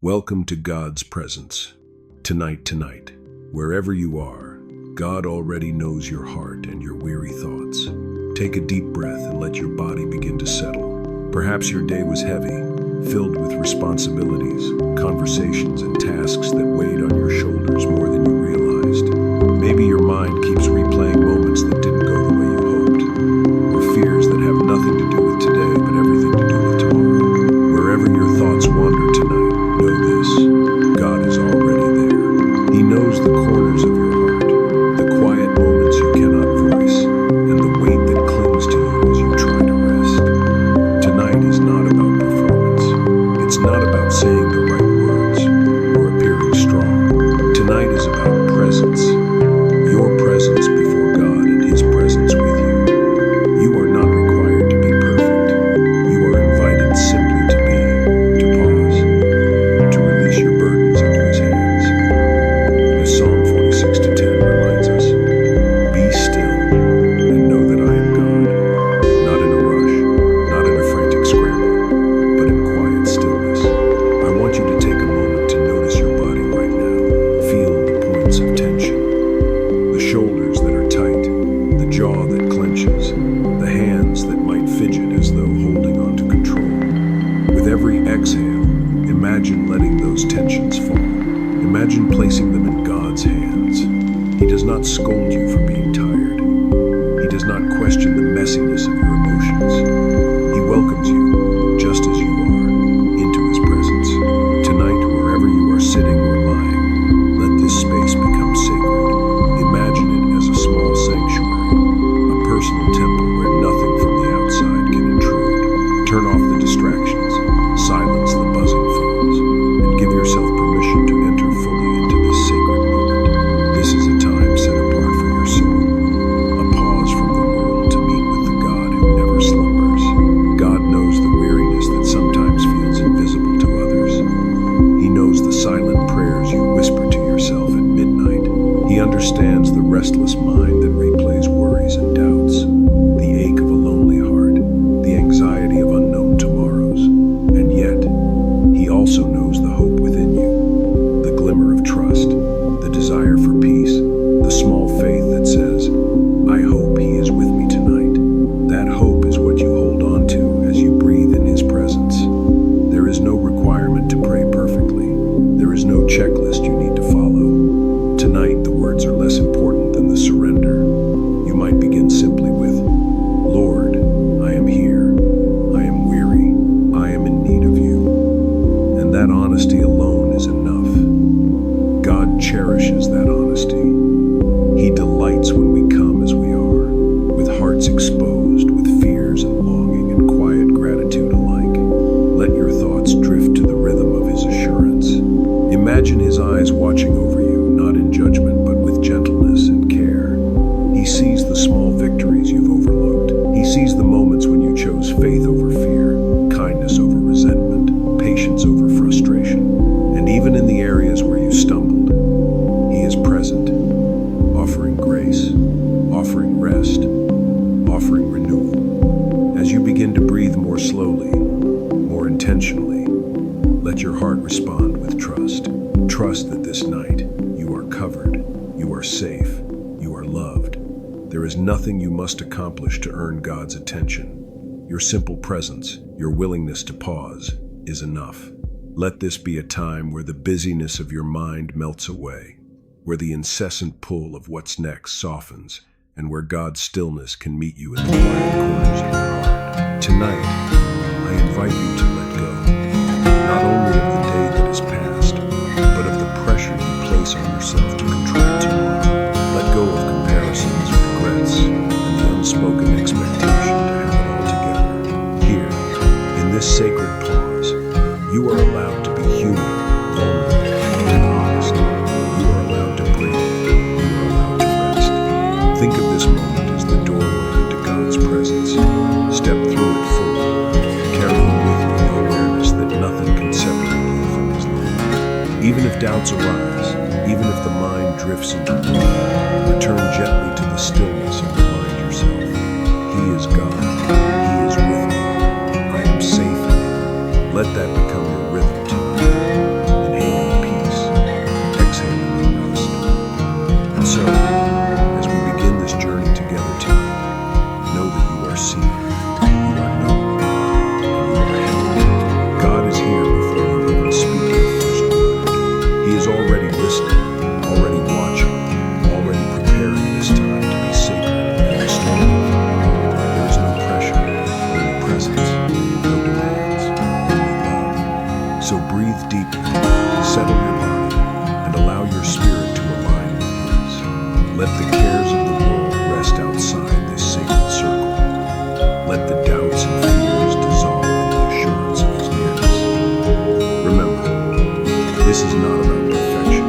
Welcome to God's presence. Tonight, wherever you are, God already knows your heart and your weary thoughts. Take a deep breath and let your body begin to settle. Perhaps your day was heavy, filled with responsibilities, conversations, and tasks that weighed on your shoulders more than you realized. Maybe your mind keeps replaying moments that didn't go the way you hoped, or fears that have nothing to do with today but everything to do with tomorrow. Wherever your thoughts wander tonight, know this: God is already there. He knows the corners of your heart, the quiet moments you cannot voice, and the weight that clings to you as you try to rest. Tonight is not about performance. It's not about saying the right words or appearing strong. Tonight is about presence. Your presence before God and His presence with you. You are not required to be perfect. You are invited simply to be, to pause, to release your burdens into His hands. As Psalm 46:10 reminds us, "Be still and know that I am God, not in a rush, not in a frantic scramble, but in quiet stillness." I want you to take a moment to notice your body right now. Feel the points of tension, the shoulders that are tight, the jaw that clenches, the hands that might fidget as though holding on to control. With every exhale, imagine letting those tensions fall. Imagine placing them in God's hands. He does not scold you for being tired. He does not question the messiness of your emotions. He welcomes you, just as you are, into His presence. Tonight, wherever you are sitting or lying, let this space become sacred. Imagine it as a small sanctuary, a personal temple where nothing from the outside can intrude. Turn off the distractions, silence the buzzing phones, and give yourself permission to enter fully into this sacred moment. This is a time set apart for your soul, a pause from the world to meet with the God who never slumbers. God knows the weariness that sometimes feels invisible to others. He knows the silent prayers you whisper to yourself at midnight. He understands the restless mind that replays worries and doubts, the ache of a lonely heart, the anxiety of unknown tomorrows. And yet, He also knows the hope within you, the glimmer of trust, the desire for peace, the small faith that says, "I hope He is with me tonight." That hope is what you hold on to as you breathe in His presence. There is no requirement to pray perfectly. There is no checklist you need to follow. Tonight, the words are less important than the surrender. You might begin simply with, "Lord, I am here. I am weary. I am in need of you." And that honesty alone is enough. God cherishes that honesty. He delights when we come as we are, with hearts exposed, with fears and longing and quiet gratitude alike. Let your thoughts drift to the rhythm of His assurance. Imagine His eyes watching over you, not in judgment, but with gentleness and care. He sees the small victories you've overlooked. He sees the moments when you chose faith over fear, kindness over resentment, patience over frustration. And even in the areas where you stumbled, He is present, offering grace, offering rest, offering renewal. As you begin to breathe more slowly, more intentionally, let your heart respond with trust. Trust that this night you are covered, you are safe, you are loved. There is nothing you must accomplish to earn God's attention. Your simple presence, your willingness to pause, is enough. Let this be a time where the busyness of your mind melts away, where the incessant pull of what's next softens, and where God's stillness can meet you in the quiet corners of your heart. Tonight, I invite you to let go, not only of the day that is past, but of the pressure you place on yourself to control tomorrow. Let go of comparisons, regrets, and the unspoken expectation to have it all together. Here, in this sacred pause, you are allowed to be human, vulnerable, and honest. You are allowed to breathe. You are allowed to rest. Think of this moment as the doorway into God's presence. Step through it fully, carrying with you the awareness that nothing can separate you from His love. Even if doubts arise, even if the mind drifts into gloom, return gently to the stillness and remind yourself, He is God. He is with me. I am safe in Him. Let that become your rhythm tonight. deeply, settle your body, and allow your spirit to align with His. Let the cares of the world rest outside this sacred circle. Let the doubts and fears dissolve in the assurance of His nearness. Remember, this is not about perfection.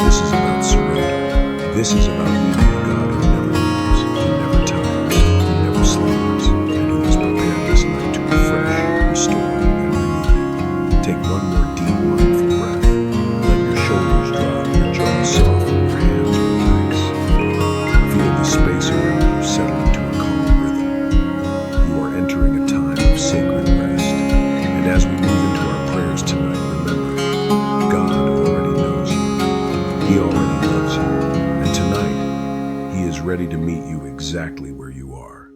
This is about surrender. This is about meeting a God who never leaves, who never tires, who never slumbers, and who has prepared this night to refresh, restore, and renew you. Take one more deep, mindful breath. Let your shoulders drop, your jaw soften, your hands relax. Feel the space around you settle into a calm rhythm. You are entering a time of sacred rest. And as we move into our prayers tonight, remember, God already knows you. He already loves you. And tonight, He is ready to meet you exactly where you are.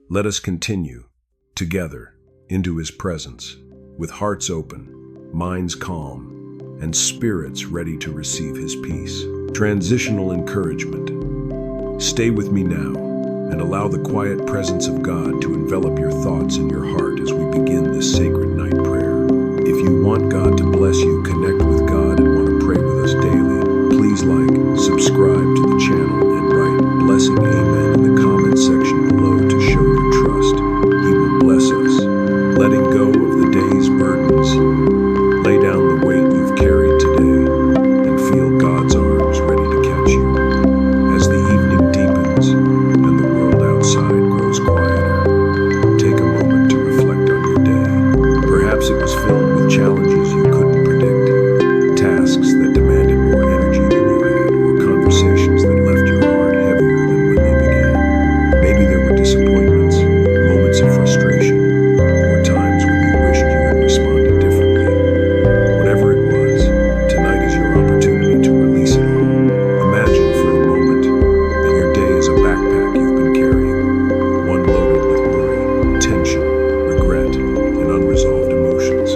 Let us continue, together, into His presence, with hearts open, minds calm, and spirits ready to receive His peace. Transitional encouragement. Stay with me now, and allow the quiet presence of God to envelop your thoughts and your heart as we begin this sacred night prayer. If you want God to bless you, connect with God, and want to pray with us daily, please like, subscribe to the channel, and write blessing amen in the comment section below to show your trust. He will bless us. Letting go of the day's burdens. Lay down the weight you've carried today and feel God's arms ready to catch you. As the evening deepens and the world outside grows quieter, take a moment to reflect on your day. Perhaps it was filled with challenges you couldn't predict, tasks that demanded more energy than you had, or conversations that left your heart heavier than when they began. Maybe there were disappointments, moments of frustration, or times when you wished you had responded differently. Whatever it was, tonight is your opportunity to release it all. Imagine for a moment that your day is a backpack you've been carrying, one loaded with worry, tension, regret, and unresolved emotions.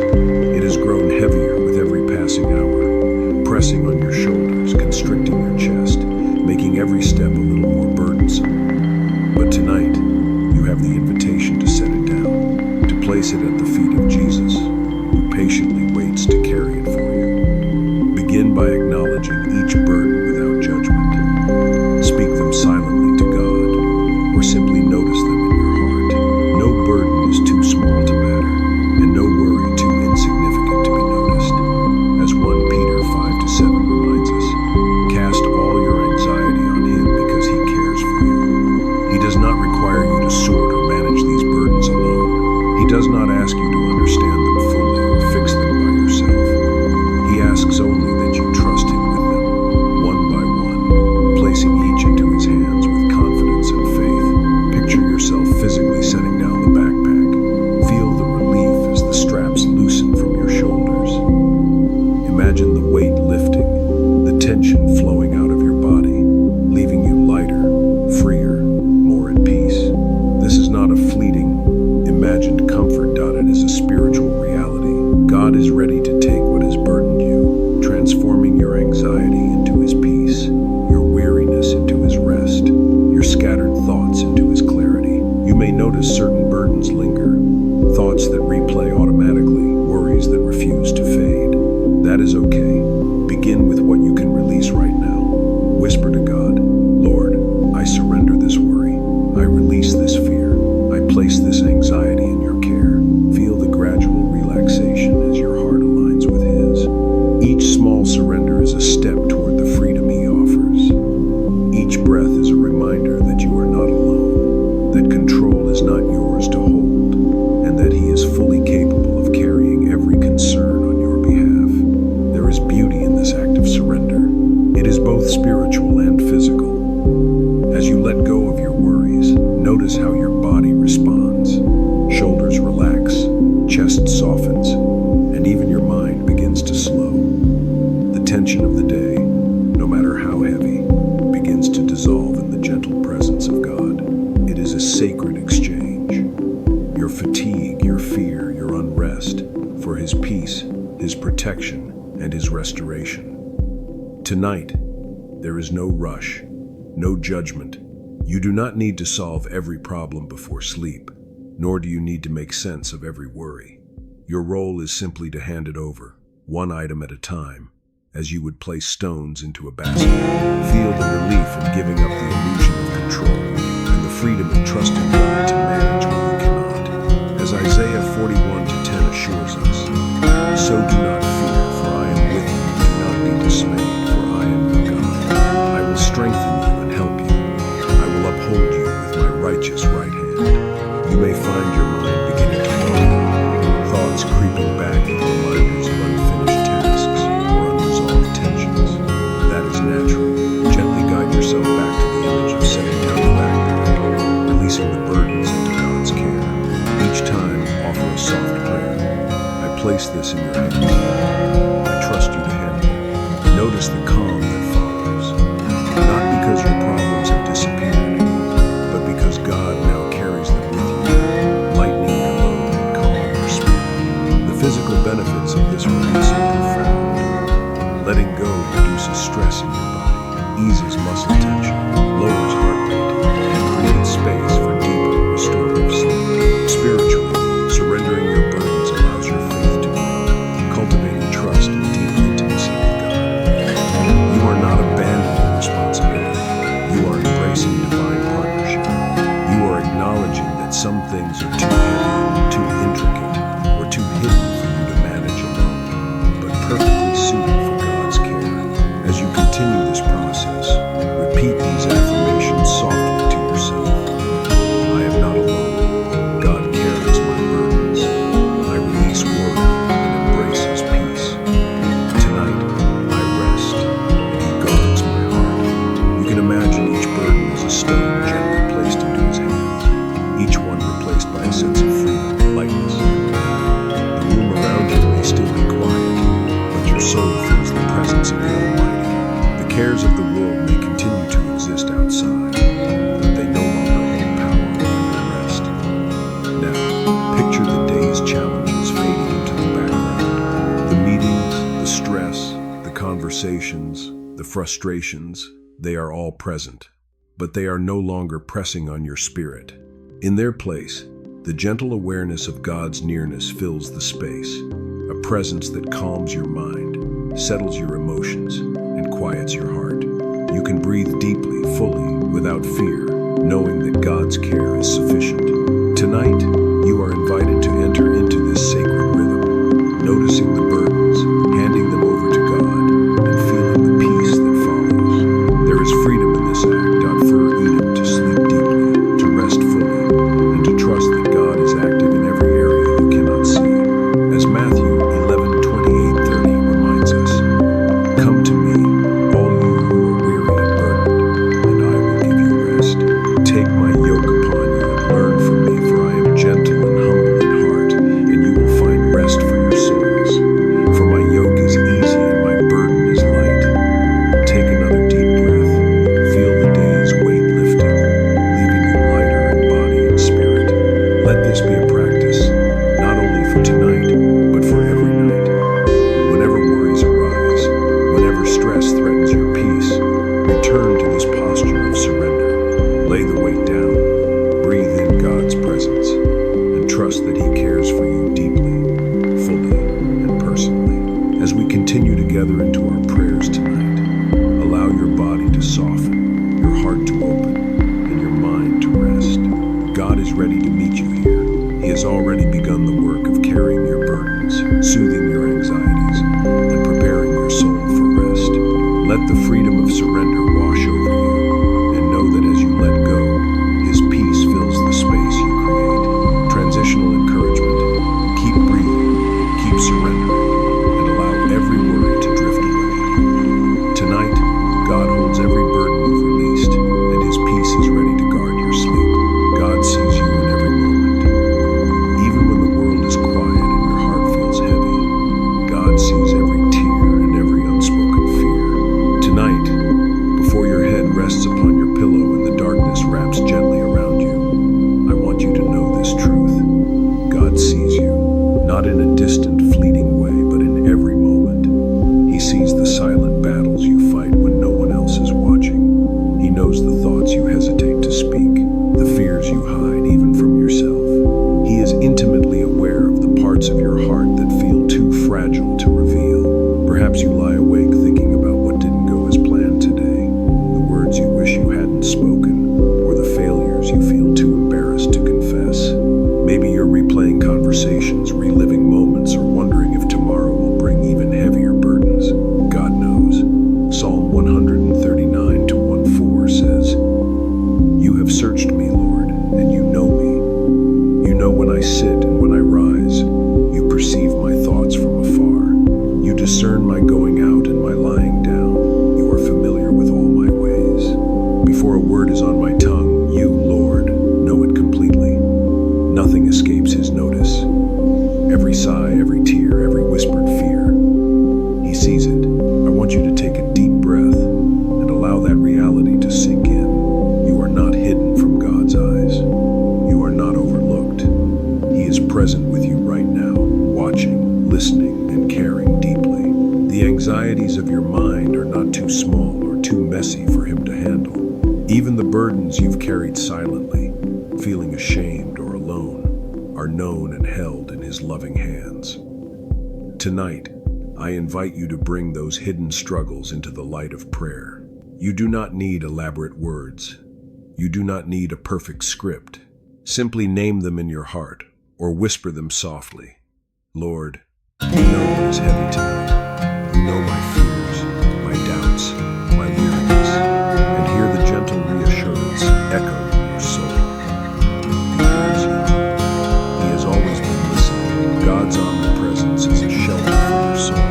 It has grown heavier with every passing hour, pressing on your shoulders, constricting your chest, making every step a little more burdensome. But tonight, you have the invitation to set it down, to place it at the feet of Jesus, who patiently waits to carry it for you. Begin by acknowledging each burden without judgment. Speak them silently to God, or simply notice them in your heart. No burden is too small to matter, and no worry too insignificant to be noticed. As 1 Peter 5-7 reminds us, cast all your anxiety on Him because He cares for you. He does not require you to sort or manage these burdens alone. He does not ask you to understand them fully or fix them by yourself. He asks only that you trust Him with them, one by one, placing each into His hands with confidence and faith. Picture yourself physically setting down the backpack. Feel the relief as the straps loosen from your shoulders. Imagine the weight lifting, the tension flowing out of your body, leaving you lighter, freer, more at peace. This is not a fleeting, imagined comfort. It is a spiritual reality. God is ready to take what has burdened you, transforming your anxiety into His peace, your weariness into His rest, your scattered thoughts into His clarity. You may notice certain burdens linger, thoughts that replay automatically, worries that refuse to fade. That is okay. Begin with what you can release right now. Whisper to God, Lord, I surrender this worry. I release this fear. I place this anxiety in your care. Feel the gradual relaxation as your heart aligns with His. Each small surrender is a step toward the freedom He offers. Each breath is a reminder that you are not alone, that control is not yours to hold, and that He is fully capable of carrying every concern on your behalf. There is beauty in this act of surrender. It is both spiritual and physical. As you let go of your worries, notice how your body responds. Shoulders relax, chest softens, and even your mind begins to slow. The tension of the day, no matter how heavy, begins to dissolve in the gentle presence of God. It is a sacred exchange. Your fatigue, your fear, your unrest, for His peace, His protection, and His restoration. Tonight, there is no rush, no judgment. You do not need to solve every problem before sleep, nor do you need to make sense of every worry. Your role is simply to hand it over, one item at a time, as you would place stones into a basket. Feel the relief in giving up the illusion of control and the freedom in trusting God to manage what you cannot. As Isaiah 41:10 assures us, "So do not fear, for I am with you. Do not be dismayed, for I am your God. I will strengthen you and help you. I will uphold you with my righteous right hand." You may find your mind beginning to wander, thoughts creeping back with reminders of unfinished tasks or unresolved tensions. That is natural. Gently guide yourself back to the image of setting down the backpack, releasing the burdens into God's care. Each time, offer a soft prayer. "I place this in your hands. I trust you to handle it." Notice the calm that follows. Not because your problems have disappeared, but because God now carries them with you, lightening your load and calming your spirit. The physical benefits of this release are profound. Letting go reduces stress in your body, eases muscle tension, lowers heart rate, and creates space for deeper, restorative sleep. Spiritually, surrendering your burdens allows your faith to grow, cultivating trust and deep intimacy with God. You are not abandoning responsibility. You are embracing divine partnership. You are acknowledging that some things are too heavy, too intricate, or too hidden for you to manage alone, but perfectly suited for God's care. As you continue this process, repeat these affirmations softly to yourself. "I am not alone. God carries my burdens. I release worry and embrace His peace. Tonight, I rest, and He guards my heart." You can imagine each burden as a stone gently placed into His hands, each one replaced by a sense of freedom and lightness. The room around you may still be quiet, but your soul feels the presence of the Almighty. The cares of the world may continue to exist outside, but they no longer hold power over your rest. Now, picture the day's challenges fading into the background. The meetings, the stress, the conversations, the frustrations, they are all present, but they are no longer pressing on your spirit. In their place, the gentle awareness of God's nearness fills the space, a presence that calms your mind, settles your emotions, and quiets your heart. You can breathe deeply, fully, without fear, knowing that God's care is sufficient. Tonight, you are invited to enter into this sacred rhythm, noticing the burdens, handing them over to God, and feeling the peace that follows. There is freedom in this act, freedom to sleep deeply, to rest fully, and to trust that God is active in every area you cannot see. As Matthew 11:28-30 reminds us, "Come to me, all you who are weary and burdened, and I will give you rest. Take my yoke upon you and learn from me, for I am gentle and humble in heart, and you will find rest for your souls. For my yoke is easy and my burden is light." Take another deep breath. Feel the day's weight lifting, leaving you lighter in body and spirit. Let this be a practice, not only for tonight, but for every night. Whenever worries arise, whenever stress threatens your peace, return to this posture of surrender. Lay the weight down, breathe in God's presence, and trust that He cares for you deeply, fully, and personally. As we continue together into our prayers tonight, allow your body to soften, your heart to open, and your mind to rest. God is ready to meet you here. He has already begun the work of carrying your burdens, soothing your anxieties, and preparing your soul for rest. Let the freedom of surrender wash over you, and know that as you let go, His peace fills the space you create. Transitional encouragement. Keep breathing, keep surrendering, and allow every worry to drift away. Tonight, God holds every burden you've released, and His peace is ready to guard your sleep. God sees you in every moment. Even when the world is quiet and your heart feels heavy, God sees every tear and every unspoken fear. Tonight, Perhaps you lie awake thinking about what didn't go as planned today, the words you wish you hadn't spoken, or the failures you feel too embarrassed to confess. Maybe you're replaying conversations, reliving moments, or wondering if tomorrow will bring even heavier burdens. God knows. Psalm 139 to 1:4 says, "You have searched me, Lord, and you know me. You know when I sit and when I rise. You perceive my thoughts from afar. You discern my going out and my lying down. You are familiar with all my ways. Before a word is on my tongue, you, Lord, know it completely. Nothing escapes his notice. Every sigh, every tear, every whispered fear. He sees it. I want you to take a deep breath and allow that reality to sink in. You are not hidden from God's eyes. You are not overlooked. He is present with you right now, watching, listening, and caring deeply. The anxieties of your mind are not too small or too messy for him to handle. Even the burdens you've carried silently, feeling ashamed or alone, are known and held in his loving hands. Tonight, I invite you to bring those hidden struggles into the light of prayer. You do not need elaborate words. You do not need a perfect script. Simply name them in your heart or whisper them softly. Lord, you know what is heavy tonight. You know my fears, my doubts, my weariness, and hear the gentle reassurance echo in your soul. He hears you. He has always been listening. God's omnipresence is a shelter for your soul.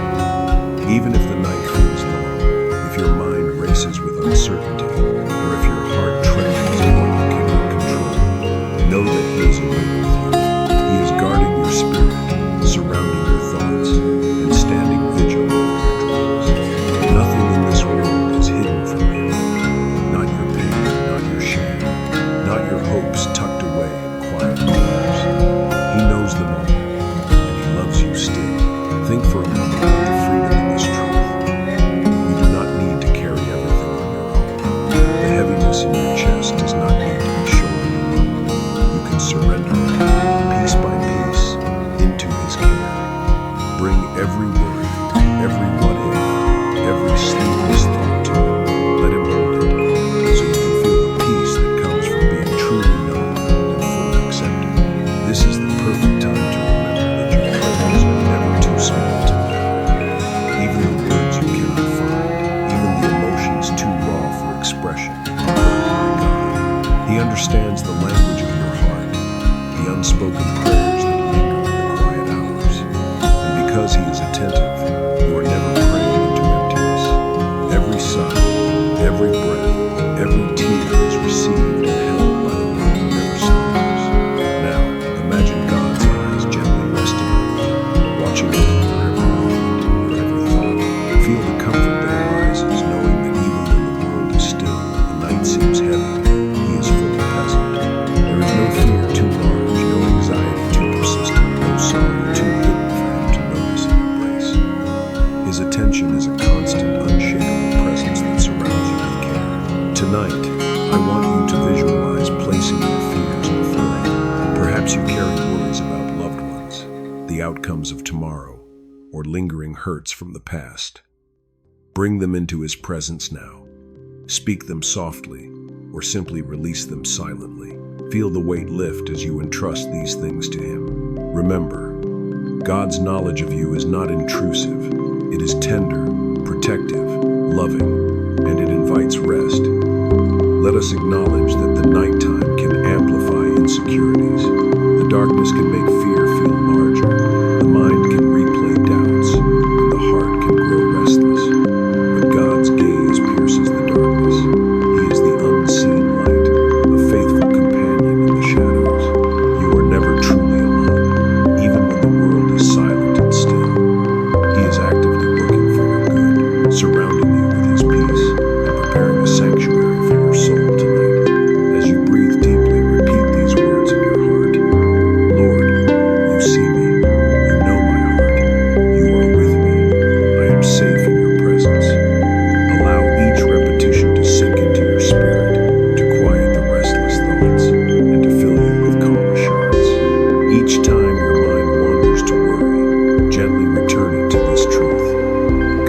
Even if the night feels long, if your mind races with uncertainty, or if your heart trembles at what you cannot control, know that he is awake with you. He is guarding your spirit, surrounding your thoughts, and standing vigil over your dreams. Nothing in this world is hidden from him. Not your pain, not your shame, not your hopes tucked away in quiet corners. He knows them all, and he loves you still. Think for a moment about the freedom in this truth. You do not need to carry everything on your own. The heaviness in your chest does not need to be shouldered alone. You can surrender piece by piece into his care. Bring every worry, every what if, every sleepless thought to him. Let him hold it, so you can feel the peace that comes from being truly known and fully accepted. This is the perfect time to remember that your prayers are never too small to matter. Even the words you cannot find, even the emotions too raw for expression, are heard by God. He understands the language of your heart, the unspoken prayers that linger in the quiet hours. And because he is attentive, you are never praying into emptiness. Every sigh, every breath, every tear is received and held by the one who never slumbers. Now, imagine God's eyes gently resting on you, watching over your every movement, your every thought. Feel the comfort that arises, knowing that even when the world is still and the night seems heavy, he is fully present. There is no fear too large, no anxiety too persistent, no sorrow too hidden for him to notice and embrace. His attention is a constant, unshakable presence that surrounds you with care. Tonight, I want you to visualize placing your fears before him. Perhaps you carry worries about loved ones, the outcomes of tomorrow, or lingering hurts from the past. Bring them into his presence now. Speak them softly, or simply release them silently. Feel the weight lift as you entrust these things to him. Remember, God's knowledge of you is not intrusive. It is tender, protective, loving, and it invites rest. Let us acknowledge that the nighttime can amplify insecurities. The darkness can make fear feel larger. The mind can replay doubts, and the heart can grow restless. But God's gaze pierces the darkness. He is the unseen light, a faithful companion in the shadows. You are never truly alone, even when the world is silent and still. He is actively working for your good, surrounding you with his peace, and preparing a sanctuary for your soul tonight. As you breathe deeply, repeat these words in your heart. Lord, you see me. You know my heart. You are with me. I am safe in your presence. Allow each repetition to sink into your spirit, to quiet the restless thoughts, and to fill you with calm assurance. Each time your mind wanders to worry, gently return it to this truth.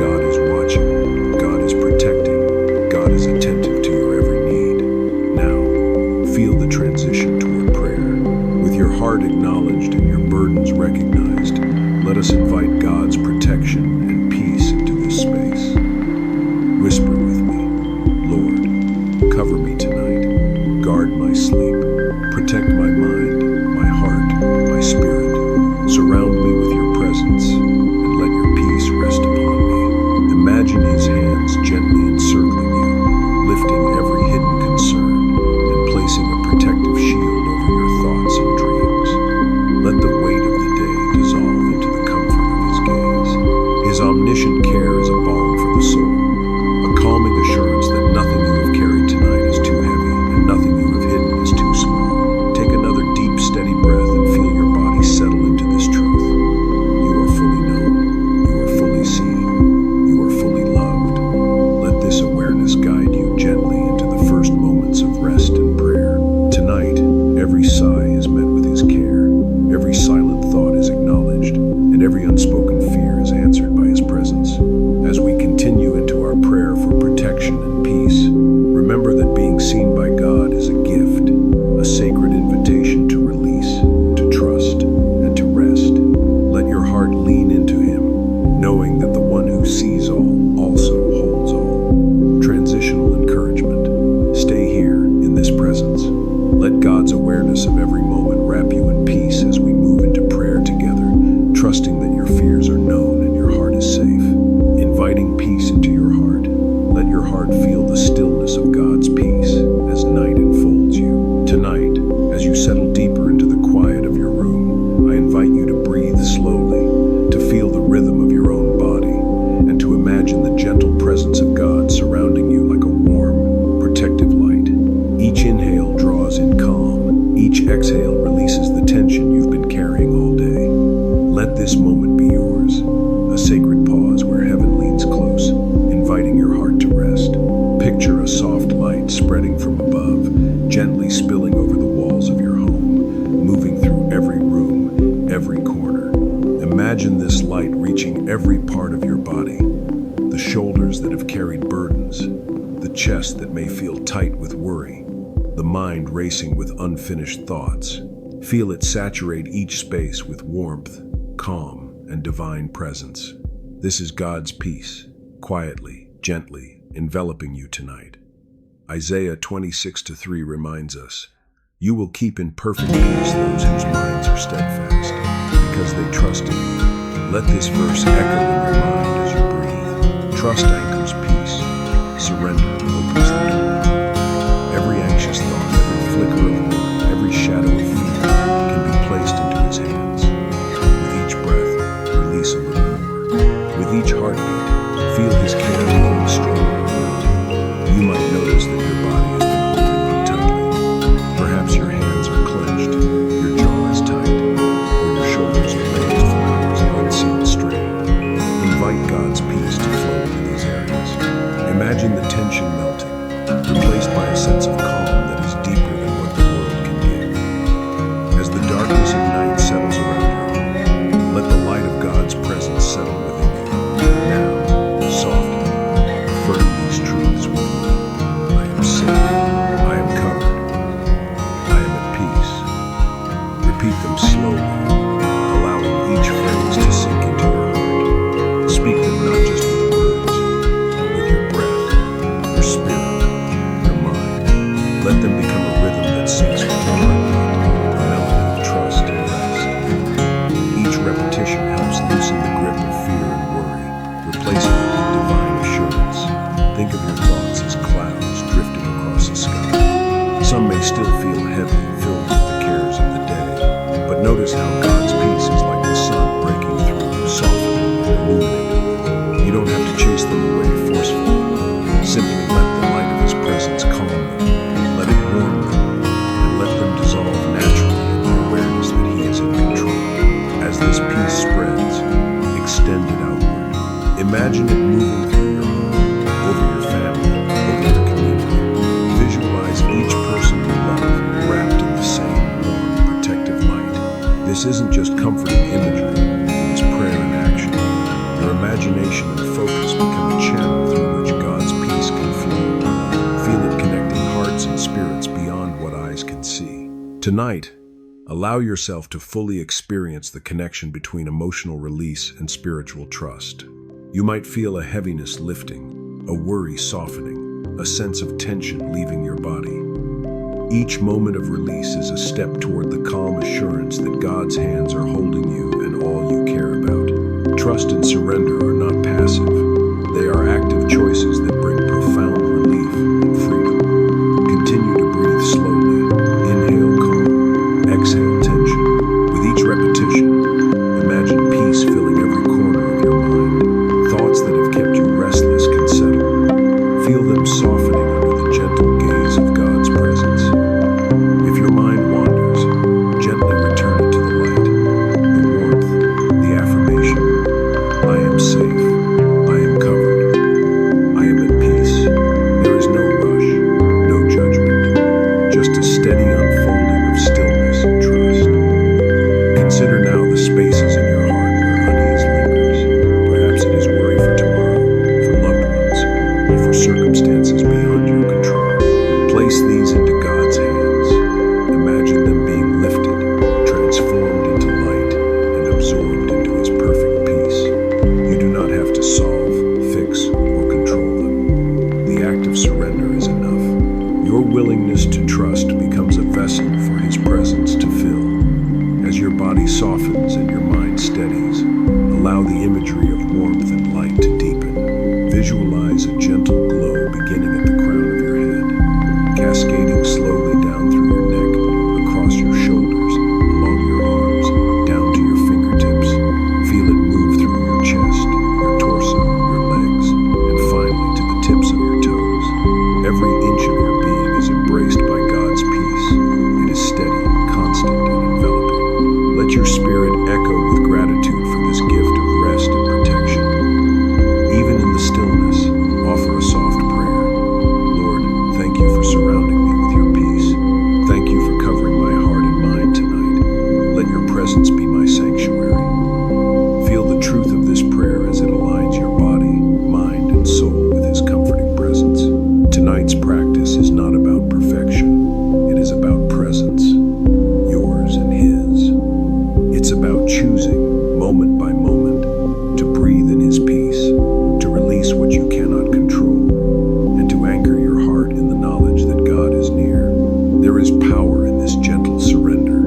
His omniscient care is a balm for the soul, a calming assurance that nothing you have carried tonight is too heavy and nothing you have hidden is too small. Take another deep, steady breath and feel your body settle into this truth. You are fully known. You are fully seen. You are fully loved. Let this awareness guide you gently into the first moments of rest and prayer. Tonight, every sigh is met with His care. Every silent thought is acknowledged, and every unspoken fear is answered by His presence. As we continue into our prayer for protection and peace, remember that being seen by God is a gift, a sacred invitation to release, to trust, and to rest. Let your heart lean into Him, knowing that the one who sees all also holds all. Transitional encouragement. Stay here in this presence. Let God's awareness of every moment wrap you in peace as we move into prayer together, trusting that your fears are known and your heart is safe. Inviting peace into your heart. Let your heart feel the stillness of God's peace as night enfolds you. Tonight, as you settle deeper into the quiet of your room, I invite you to breathe slowly, to feel the rhythm of your own body, and to imagine the gentle presence of God surrounding you like a warm, protective light. Each inhale draws in calm. Each exhale releases the tension you've been carrying all day. Let this moment be yours, a sacred pause where heaven leans close, inviting your heart to rest. Picture a soft light spreading from above, gently spilling over the walls of your home, moving through every room, every corner. Imagine this light reaching every part of your body, the shoulders that have carried burdens, the chest that may feel tight with worry, the mind racing with unfinished thoughts. Feel it saturate each space with warmth, calm, and divine presence. This is God's peace, quietly, gently, enveloping you tonight. Isaiah 26:3 reminds us, "You will keep in perfect peace those whose minds are steadfast, because they trust in you." Let this verse echo in your mind as you breathe. Trust anchors peace. Surrender opens the door. Every anxious thought, every flicker of hope, every shadow of fear can be placed into His hands. With each breath, release a little more. With each heartbeat, feel His care growing stronger around you. You might notice that your body has been holding on tightly. Perhaps your hands are clenched, your jaw is tight, or your shoulders are raised from hours of unseen strain. Invite God's peace to flow into these areas. Imagine the tension melting, replaced by a sense of calm that is deeper than what the world can give. As the darkness of night settles around your home, let the light of God's presence settle within you. Now, softly, affirm these truths with me. I am safe. I am covered. I am at peace. Repeat them slowly, allowing each phrase to sink into your heart. Speak them not just with words, but with your breath, your spirit, your mind. Let them become a rhythm that syncs with your heartbeat, a melody of trust and rest. Each repetition helps loosen the grip of fear and worry, replacing it with divine assurance. Think of your thoughts as clouds drifting across the sky. Some may still feel heavy, filled with the cares of the day, but notice how God's peace is like the sun breaking through, softening and illuminating. You don't have to chase them away forcefully. Simply let the light of His presence calm them, let it warm them, and let them dissolve naturally in the awareness that He is in control. As this peace spreads, extend it outward. Imagine it moving through your home, over your family, over your community. Visualize each person you love wrapped in the same warm, protective light. This isn't just comforting imagery, it is prayer in action. Your imagination and focus become a channel through which God's peace can flow. Feel it connecting hearts and spirits beyond what eyes can see. Tonight, allow yourself to fully experience the connection between emotional release and spiritual trust. You might feel a heaviness lifting, a worry softening, a sense of tension leaving your body. Each moment of release is a step toward the calm assurance that God's hands are holding you and all you care about. Trust and surrender are not passive. They are active choices that bring profound relief and freedom. Continue to breathe slowly. Inhale calm, exhale tension. With each repetition, imagine peace filling every corner of your mind. circumstances beyond your control. Place these into God's hands. Imagine them being lifted, transformed into light, and absorbed into His perfect peace. You do not have to solve, fix, or control them. The act of surrender is enough. Your willingness to trust becomes a vessel for His presence to fill. As your body softens and your mind steadies, allow the imagery of warmth and light to deepen. Visualize a gentle glow beginning at the crown of your head, cascading slowly down through your neck, across your shoulders, along your arms, down to your fingertips. Feel it move through your chest, your torso, your legs, and finally to the tips of your toes. Every inch of your being is embraced by God's peace. It is steady, constant, and enveloping. Let your spirit echo with gratitude for this gift of rest and protection. Even in the stillness, offer a soft prayer. Lord, thank you for surrounding me with your peace. Thank you for covering my heart and mind tonight. Let your presence be my sanctuary. Feel the truth of this prayer as it aligns your body, mind, and soul with His comforting presence. Tonight's practice is not about perfection. It is about presence, yours and His. It's about choosing, moment by moment, to breathe in His peace, to release what you cannot control, and to anchor your heart in the knowledge that God is near. There is power in this gentle surrender.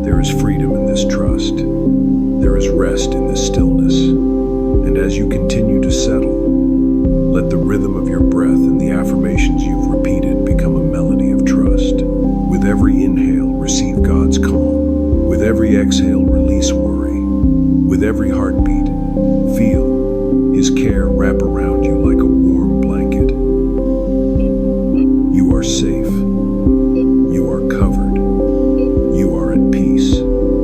There is freedom in this trust. There is rest in this stillness. And as you continue to settle, let the rhythm of your breath and the affirmations you've repeated become a melody of trust. With every inhale, receive God's calm. With every exhale, release worry. With every heartbeat, feel His care wrap around you like a warm blanket. You are safe. You are covered. You are at peace.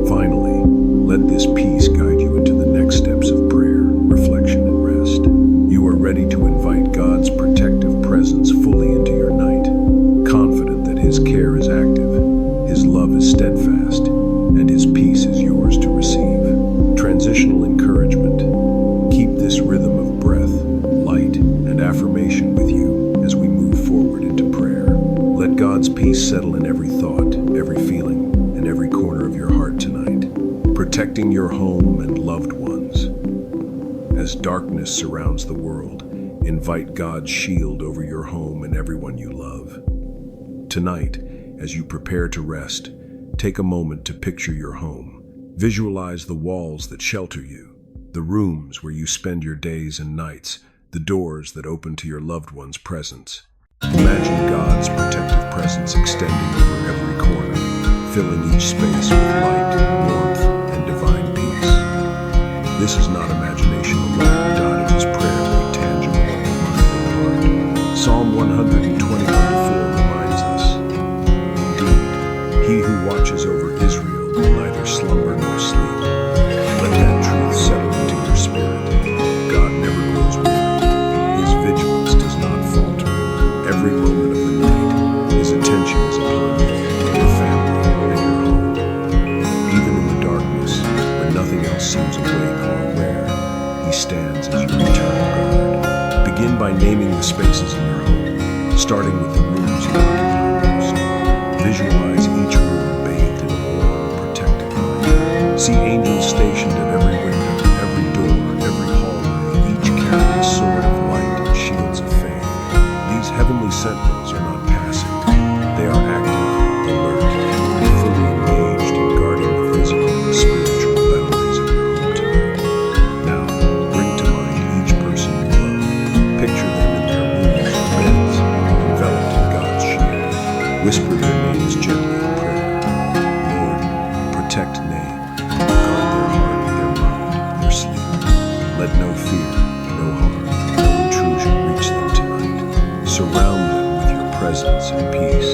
Finally, let this peace guide you into the next steps of prayer, reflection, and rest. You are ready to invite God's protective presence fully into your night, confident that His care is active, His love is steadfast, and His peace is yours to receive. Transitional encouragement. Keep this rhythm of breath, light, and affirmation with you as we move forward into prayer. Let God's peace settle in every thought, every feeling, and every corner of your heart tonight, protecting your home and loved ones. As darkness surrounds the world, invite God's shield over your home and everyone you love. Tonight, as you prepare to rest, take a moment to picture your home. Visualize the walls that shelter you, the rooms where you spend your days and nights, the doors that open to your loved one's presence. Imagine God's protective presence extending over every corner, filling each space with light, warmth, and divine peace. This is not imagination alone. God in His prayer made tangible what the mind and heart. Psalm 121:4 reminds us, indeed, He who watches over Israel will neither slumber nor sleep. Let that truth settle into your spirit. God never grows weary. His vigilance does not falter. Every moment of the night, His attention is upon you, your family, and your home. Even in the darkness, when nothing else seems awake or aware, He stands as your eternal guard. Begin by naming the spaces in your home, starting with the rooms you occupy most. Visualize each room bathed in a warm, protective light. See angels stationed at every window, every door, every hallway, each carrying a sword of light and shields of faith. These heavenly sentinels are not passive. They are active, alert, and fully engaged in guarding the physical and spiritual boundaries of your home tonight. Now, bring to mind each person you love. Picture them in their rooms or beds, enveloped in God's shield. Whisper their names gently in prayer. Lord, protect Nay. Guard their heart, their mind, their sleep. Let no fear, no harm, no intrusion reach them tonight. Surround them with your presence and peace.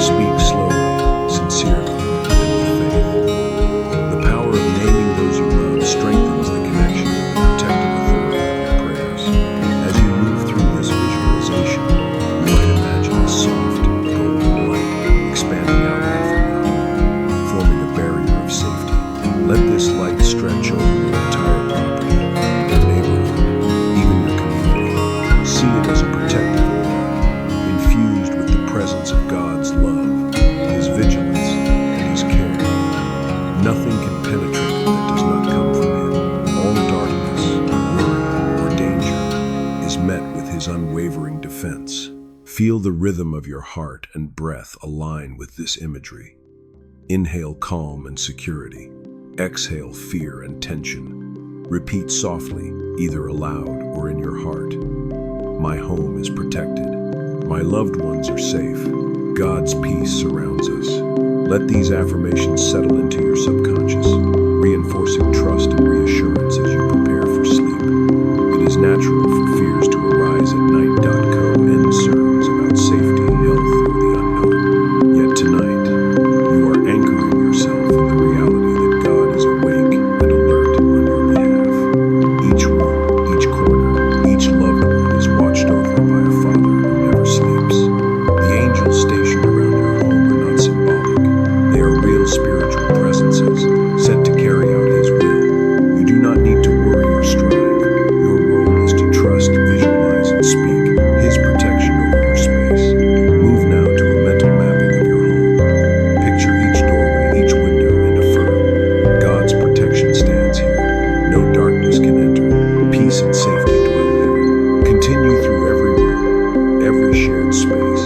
Speak slowly, sincerely, and with faith. The power of naming those you love strengthens the connection and the protective authority of your prayers. As you move through this visualization, you might imagine a soft, golden light expanding outward from your home, forming a barrier of safety. Let this light stretch over your entire property, your neighborhood, even your community. See it as a protective met with his unwavering defense. Feel the rhythm of your heart and breath align with this imagery. Inhale calm and security. Exhale fear and tension. Repeat softly, either aloud or in your heart. My home is protected. My loved ones are safe. God's peace surrounds us. Let these affirmations settle into your subconscious, reinforcing trust and reassurance as you prepare for sleep. It is natural for fears to arise at night. Concerns about safety, health, or the unknown. Yet tonight, you are anchoring yourself in the reality that God is awake and alert on your behalf. Each room, each corner, each loved one is watched over by a Father who never sleeps. The angels stationed around your home are not symbolic. They are real spiritual presences sent to carry out His will. You do not need to worry or strive. Your role is to trust, visualize, and speak His protection over your space. Move now to a mental mapping of your home. Picture each doorway, each window, and affirm, God's protection stands here. No darkness can enter. Peace and safety dwell here. Continue through every room, every shared space,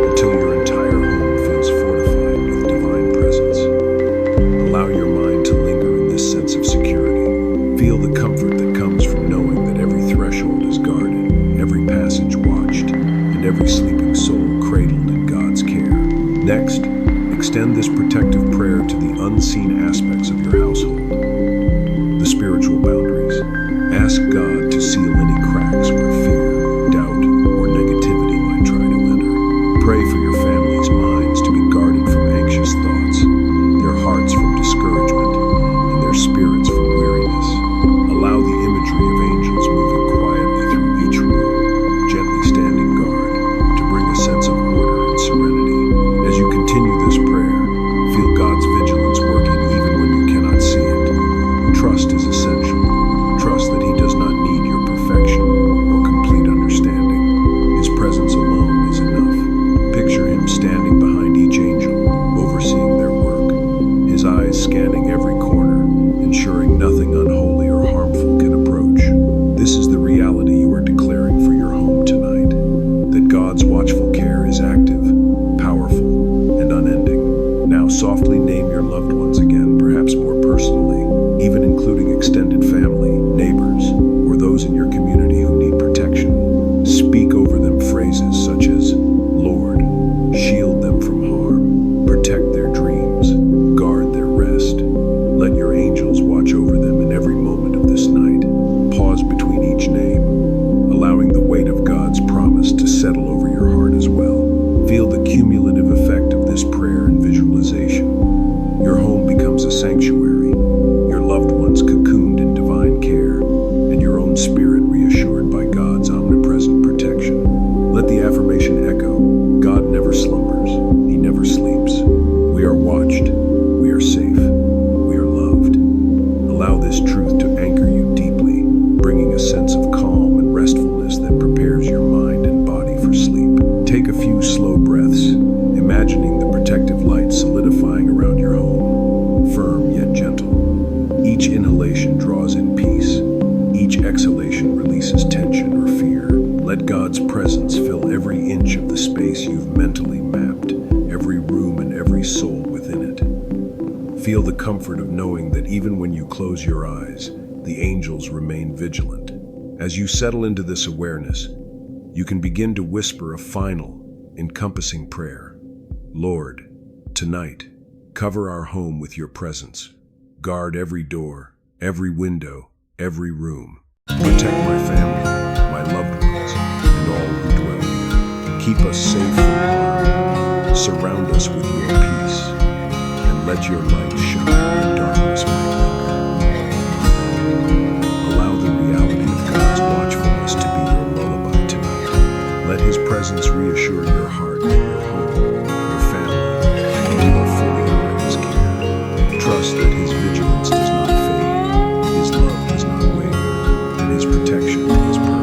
until your entire home feels fortified with divine presence. Allow your mind to linger in this sense of security. Feel the comfort that comes from knowing that every threshold is guarded, every passage watched, and every sleeping soul cradled in God's care. Next, extend this protective prayer to the unseen aspects of your household, the spiritual boundaries. Ask God to seal any cracks where fear, doubt, or negativity might try to enter. Pray for your family's minds to be guarded from anxious thoughts, their hearts from discouragement, and their spirits from weariness. Allow the imagery of angels moving quietly through each room, gently standing guard, to bring a sense of order and serenity. As you continue this prayer, feel God's vigilance working even when you cannot see it. Trust is essential. Trust that He does not need your perfection or complete understanding. His presence alone is enough. Picture Him standing behind each angel, overseeing their work, His eyes scanning every corner, ensuring nothing unholy or harmful can approach. This is the reality you are declaring for your home tonight, that God's watchful care is active, powerful, and unending. Now softly name your loved ones again, perhaps more personally, even including extended family, neighbors, or those in your community who need protection. Speak over them phrases such as, Lord, shield them from harm, protect their dreams, guard their rest. Let your angels watch over them in every moment of this night. Pause between each name, allowing the weight of God's promise to settle over your heart as well. Feel the cumulative effect of this prayer and visualization. Your home becomes a sanctuary, your loved ones cocooned in divine care, and your own spirit reassured by God's omnipresent protection. Let the affirmation echo, God never slumbers, He never sleeps. We are watched, we are safe, we are loved. Allow this truth to anchor you deeply, bringing a sense of calm and restfulness that prepares your mind and body for sleep. Take a few slow breaths, imagining the protective light solidifying around your home, firm yet gentle. Each inhalation draws in peace. Each exhalation releases tension or fear. Let God's presence fill every inch of the space you've mentally mapped, every room and every soul within it. Feel the comfort of knowing that even when you close your eyes, the angels remain vigilant. As you settle into this awareness, you can begin to whisper a final, encompassing prayer. Lord, tonight, cover our home with your presence. Guard every door, every window, every room. Protect my family, my loved ones, and all who dwell here. Keep us safe from harm. Surround us with your peace, and let your light shine where darkness might linger. Allow the reality of God's watchfulness to be your lullaby tonight. Let His presence reassure your heart and your home, your family, and you are fully under His care. Trust that His vigilance does not fade, His love does not waver, and His protection is perfect.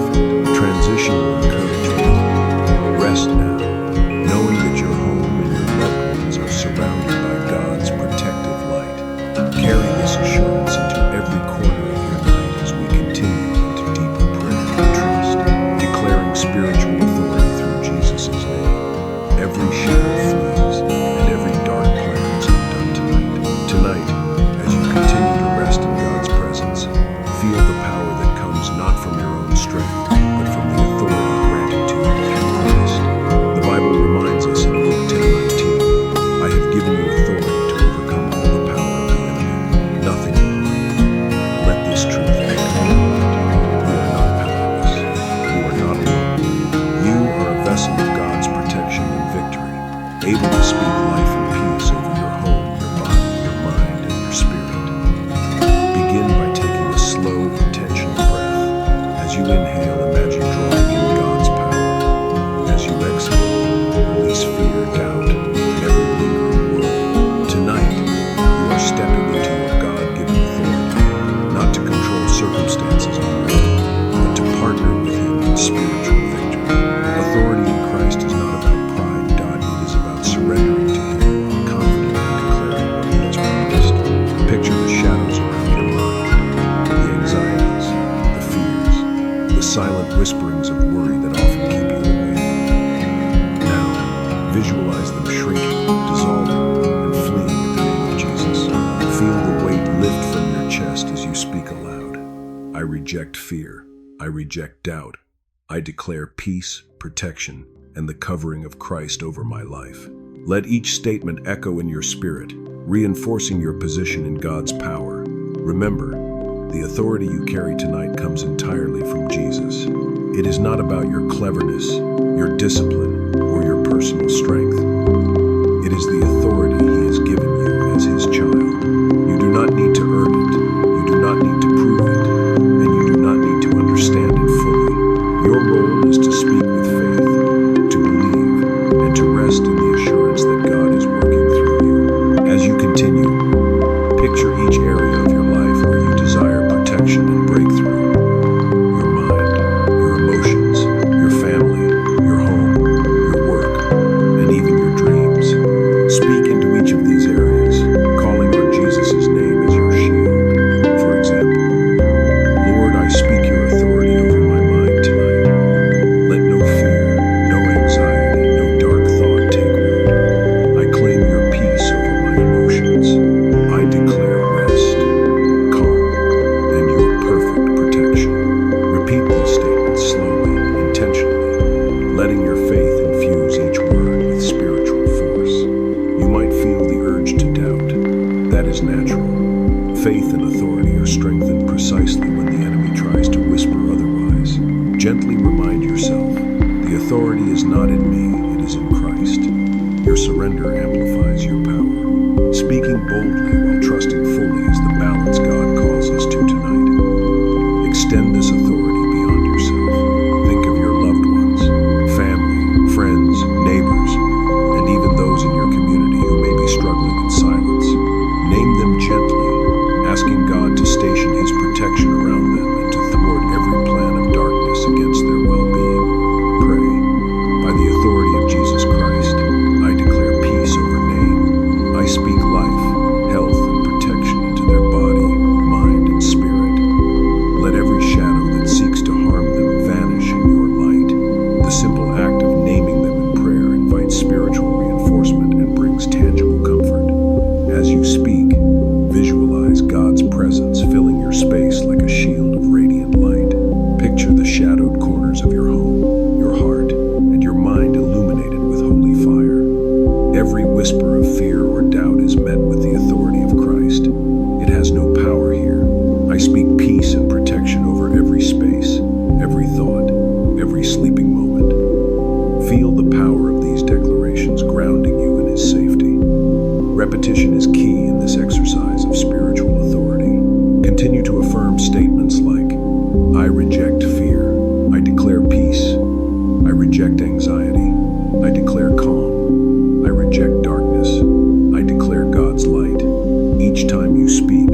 spiritual victory. Authority in Christ is not about pride, it is about surrendering to Him and confidently declaring what He has promised. Picture the shadows around your mind, the anxieties, the fears, the silent whisperings of worry that often keep you awake. Now, visualize them shrinking, dissolving, and fleeing in the name of Jesus. Feel the weight lift from your chest as you speak aloud. I reject fear. I reject doubt. I declare peace, protection, and the covering of Christ over my life. Let each statement echo in your spirit, reinforcing your position in God's power. Remember, the authority you carry tonight comes entirely from Jesus. It is not about your cleverness, your discipline, or your personal strength. It is the authority He has given you as His child. You do not need to earn it. You do not need to prove it. And you do not need to understand it fully. Your role is to speak with faith, to believe, and to rest in the assurance that God is working through you. As you continue, picture each area of your life where you desire protection and breakthrough. Your mind, your emotions, your family, your home, your work, and even your dreams. Speak into each of these areas, calling on Jesus' name as your shield. For example, Lord, I speak your authority over my mind tonight. Let no fear, no anxiety, no dark thought take root. I claim your peace over my emotions. I declare rest, calm, and your perfect protection. Repeat these statements slowly, intentionally, letting your faith infuse each word with spiritual force. You might feel the urge to doubt. That is natural. Faith and authority are strengthened precisely when the enemy tries to whisper otherwise. Gently remind yourself, the authority is not in me, it is in Christ. Your surrender amplifies your power. Speaking boldly while trusting fully is the balance God calls us to tonight. Extend this authority beyond yourself. Think of your loved ones, family, friends, neighbors, and even those in your community who may be struggling in silence. Name them gently, asking God to station His protection around them and to thwart every plan of darkness against their well-being. Pray. By the authority of Jesus Christ, I declare peace over name. I speak life, health, and protection into their body, mind, and spirit. Let every shadow that seeks to harm them vanish in your light. The simple act of naming them in prayer invites spiritual reinforcement and brings tangible comfort. As you speak, visualize God's presence filling your space like a shield of radiant light. Picture the shadowed corners of your home, your heart, and your mind illuminated with holy fire. Every whisper of fear or doubt is met with the authority of Christ. It has no power here. I speak peace and protection over every space, every thought, every sleeping moment. Feel the power of these declarations grounding you in His safety. Repetition is key in this exercise of spiritual authority. Continue to affirm statements like, I reject fear. I declare peace. I reject anxiety. I declare calm. I reject darkness. I declare God's light. Each time you speak,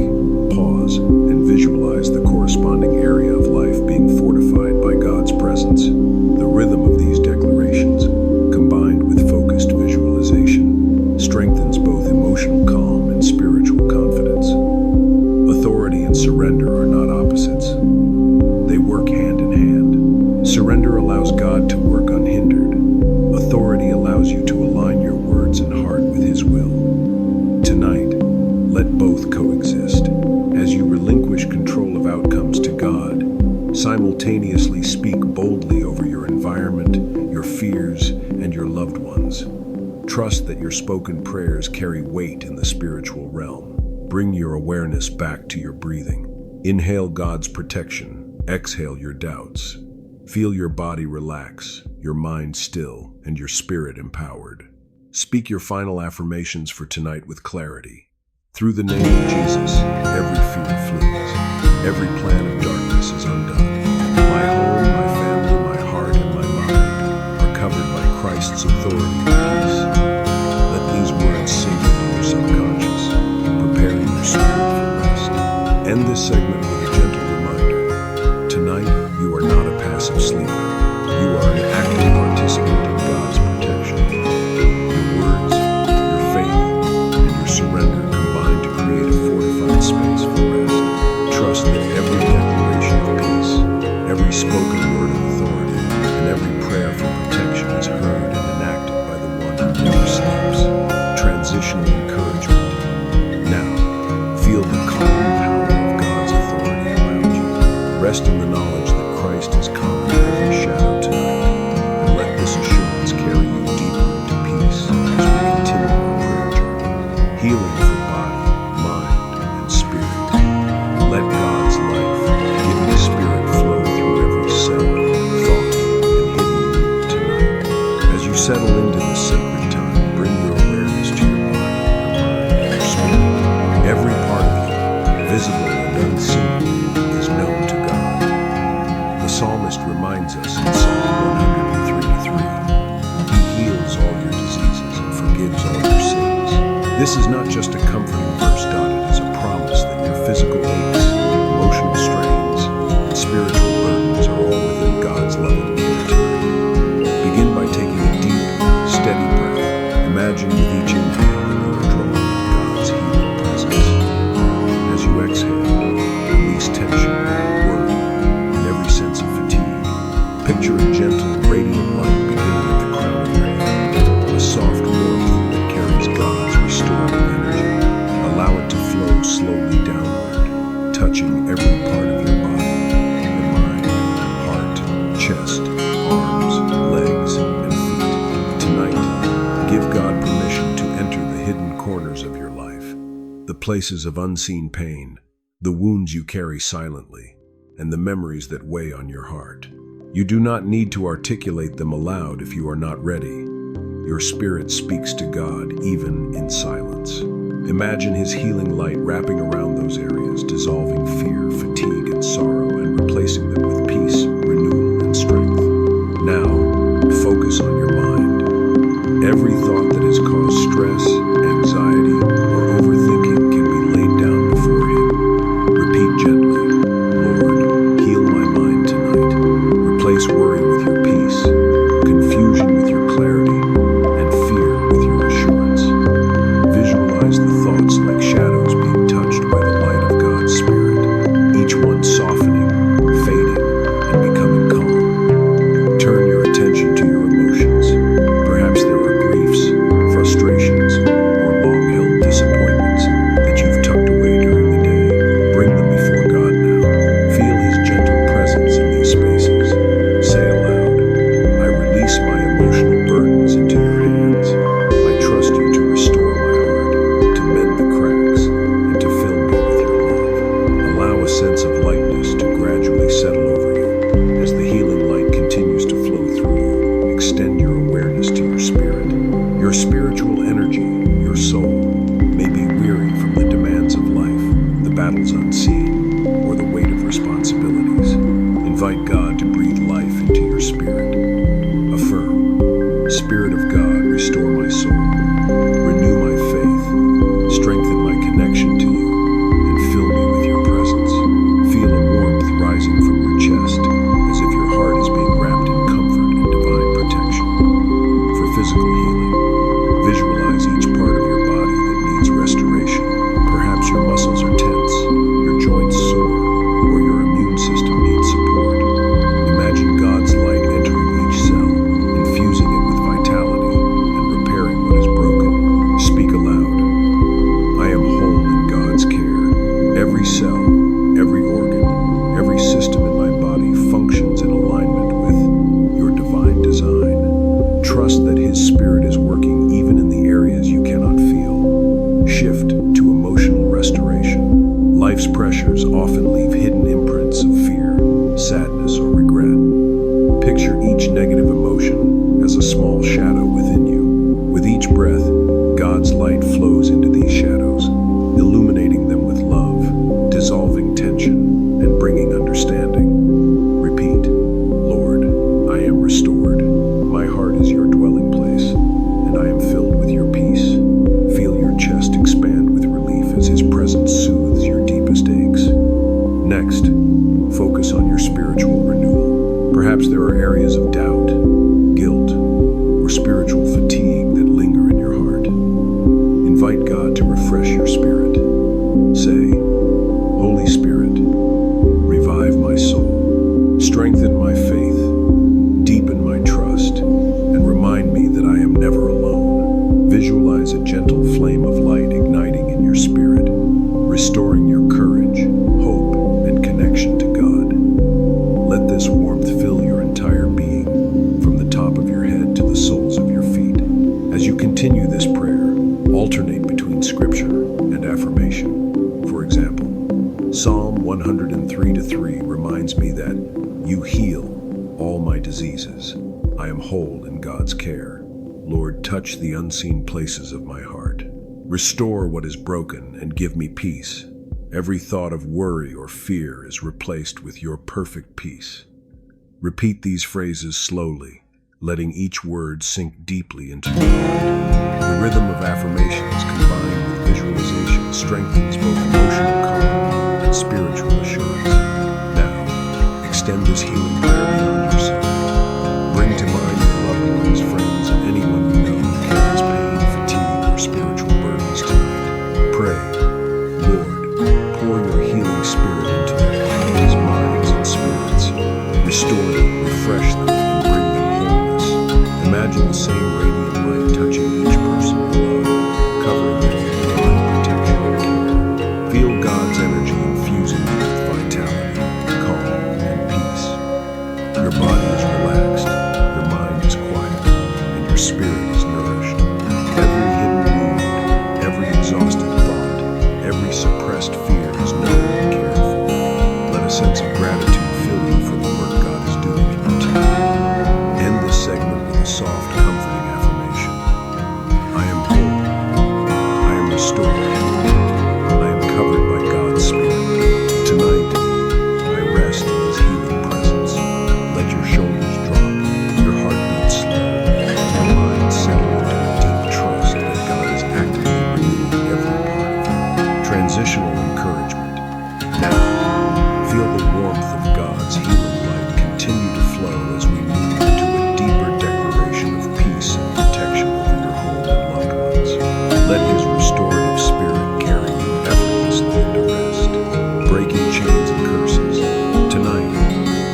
pause and visualize the corresponding area of life being fortified by God's presence. The rhythm of these declarations, combined with focused visualization, strengthens both emotional calm and spiritual confidence. Authority and surrender are not opposites. They work hand in hand. Surrender allows God to work unhindered. Authority allows you to align your words and heart with His will. Tonight, let both coexist. As you relinquish control of outcomes to God, simultaneously speak boldly over your environment, your fears, and your loved ones. Trust that your spoken prayers carry weight in the spiritual realm. Bring your awareness back to your breathing. Inhale God's protection. Exhale your doubts. Feel your body relax, your mind still, and your spirit empowered. Speak your final affirmations for tonight with clarity. Through the name of Jesus, every fear flees. Every plan of darkness is undone. My home, my family, my heart, and my mind are covered by Christ's authority and peace. Let these words sink into your subconscious, preparing your spirit for rest. End this segment with a gentle reminder. Tonight, you are not a passive sleeper. settle into this sacred time, bring your awareness to your body, your mind, and your spirit. Every part of you, visible and unseen, is known to God. The psalmist reminds us in Psalm 103:3, He heals all your diseases and forgives all your sins. This is not just a comforting verse, it is a promise that your physical aches, emotional strains, and spiritual burdens are all within God's loving care tonight. Begin by taking a deep, steady breath. Imagine with each inhale that you are drawing in God's healing presence. As you exhale, release tension, worry, and every sense of fatigue. Picture a gentle, radiant light beginning at the crown of your head, a soft warmth that carries God's restorative energy. Allow it to flow slowly downward, touching every part of your body, your mind, heart, chest, arms, legs, and feet. Tonight, give God permission to enter the hidden corners of your life, the places of unseen pain, the wounds you carry silently, and the memories that weigh on your heart. You do not need to articulate them aloud if you are not ready. Your spirit speaks to God even in silence. Imagine His healing light wrapping around those areas, dissolving fear, fatigue, and sorrow, and replacing them with peace, renewal, and strength. Now, focus on your mind. Every thought that has caused stress, anxiety, or overthinking can be laid down before Him. Repeat gently, Lord, heal my mind tonight. Replace worry with your peace, confusion with your clarity, and fear with your assurance. Visualize the thoughts like shadows being touched by the light of God's Spirit, each one softening, fading, and becoming calm. Turn your attention to your emotions. Perhaps there are griefs, frustrations, or long-held disappointments that you've tucked away during the day. Bring them before God now. Feel His gentle presence in these spaces. Say aloud, I release my emotional burdens into your hands. I trust you to restore my heart, to mend the cracks, and to fill me with your love. Allow a sense of lightness to gradually settle over you. As the healing light continues to flow through you, extend your awareness to your spirit. Your spiritual energy, your soul, may be weary from the demands of life, the battles unseen, or the weight of responsibilities. Invite God to breathe life into your spirit. Affirm, Spirit of God, restore my soul, renew my faith, strengthen my connection to you, and fill me with your presence. Feel a warmth rising from your chest, as if your heart is being wrapped in comfort and divine protection. For physical healing, visualize each part of your body that needs restoration. Perhaps your muscles are tense, your joints sore, or your immune system needs support. Imagine God's light entering each cell, infusing it with vitality and repairing what is broken. Speak aloud. I am whole in God's care. Every cell, every organ, every system in my body functions in alignment with your divine design. Trust that His Spirit is working even in the areas you cannot feel. Shift to emotional restoration. Life's pressures often leave hidden imprints of fear, sadness, or regret. Picture each negative emotion as a small shadow within you. With each breath, God's light flows into these shadows, illuminating them with love, dissolving tension, and bringing understanding. Repeat, Lord, I am restored. My heart is your dwelling place, and I am filled with your peace. Feel your chest expand with relief as His presence soothes your deepest aches. Next, focus on your spiritual renewal. Perhaps there are areas of doubt, guilt, or spiritual fatigue that linger in your heart. Invite God to refresh your spirit. Say, Holy Spirit, revive my soul, strengthen my faith, deepen my trust, and remind me that I am never alone. Visualize a gentle flame of light igniting in your spirit, restoring your courage, hope, and connection to God. Let this warmth fill your entire being, from the top of your head to the soles of your feet. As you continue this prayer, alternate between scripture and affirmation. For example, Psalm 103:3 reminds me that you heal all my diseases. I am whole in God's care. Lord, touch the unseen places of my heart. Restore what is broken and give me peace. Every thought of worry or fear is replaced with your perfect peace. Repeat these phrases slowly, letting each word sink deeply into your mind. The rhythm of affirmations combined with visualization strengthens both emotional calm and spiritual assurance. Now, extend this healing prayer beyond yourself. Bring to mind your loved ones, friends, and anyone you know who carries pain, fatigue, or spiritual burdens tonight. Pray, Lord, pour your healing spirit into their bodies, minds, and spirits. Restore them, refresh them, and bring them wholeness. Imagine the same radiant light touching each person you love, covering them with divine protection and care. Feel God's energy infusing you with vitality, calm, and peace. Your body is relaxed, your mind is quiet, and your spirit is nourished. Every hidden wound, every exhausted thought, every suppressed fear is known and cared for. Let a sense of gratitude fill you for the work God is doing in you tonight. End this segment with a soft, comforting affirmation. I am whole. I am restored. I am covered by God's Spirit. Tonight, I rest in His healing presence. Let your shoulders drop, your heart beat slow, and your mind settle into a deep trust that God is actively renewing every part of you. Transitional encouragement. Now, feel the warmth of God's healing light continue to flow as we move into a deeper declaration of peace and protection over your home and loved ones. Let His restorative spirit carry you effortlessly into rest, breaking chains and curses. Tonight,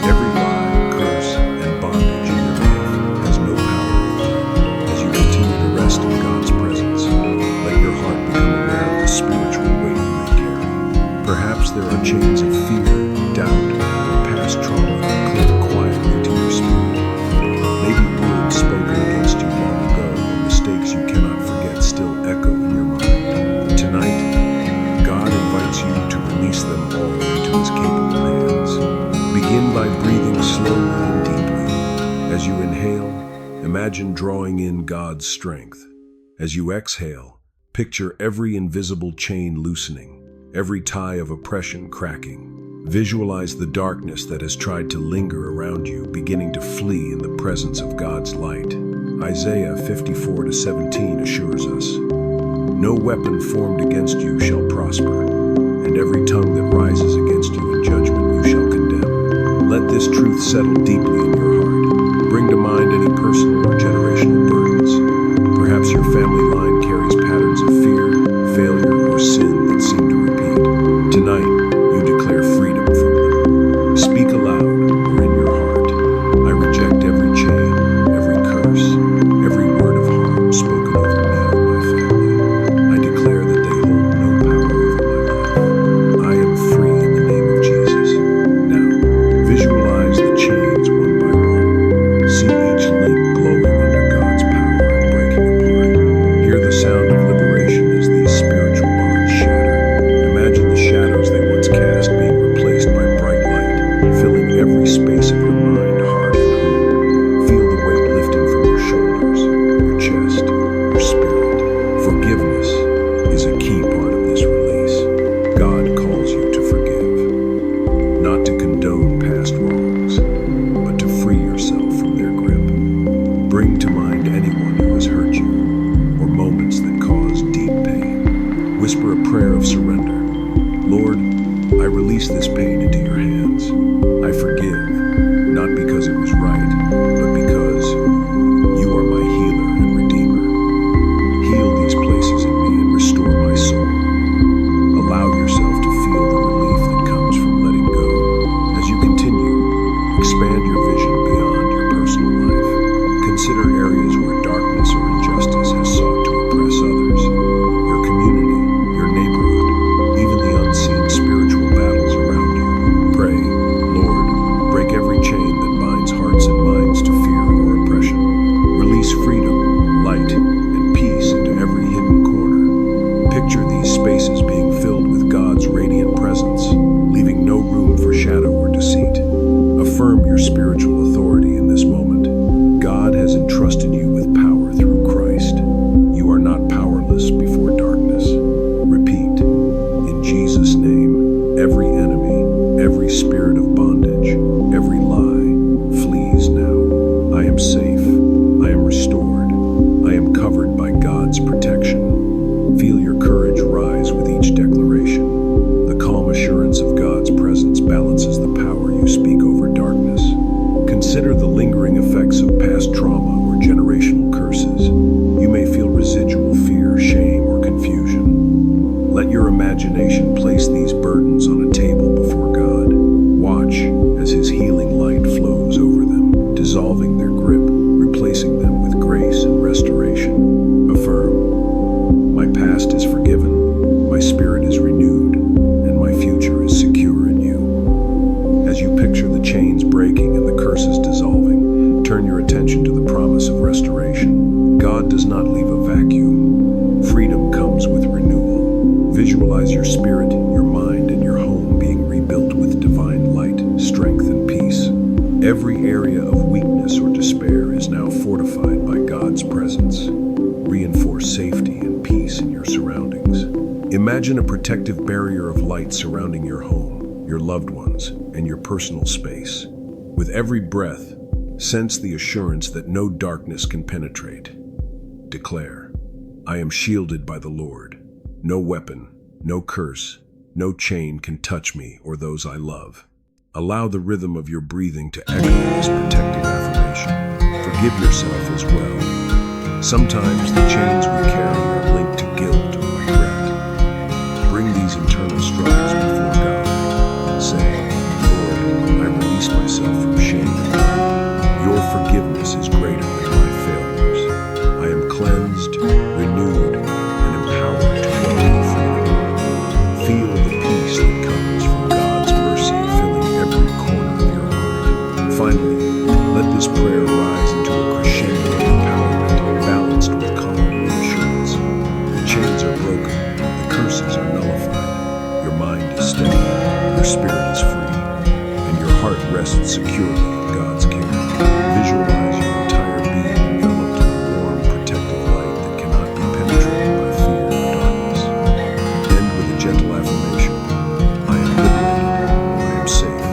every lie, curse, and bondage in your life has no power over you. As you continue to rest in God's presence, let your heart become aware of the spiritual weight you may carry. Perhaps there are chains of fear, doubt, or past trauma that cling quietly to your spirit. Maybe words spoken against you long ago or mistakes you cannot forget still echo in your mind. Tonight, God invites you to release them all into His capable hands. Begin by breathing slowly and deeply. As you inhale, imagine drawing in God's strength. As you exhale, picture every invisible chain loosening, every tie of oppression cracking. Visualize the darkness that has tried to linger around you beginning to flee in the presence of God's light. Isaiah 54:17 assures us, "No weapon formed against you shall prosper, and every tongue that rises against you in judgment you shall condemn." Let this truth settle deeply in your heart. Bring to mind any personal or generational burdens. Perhaps your family line carries patterns of fear, failure, or sin that seem to repeat. Tonight, you declare freedom from them. Speak aloud or in your heart, "I reject every chain, every curse, every word of harm spoken over me and my family. I declare that they hold no power over my life. I am free in the name of Jesus." Now, visualize the chains one by one. See each link glowing under God's power and breaking apart. Hear the sound of liberation as these spiritual bonds shatter. Imagine the shadows they once cast being replaced by bright light, filling every space of your mind, heart, and home. Feel the weight lifting from your shoulders, your chest, your spirit. Forgiveness is a key part of this release. God calls you to forgive, not to condone past wrongs, but to free yourself from their grip. Bring to mind anyone who has hurt you, or moments that cause deep pain. Whisper a prayer of surrender. "Lord, I release this pain into your hands. I forgive, not because it was right, but because you are my healer and redeemer. Heal these places in me and restore my soul." Allow yourself to feel the relief that comes from letting go. As you continue, expand your vision beyond your personal life. Consider areas where darkness or injustice has sought to oppress others. Your community, your neighborhood, past trauma or generational curses, you may feel residual fear, shame, or confusion. Let your imagination place these burdens on a table before God. Watch as His healing light flows over them, dissolving their grip, replacing them with grace and restoration. Affirm, my past is forgiven, my spirit is renewed, and my future is secure in you. As you picture the chains breaking and the curses dissolving, turn your attention to the promise of restoration. God does not leave a vacuum. Freedom comes with renewal. Visualize your spirit, your mind, and your home being rebuilt with divine light, strength, and peace. Every area of weakness or despair is now fortified by God's presence. Reinforce safety and peace in your surroundings. Imagine a protective barrier of light surrounding your home, your loved ones, and your personal space. With every breath, sense the assurance that no darkness can penetrate. Declare, I am shielded by the Lord. No weapon, no curse, no chain can touch me or those I love. Allow the rhythm of your breathing to echo this protective affirmation. Forgive yourself as well. Sometimes the chains we carry are linked to guilt or regret. Bring these internal struggles before God. Say, Lord, I release myself from shame and guilt. Your forgiveness is greater than my failures. I am cleansed, renewed, and empowered to walk in freedom. Feel the peace that comes from God's mercy filling every corner of your heart. Finally, let this prayer rise into a crescendo of empowerment, balanced with calm reassurance. The chains are broken, the curses are nullified. Your mind is steady, your spirit is free, and your heart rests securely in God's care. Visualize your entire being enveloped in a warm, protective light that cannot be penetrated by fear or darkness. End with a gentle affirmation. I am liberated. I am safe.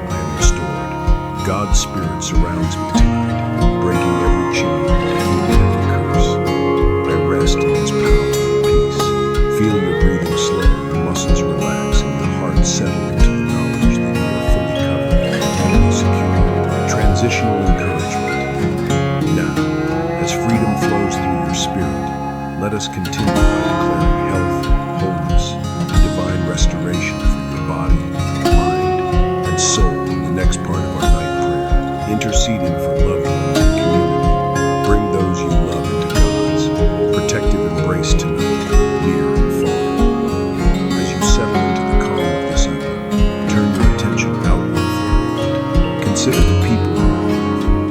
I am restored. God's Spirit surrounds me tonight, breaking every chain and healing every curse. I rest in His power and peace. Feel your breathing slow, your muscles relax, and your heart settle into the knowledge that you are fully covered and fully secure. Transitional encouragement. Now, as freedom flows through your spirit, let us continue by declaring health, wholeness, and divine restoration for your body, mind, and soul in the next part of our night prayer, interceding for loved ones and community. Bring those you love into God's protective embrace tonight, near and far. As you settle into the calm of this evening, turn your attention outward for a moment. Consider the people who are around,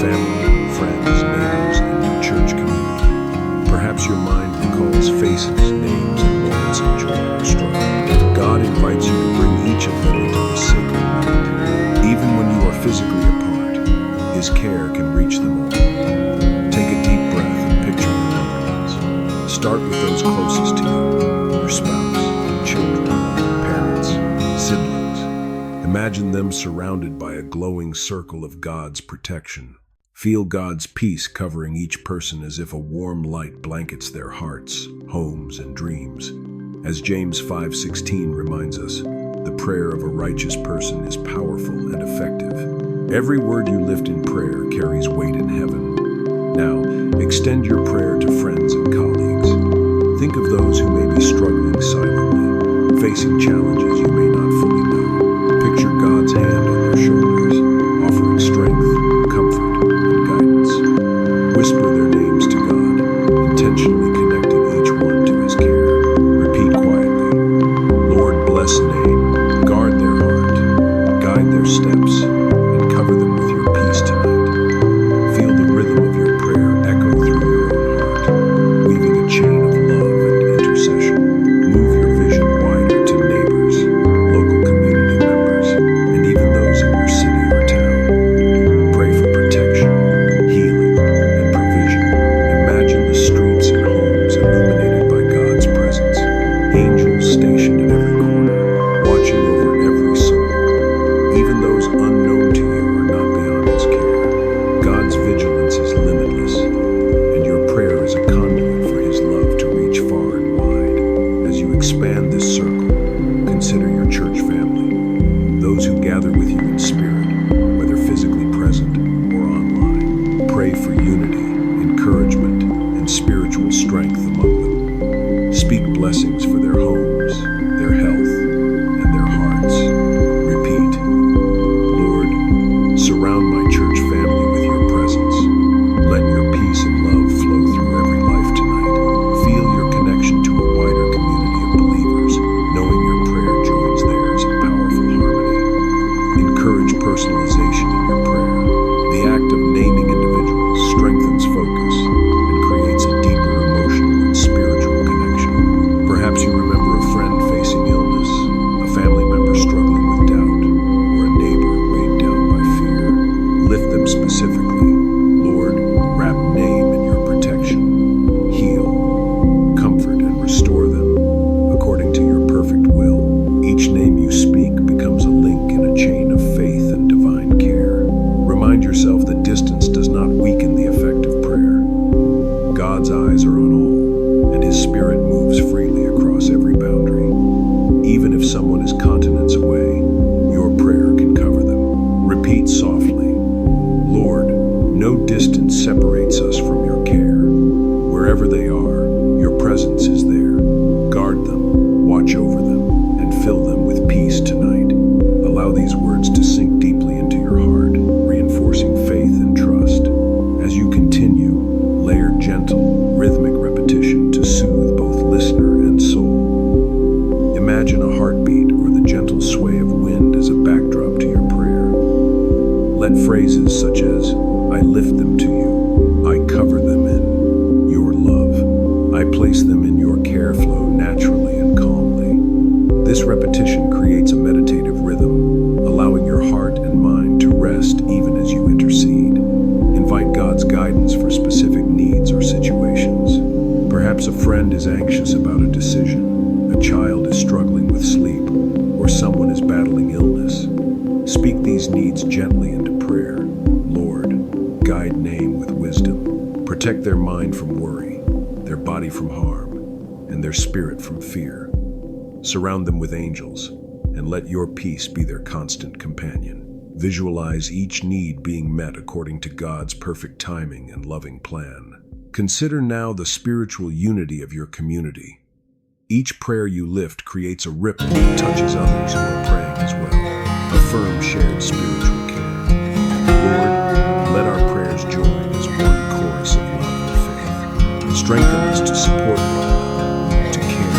family, friends, neighbors, and your church community. Perhaps your mind recalls faces, names, and moments of joy or struggle. God invites you to bring each of them into His sacred light. Even when you are physically apart, His care can reach them all. Take a deep breath and picture your loved ones. Start with those closest to you, your spouse, children, parents, siblings. Imagine them surrounded by a glowing circle of God's protection. Feel God's peace covering each person as if a warm light blankets their hearts, homes, and dreams. As James 5:16 reminds us, the prayer of a righteous person is powerful and effective. Every word you lift in prayer carries weight in heaven. Now, extend your prayer to friends and colleagues. Think of those who may be struggling silently, facing challenges you may not fully know. Picture God's hand on their shoulders, offering strength, comfort, and guidance. Whisper their names to God, intentionally connecting each one to His care. Repeat quietly, Lord, bless name, guard their heart, guide their steps, and cover them with your peace tonight. Feel the rhythm of your prayer echo through your own heart, weaving a chain of love and intercession. Move your vision wider to neighbors, the distance does not weaken the effect of prayer. God's eyes are on all, and His Spirit moves freely across every boundary. Even if someone is continents away, your prayer can cover them. Repeat softly, Lord, no distance separates us from your care. Wherever they are, your presence is there. Guard them, watch over them, and fill them with peace tonight. Allow these words to sink deeply into your heart, reinforcing faith and trust. As you continue, layer gentle, rhythmic repetition to soothe both listener and soul. Imagine a heartbeat or the gentle sway of wind as a backdrop to your prayer. Let phrases such as, I lift them to you, I cover them in your love, I place them in your care flow naturally and calmly. This repetition creates a meditative rhythm, allowing your heart and mind to rest even as you intercede. Invite God's guidance for specific needs or situations. Perhaps a friend is anxious about a decision, a child is struggling with sleep, or someone is battling illness. Speak these needs gently into prayer. Lord, guide name with wisdom. Protect their mind from worry, their body from harm, and their spirit from fear. Surround them with angels, and let your peace be their constant companion. Visualize each need being met according to God's perfect timing and loving plan. Consider now the spiritual unity of your community. Each prayer you lift creates a ripple that touches others who are praying as well. Affirm shared spiritual care. Lord, let our prayers join as one chorus of love and faith. Strengthen us to support one another, to care,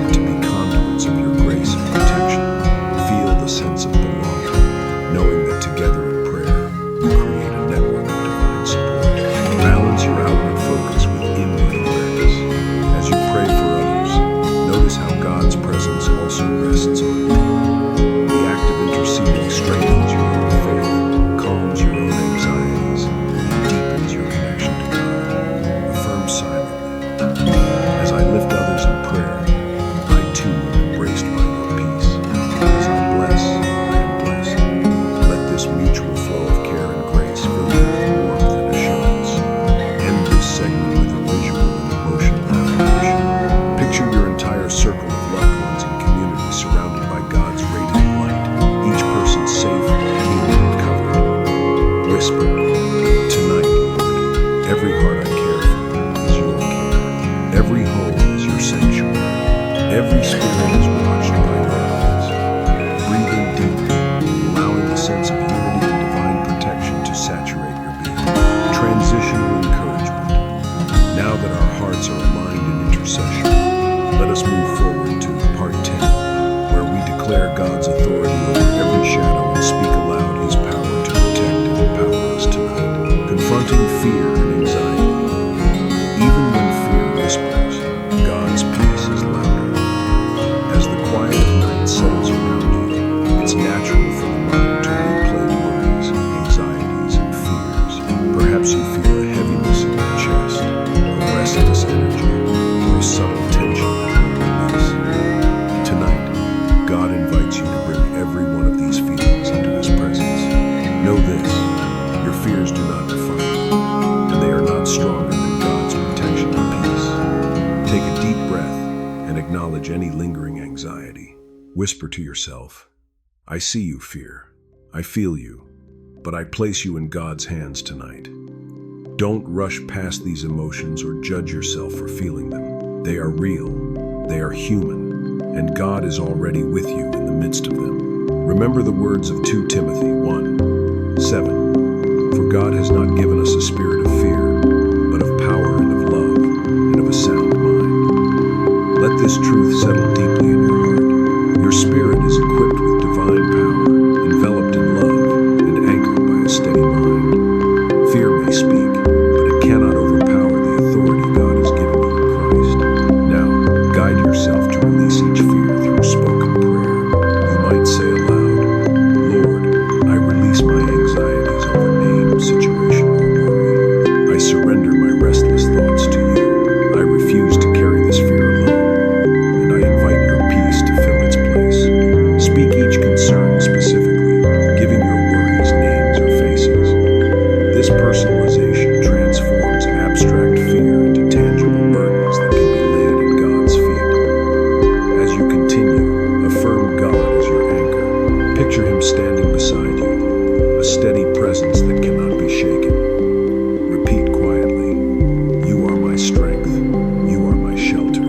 and to be conduits of your grace and protection. Feel the sense of belonging, knowing that together in prayer, you create a network of divine support. Balance your outward focus with inward awareness. As you pray for others, notice how God's presence also rests on you. The act of interceding strengthens your own faith, calms your own anxieties, and deepens your connection to God. Affirm silently, as I lift others in prayer, I too am embraced by your peace. As I bless, I am blessed. Let this mutual flow of care and grace fill you with warmth and assurance. End this segment with a visual and emotional affirmation. Picture your entire circle of loved ones and community surrounded by God's radiant light, each person safe, healed, and covered. Whisper, tonight, Lord, every heart I care for is your care. Every home is your sanctuary. Every spirit is watched by your eyes. Breathe in deeply, allowing the sense of unity and divine protection to saturate your being. Transitional encouragement. Now that our hearts are aligned in intercession, let us move forward to part 10, where we declare God's authority over every shadow and speak aloud His power to protect and empower us tonight. Confronting fear and anxiety. Even when fear whispers, God's peace is louder. As the quiet of night settles around you, it's natural for the mind to replay worries, anxieties, and fears. Perhaps you feel a heaviness in your chest, a restless energy, or a subtle tension that won't release. Tonight, God invites you to bring every one of these feelings into His presence. Know this, your fears do not define you, and they are not stronger than God's protection and peace. Take a deep breath and acknowledge any lingering anxiety. Whisper to yourself, I see you, fear. I feel you, but I place you in God's hands tonight. Don't rush past these emotions or judge yourself for feeling them. They are real, they are human, and God is already with you in the midst of them. Remember the words of 2 Timothy 1:7. For God has not given us a spirit of fear, but of power and of love and of a sound mind. Let this truth settle deeply in your heart. Your spirit is equipped with divine power, enveloped in love, and anchored by a steady mind. Fear may speak, but it cannot overpower the authority God has given you in Christ. Now, guide yourself to release each fear through spoken prayer. You might say aloud, Lord, I release my anxieties over name, situation, or worry. I surrender my restless thoughts to you. I refuse to carry this fear alone, and I invite your This personalization transforms abstract fear into tangible burdens that can be laid at God's feet. As you continue, affirm God as your anchor. Picture Him standing beside you, a steady presence that cannot be shaken. Repeat quietly, "You are my strength, you are my shelter.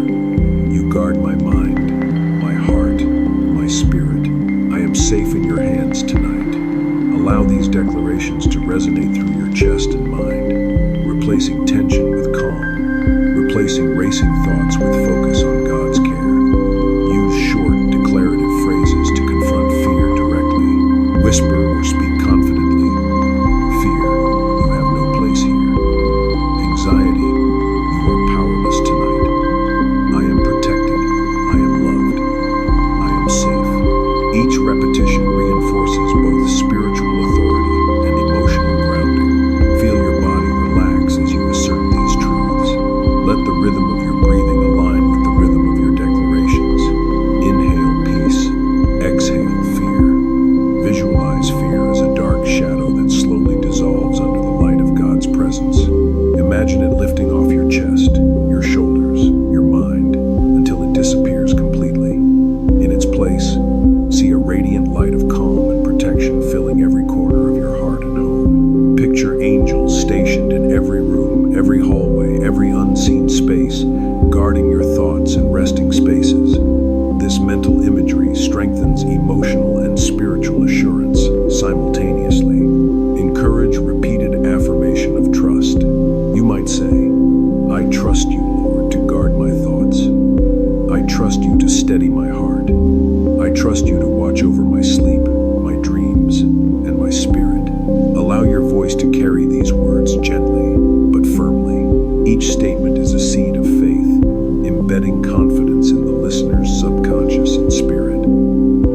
You guard my mind, my heart, my spirit. I am safe in your hands tonight." Allow these declarations to resonate through your chest and mind, replacing tension with calm, replacing racing thoughts with focus on God's care. Use short, declarative phrases to confront fear directly. Whisper or speak confidently. "Fear, you have no place here. Anxiety, you are powerless tonight. I am protected. I am loved. I am safe." Each repetition reinforces both spiritual authority and emotional grounding. Feel your body relax as you assert these truths. Let the rhythm of your breathing align with the rhythm of your declarations. Inhale peace, exhale fear. Visualize fear as a dark shadow that slowly dissolves under the light of God's presence. Imagine it lifting off your chest, your shoulders, your mind, until it disappears completely. In its place, see a radiant light of calm and protection filling every corner of your heart and home. Picture angels stationed in every room, every hallway, every unseen space, guarding your thoughts and resting spaces. This mental imagery strengthens emotional and spiritual assurance simultaneously. Encourage repeated affirmation of trust. You might say, "I trust you, Lord, to guard my thoughts. I trust you to steady my heart. I trust you to watch over my sleep, my dreams, and my spirit." Allow your voice to carry these words gently but firmly. Each statement is a seed of faith, embedding confidence in the listener's subconscious and spirit.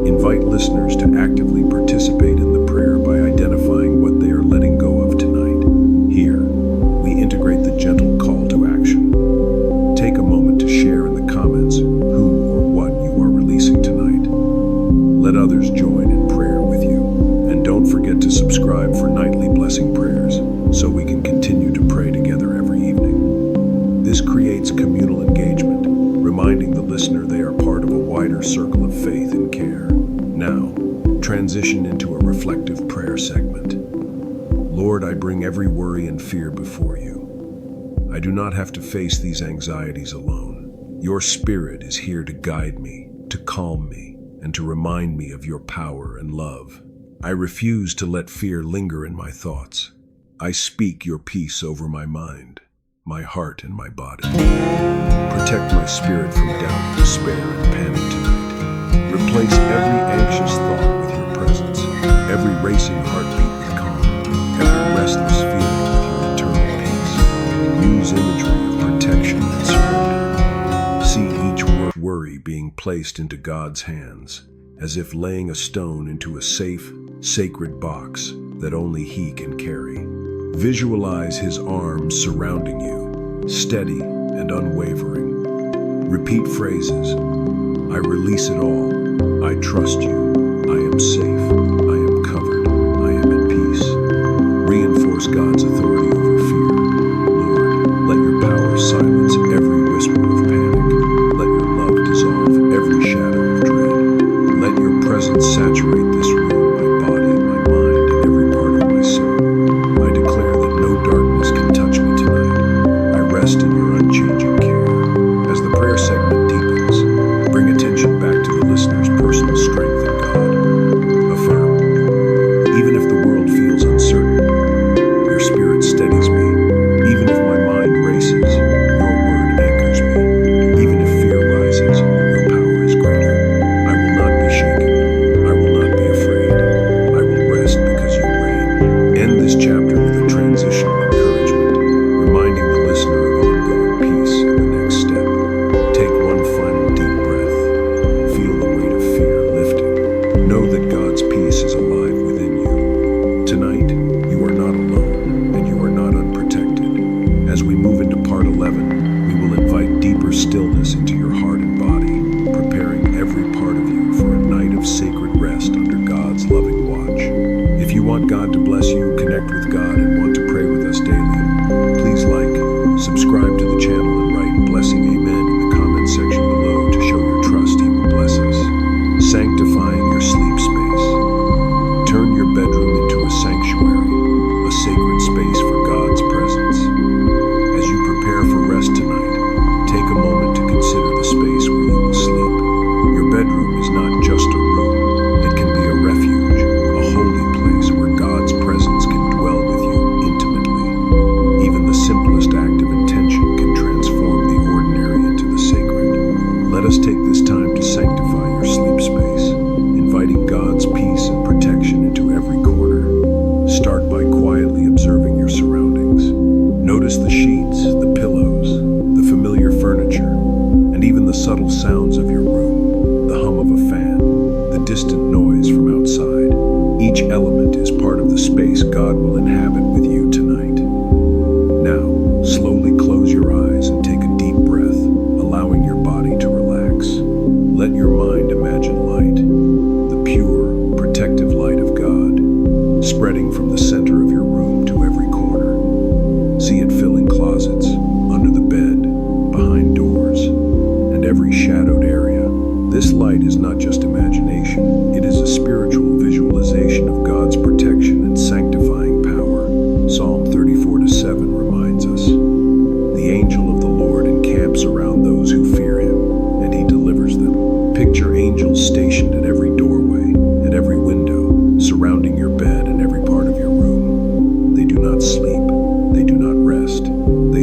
Invite listeners to actively participate in the prayer by identifying what they are letting go of tonight. Here, we integrate the gentle call to action. Take a moment to share in the comments who or what you are releasing tonight. Let others join in prayer with you. And don't forget to subscribe for nightly blessing prayers so we can continue to pray together every evening. This creates communal engagement, reminding the listener they are part of a wider circle of faith and care. Now, transition into a reflective prayer segment. Lord, I bring every worry and fear before you. I do not have to face these anxieties alone. Your Spirit is here to guide me, to calm me, and to remind me of your power and love. I refuse to let fear linger in my thoughts. I speak your peace over my mind, my heart, and my body. Protect my spirit from doubt, despair, and panic tonight. Replace every anxious thought with your presence, every racing heartbeat with calm, every restless feeling with your eternal peace. Use imagery of protection and surrender. See each worry being placed into God's hands, as if laying a stone into a safe, sacred box that only He can carry. Visualize His arms surrounding you, steady and unwavering. Repeat phrases, "I release it all. I trust you. I am safe. I am covered. I am at peace." Reinforce God's authority over fear. Lord, let your power silence every whisper of panic. Let your love dissolve every shadow of dread. Let your presence saturate this room, my body, my mind, and every part of my soul. I declare that no darkness can touch me tonight. I rest in your unchanging care. As the prayer segment deepens, bring attention back to the listener's personal strength in God. Affirm, even if the world feels uncertain, your spirit steadies me. Even if my mind races, your word anchors me. Even if fear rises, your power is greater. I will not be shaken. I will not be afraid. I will rest because you reign. End this chapter with a transitional encouragement, reminding the listener of ongoing peace in the next step. Take one final deep breath. Feel the weight of fear lifting. Know that God's peace is alive within you. Tonight, you are not alone, and you are not unprotected. As we move into part 11, we will invite deeper stillness into your heart and body, preparing every part of you for a night of sacred rest under God's loving watch. If you want God to bless you, connect with God, and want to pray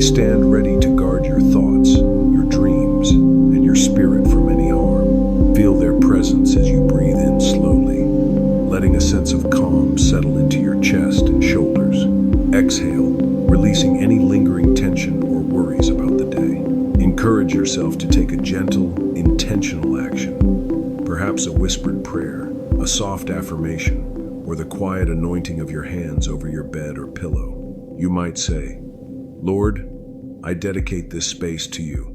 They stand ready to guard your thoughts, your dreams, and your spirit from any harm. Feel their presence as you breathe in slowly, letting a sense of calm settle into your chest and shoulders. Exhale, releasing any lingering tension or worries about the day. Encourage yourself to take a gentle, intentional action, perhaps a whispered prayer, a soft affirmation, or the quiet anointing of your hands over your bed or pillow. You might say, "Lord, I dedicate this space to you.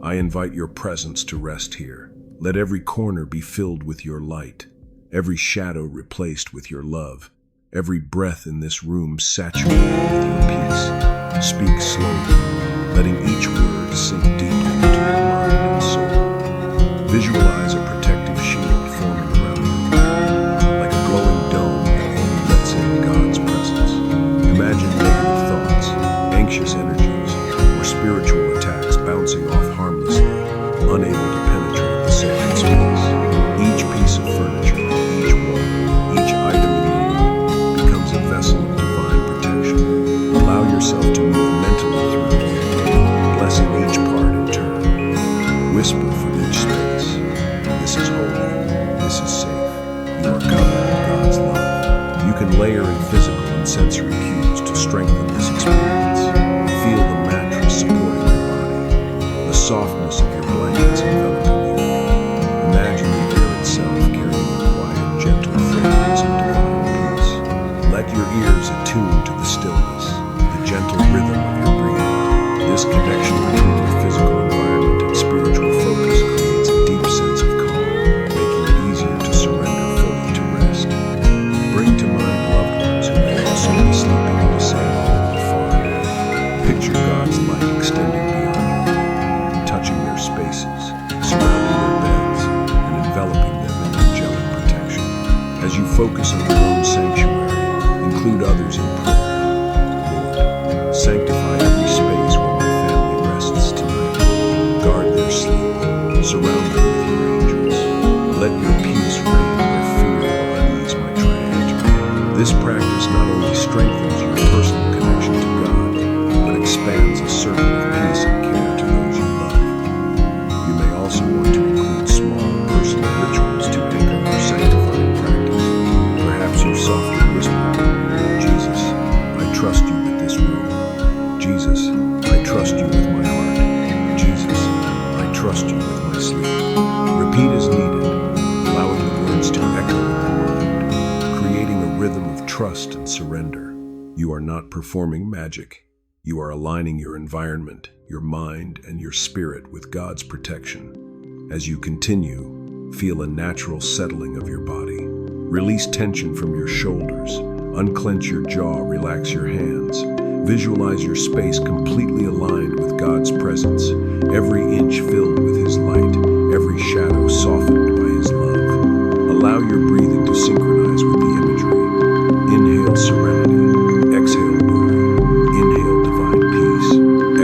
I invite your presence to rest here. Let every corner be filled with your light, every shadow replaced with your love, every breath in this room saturated with your peace." Speak slowly, letting each word sink deeply into your mind and soul. Visualize a protective shield forming around you, like a glowing dome that only lets in God's presence. Imagine negative thoughts, anxious energies, or spiritual attacks bouncing off harmlessly, unable to penetrate the sacred space. Each piece of furniture, each wall, each item in your room becomes a vessel of divine protection. Allow yourself to move mentally through the room, blessing each part in turn. Whisper for each space, "This is holy, this is safe, you are covered in God's love." You can layer in physical and sensory cues to strengthen this experience. Feel the mattress supporting your body, the softness of your blankets enveloping you. Imagine the air itself carrying a quiet, gentle fragrance of divine peace. Let your ears attune to the stillness, the gentle rhythm of your breathing. This connection between your physical environment and spiritual focus creates a deep sense of calm, making it easier to surrender fully to rest. Bring to mind loved ones who may also be sleeping in the same home far away. Picture God's light extending beyond your bed, touching their spaces, surrounding their beds, and enveloping them in angelic protection. As you focus on your own sanctuary, include others in prayer. Lord, sanctify every space where my family rests tonight. Guard their sleep, surround them with your angels. Let your peace reign where fear or unease might try to enter. This practice not only strengthens your personal connection to God, but expands a circle of peace and care to those you love. You may also want to include small, personal rituals to anchor your sanctifying practice. Perhaps you softly whisper, "Jesus, I trust you with this room. Jesus, I trust you with my heart. Jesus, I trust you with my sleep." Repeat as needed, allowing the words to echo in your mind, creating a rhythm of trust and surrender. You are not performing magic. You are aligning your environment, your mind, and your spirit with God's protection. As you continue, feel a natural settling of your body. Release tension from your shoulders. Unclench your jaw, relax your hands. Visualize your space completely aligned with God's presence, every inch filled with His light, every shadow softened by His love. Allow your breathing to synchronize with the imagery. Inhale serenity, exhale worry. Inhale divine peace,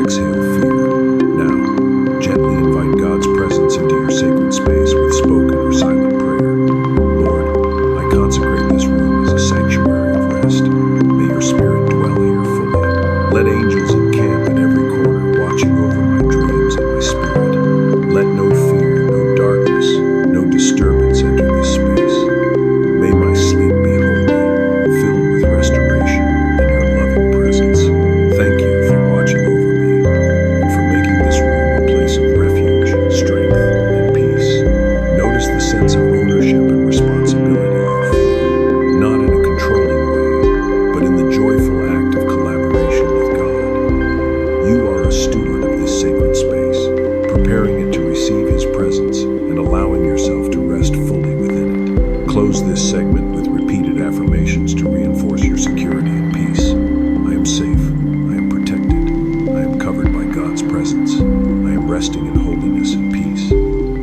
exhale fear. Now, gently invite God's presence into your sacred space with spoken or silent prayer. Lord, I consecrate this room as a sanctuary of rest. May your spirit dwell here fully. Let angels encamp in every corner, watching over my dreams and my spirit. Let no fear, no darkness, no disturbance enter this space. May my sleep be holy, filled with restoration and your loving presence. Thank you for watching over me and for making this room a place of refuge, strength, and peace. Notice the sense of ownership and responsibility you feel, not in a controlling way, but in the joyful act of collaboration with God. You are a steward of this sacred space, preparing it to receive His presence and allowing yourself to rest fully within it. Close this segment with repeated affirmations to reinforce your security and peace. I am safe. I am protected. I am covered by God's presence. I am resting in holiness and peace.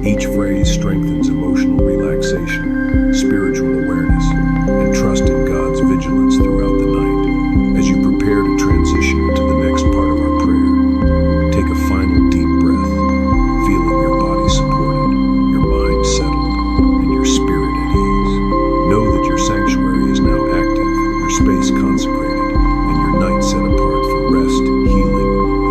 Each phrase strengthens emotional relaxation, spiritual awareness, and trust in God's vigilance throughout the night. As you prepare to transition into the next part of our prayer, take a final deep breath, feeling your body supported, your mind settled, and your spirit at ease. Know that your sanctuary is now active, your space consecrated, and your night set apart for rest, healing,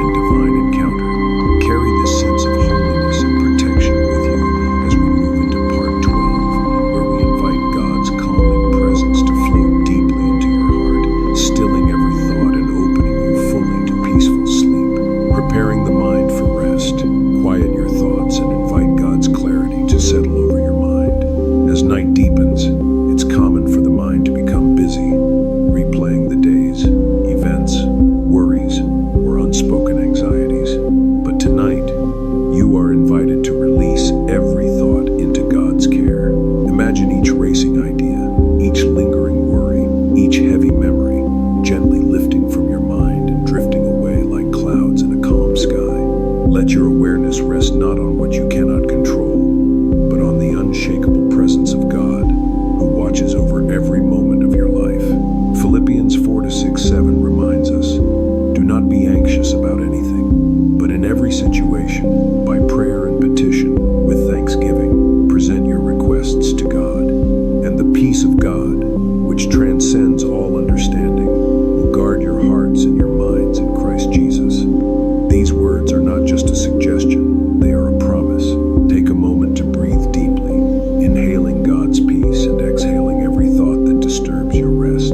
Let your awareness rest not on what you cannot control, but on the unshakable presence of God, who watches over every moment of your life. Philippians 4:6-7 reminds us, do not be anxious about anything, but in every situation, by prayer and petition, with thanksgiving, present your requests to God, and the peace of God, which transcends all understanding, will guard your hearts and your minds in Christ Jesus. These words are not just a suggestion, they are a promise. Take a moment to breathe deeply, inhaling God's peace and exhaling every thought that disturbs your rest.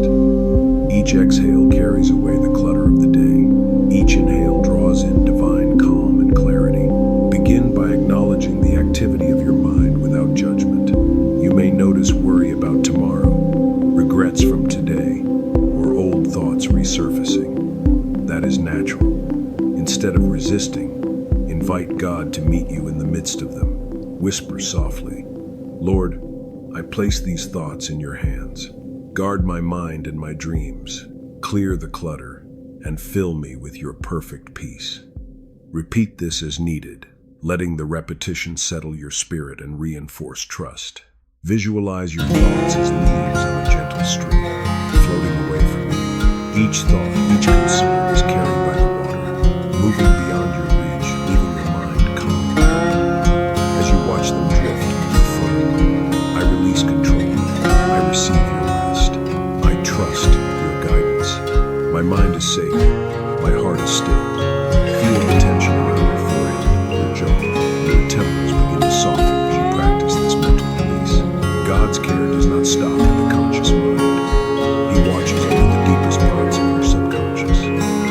Each exhale carries away the clutter of the day. Each inhale draws in divine calm and clarity. Begin by acknowledging the activity of your mind without judgment. You may notice worry about tomorrow, regrets from today, or old thoughts resurfacing. That is natural. Instead of resisting, invite God to meet you in the midst of them. Whisper softly, Lord, I place these thoughts in your hands. Guard my mind and my dreams. Clear the clutter and fill me with your perfect peace. Repeat this as needed, letting the repetition settle your spirit and reinforce trust. Visualize your thoughts as leaves on a gentle stream, floating away from you. Each thought, each concern is carried by the water, moving beyond your reach, leaving your mind calm. As you watch them drift, you affirm, I release control. I receive your rest. I trust your guidance. My mind is safe. My heart is still. Feel the tension around your forehead, your jaw, your temples begin to soften as you practice this mental release. God's care does not stop in the conscious mind. He watches over the deepest parts of your subconscious.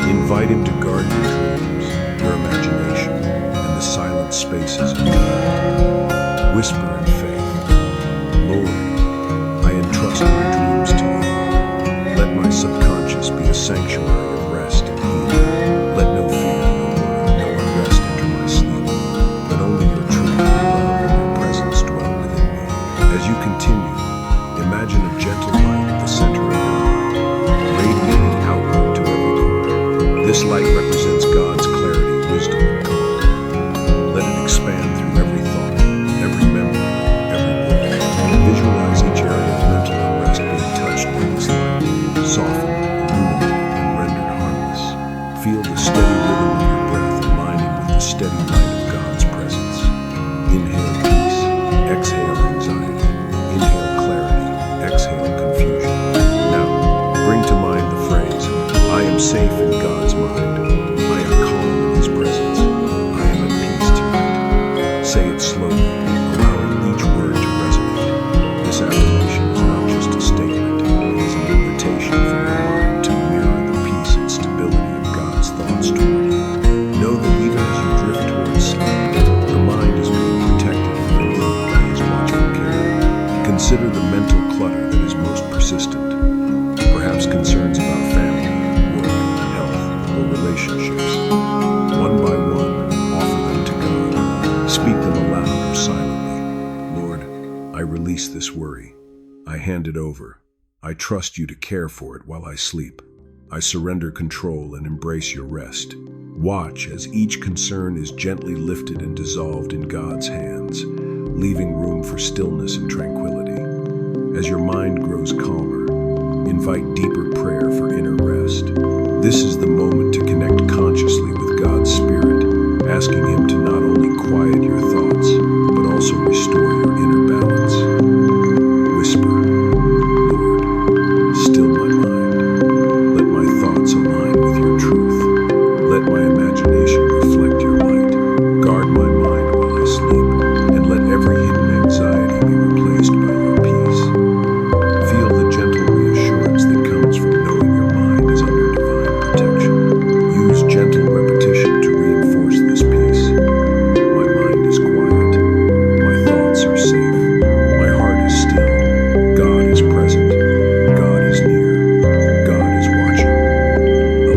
Invite him to guard your dreams, your imagination, and the silent spaces of your mind. Whisper in faith, Lord, I entrust my dreams to you. Let my subconscious be a sanctuary of rest and healing. Let no fear, no worry, no unrest enter my sleep. Let only your truth, your love, and your presence dwell within me. As you continue, imagine a gentle light at the center of your mind, radiating outward to every corner. This light represents God's clarity, wisdom, and calm. Let it expand through every thought, every memory, every word. Visualize each area of mental unrest being touched by this light, softened, illuminated, and rendered harmless. Feel the steady rhythm of your breath aligning with the steady light of God's presence. Inhale peace, exhale anxiety. Inhale clarity, exhale confusion. Now, bring to mind the phrase, I am safe in God's mind. I am calm in His presence. I am at peace tonight. Say it slowly, allowing each word to resonate. This affirmation is not just a statement, it is an invitation for your mind to mirror the peace and stability of God's thoughts toward you. Know that even as you drift towards sleep, your mind is being protected and renewed by His watchful care. Consider the mental clutter that is most persistent. Perhaps concerns about family, work, health, or relationships. One by one, offer them to God. Speak them aloud or silently. Lord, I release this worry. I hand it over. I trust you to care for it while I sleep. I surrender control and embrace your rest. Watch as each concern is gently lifted and dissolved in God's hands, leaving room for stillness and tranquility. As your mind grows calmer, invite deeper prayer for inner rest. This is the moment to connect consciously with God's Spirit, asking Him to not only quiet your thoughts, but also restore your inner balance. Whisper, Lord, still my mind. Let my thoughts align with your truth. Let my imagination reflect your light. Guard my mind while I sleep, and let every hidden anxiety be replaced by your peace. Feel the gentle reassurance that comes from knowing your mind is under divine protection. Use gentle repetition to reinforce this peace. My mind is quiet. My thoughts are safe. My heart is still. God is present. God is near. God is watching.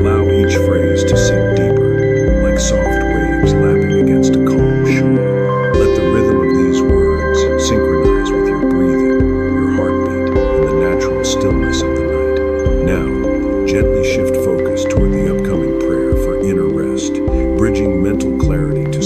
Allow each phrase to sink deeper, like soft waves lapping against a calm shore. Let the rhythm of these words synchronize with your breathing, your heartbeat, and the natural stillness of the night. Now, gently shift focus toward the upcoming prayer for inner rest, bridging mental clarity to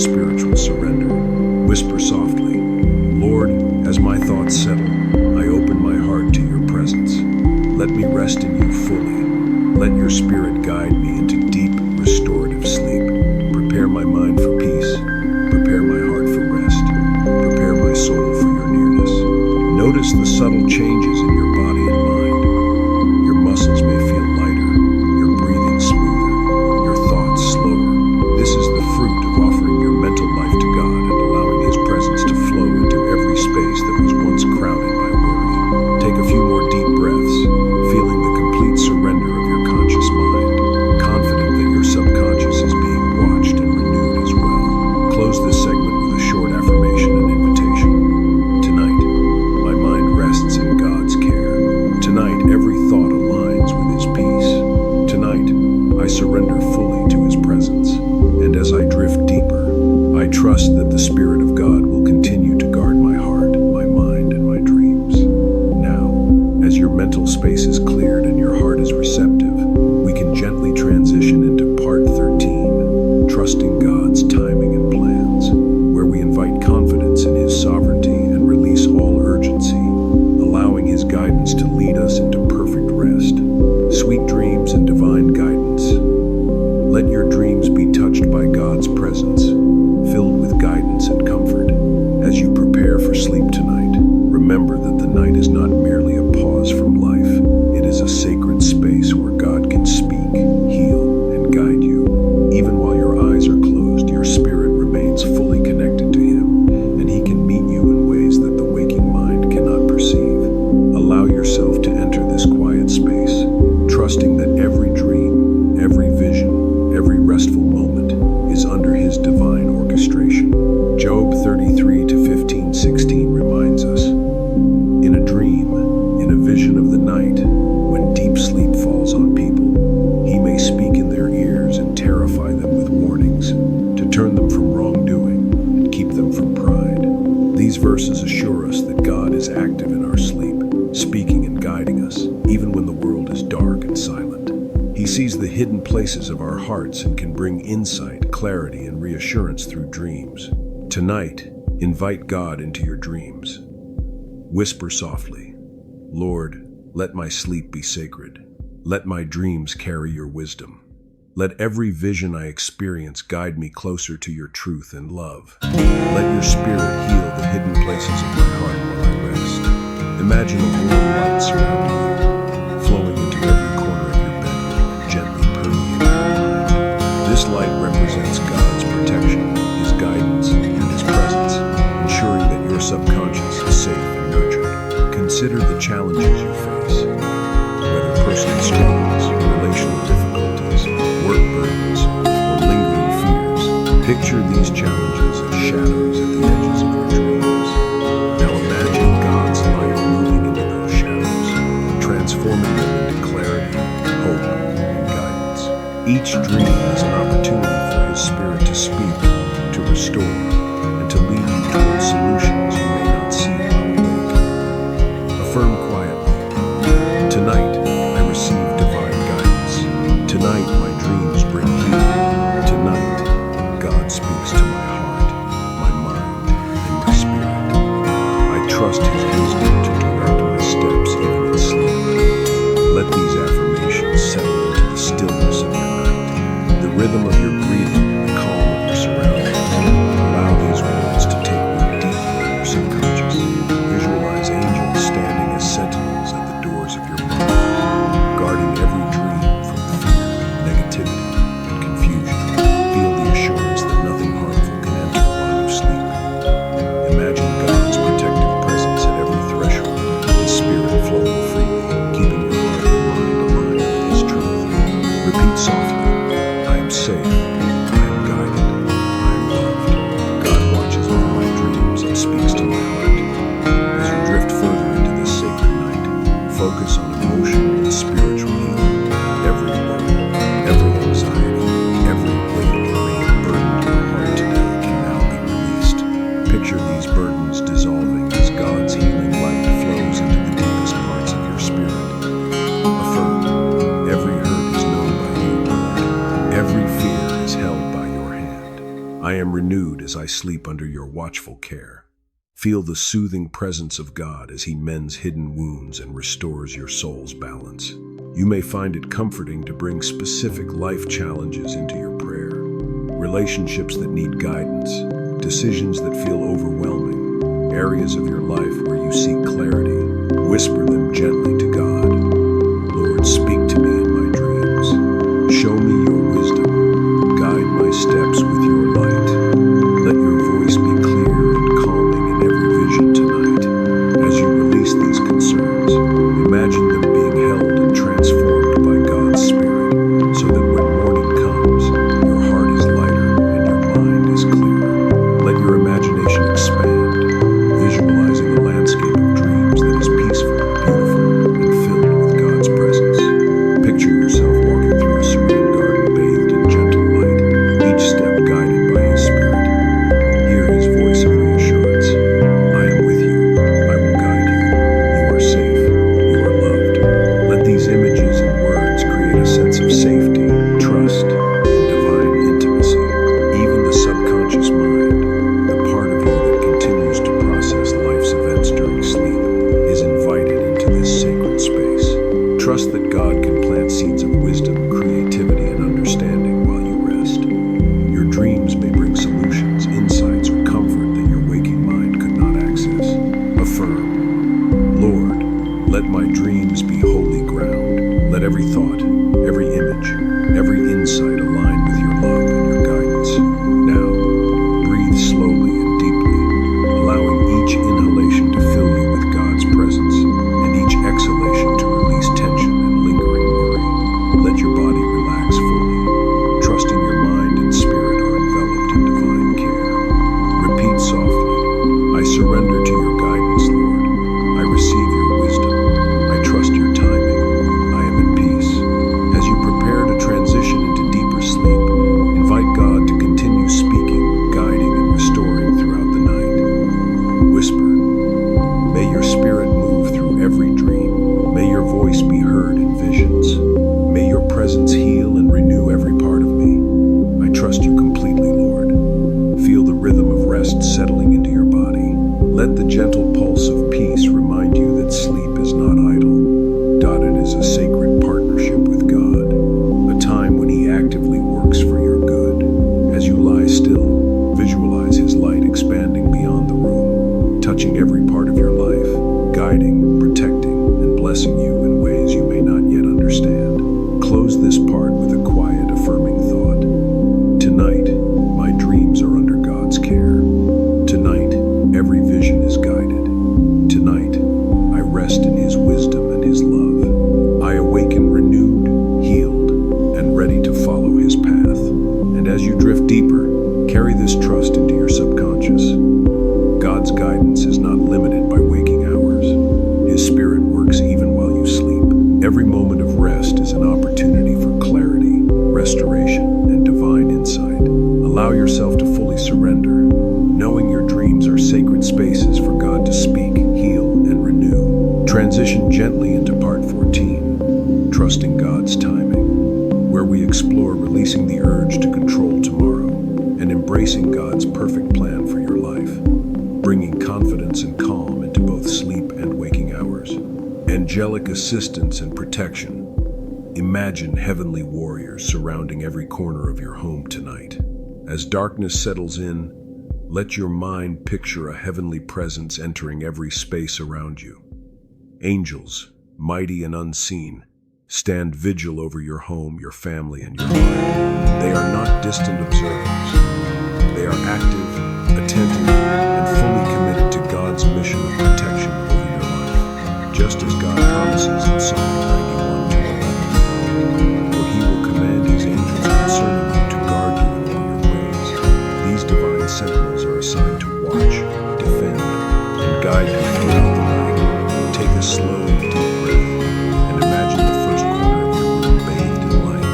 I trust that the Spirit of God will continue to guard my heart, my mind, and my dreams. Now, as your mental space is cleared and your heart is receptive, we can gently transition into part 13, trusting God's timing and plans, where we invite confidence in His sovereignty and release all urgency, allowing His guidance to lead us into perfect rest. Sweet dreams and divine guidance. Let your dreams be touched by God's presence, filled with guidance and comfort. As you prepare for sleep tonight, remember that the night is not merely a pause from life. It is a sacred space where God can speak, heal, and guide you. Even while your eyes are closed, your spirit remains fully connected to Him, and He can meet you in ways that the waking mind cannot perceive. Allow yourself to enter this quiet space, trusting that every dream, every vision, every restful moment is under His divine orchestration. Job 33 to 15:16 reminds us, in a dream, in a vision of the night, when deep sleep falls on people, He may speak in their ears and terrify them with warnings, to turn them from wrongdoing and keep them from pride. These verses assure us that God is active in our sleep, speaking and guiding us, even when the world is dark and silent. He sees the hidden places of our hearts and can bring insight, clarity, and reassurance through dreams. Tonight, invite God into your dreams. Whisper softly, "Lord, let my sleep be sacred. Let my dreams carry your wisdom. Let every vision I experience guide me closer to your truth and love. Let your spirit heal the hidden places of my heart while I rest." Imagine a warm light surrounding you, flowing into every corner of your bedroom and gently permeating your mind. This light represents God's protection, His guidance, and His presence, ensuring that your subconscious is safe and nurtured. Consider the challenges you face, whether personal struggles, relational difficulties, work burdens, or lingering fears. Picture these challenges as shadows at the edges of your dreams. Now imagine God's light moving into those shadows, transforming them into clarity, hope, and guidance. Each dream is an opportunity for His Spirit to speak, to restore, and to lead you toward solutions you may not see while awake. Affirm quietly, "Tonight, I receive divine guidance. Tonight, my dreams bring healing. Tonight, God speaks to my heart, my mind, and my spirit. I trust His wisdom to direct my steps even in sleep." Let these affirmations settle into the stillness of your night, the rhythm of your breathing, and the calm of your surroundings. Allow these words to take root deeply in your subconscious. Visualize angels standing as sentinels at the doors of your mind, guarding every dream from fear, negativity, and confusion. Feel the assurance that nothing harmful can enter while you sleep. Imagine God's protective presence at every threshold, His Spirit flowing freely, keeping your heart and mind aligned with His truth. Repeat softly, "I am safe, I am guided, I am loved. God watches over my dreams and speaks to my heart." As you drift further into this sacred night, focus on emotional and spiritual healing. Every worry, every anxiety, every weight that may have burdened your heart today can now be released. Picture these burdens dissolving as God's healing light flows into the deepest parts of your spirit. Affirm, "Every hurt is known by you, Lord. Every fear is held by your hand. I am renewed as I sleep under your watchful care." Feel the soothing presence of God as He mends hidden wounds and restores your soul's balance. You may find it comforting to bring specific life challenges into your prayer. Relationships that need guidance, decisions that feel overwhelming, areas of your life where you seek clarity. Whisper them gently to God. "Lord, speak to me in my dreams. Show me your wisdom. Guide my steps with your light. Let your voice be clear and calming in every vision tonight." As you release these concerns, imagine them being held and transformed by God's Spirit, so that when morning comes, your heart is lighter and your mind is clearer. Let your imagination expand, visualizing a landscape of dreams that is peaceful, beautiful, and filled with God's presence. as you drift deeper, carry this trust into your subconscious. God's guidance is not limited by waking hours. His Spirit works even while you sleep. Every moment of rest is an opportunity for clarity, restoration, and divine insight. Allow yourself to fully surrender, knowing your dreams are sacred spaces for God to speak, heal, and renew. Transition gently into part 14, Trusting God's Timing, where we explore releasing the urge to control tomorrow and embracing God's perfect plan for your life, bringing confidence and calm into both sleep and waking hours. Angelic assistance and protection. Imagine heavenly warriors surrounding every corner of your home tonight. As darkness settles in, let your mind picture a heavenly presence entering every space around you. Angels, mighty and unseen, stand vigil over your home, your family, and your heart. They are not distant observers. They are active, attentive, and fully committed to God's mission of protection over your life. Just as God promises in Psalm 91:11, for he will command his angels concerning you to guard you in all your ways. These divine sentinels are assigned to watch, defend, and guide you throughout the night. Take a slow, deep breath and imagine the first corner of your room bathed in light.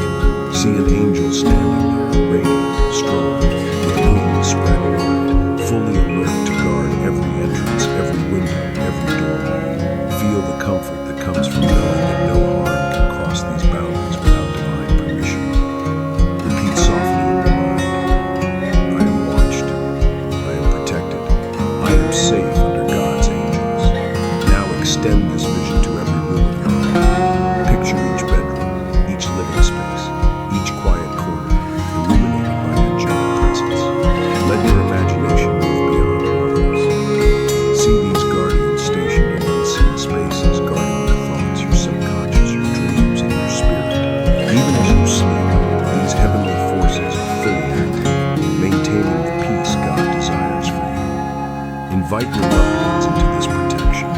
See an angel standing there, radiant, strong, with wings spread wide, fully alert to guard every entrance, every window, every doorway. Feel the comfort that comes from knowing that no harm can cross these boundaries without divine permission. Repeat softly in your mind, I am watched, I am protected, I am safe under God's angels. Now extend this vision to every room of your home. Picture each bedroom, each living space, each quiet corner, illuminated by angelic presence. Let your imagination move beyond walls. See these guardians stationed in unseen spaces, guarding your thoughts, your subconscious, your dreams, and your spirit. Even as you sleep, these heavenly forces are fully active, maintaining the peace God desires for you. Invite your loved ones into this protection.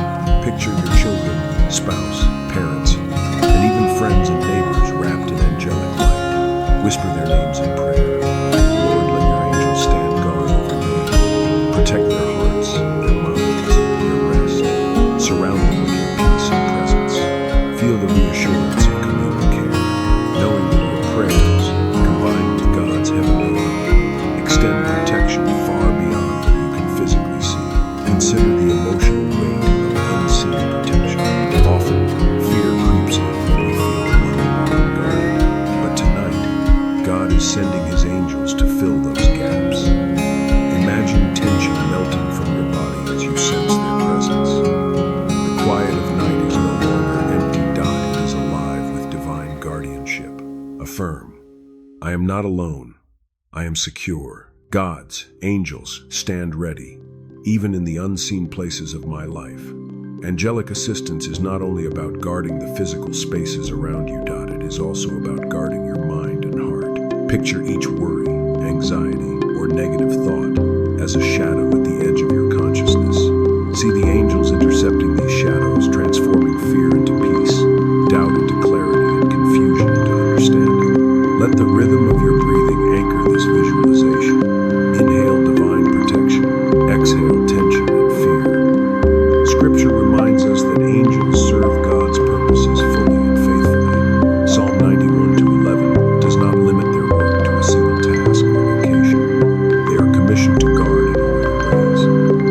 Picture your children, spouse, parents, and even friends and neighbors wrapped in angelic light. Whisper their names in prayer. Lord, let your angels stand guard over me. Protect their hearts, their minds, their rest. Surround them with your peace and presence. Feel the reassurance of communal care, knowing that your prayers, combined with God's heavenly love, extend protection far beyond what you can physically see. Consider the emotional weight of unseen protection. Often, fear creeps in when we feel alone or unguarded. But tonight, God is sending his angels to fill those gaps. Imagine tension melting from your body as you sense their presence. The quiet of night is no longer an empty dot, it is alive with divine guardianship. Affirm, I am not alone. I am secure. God's angels stand ready, even in the unseen places of my life. Angelic assistance is not only about guarding the physical spaces around you, it is also about guarding your mind and heart. Picture each worry, anxiety, or negative thought as a shadow at the edge of your consciousness. See the angels intercepting these shadows, transforming fear into peace, doubt into clarity, and confusion into understanding. Let the rhythm of your breathing anchor this visualization. Inhale divine protection, exhale tension and fear. Scripture reminds us that angels serve God's purposes fully and faithfully. Psalm 91:11 does not limit their work to a single task or location. They are commissioned to guard in all your ways.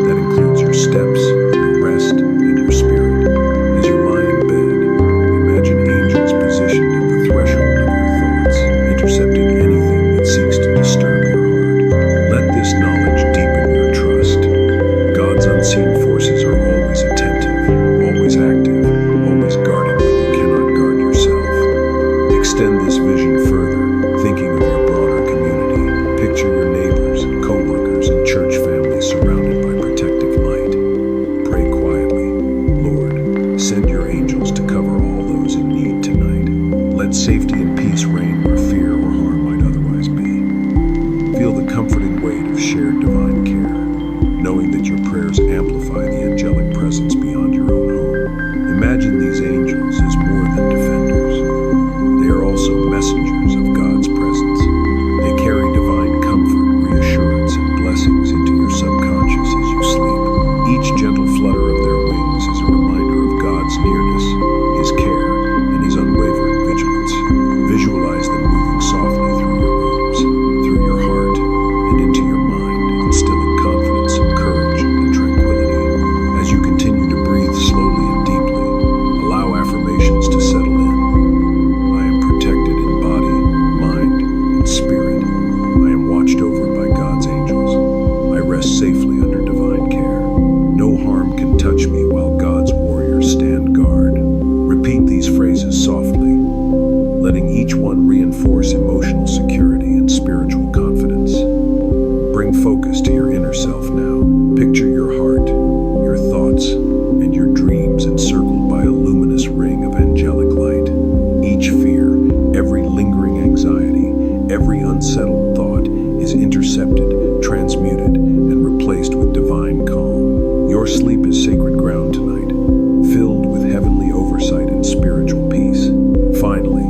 That includes your steps, your rest, and your spirit. As you lie in thought is intercepted, transmuted, and replaced with divine calm. Your sleep is sacred ground tonight, filled with heavenly oversight and spiritual peace. Finally,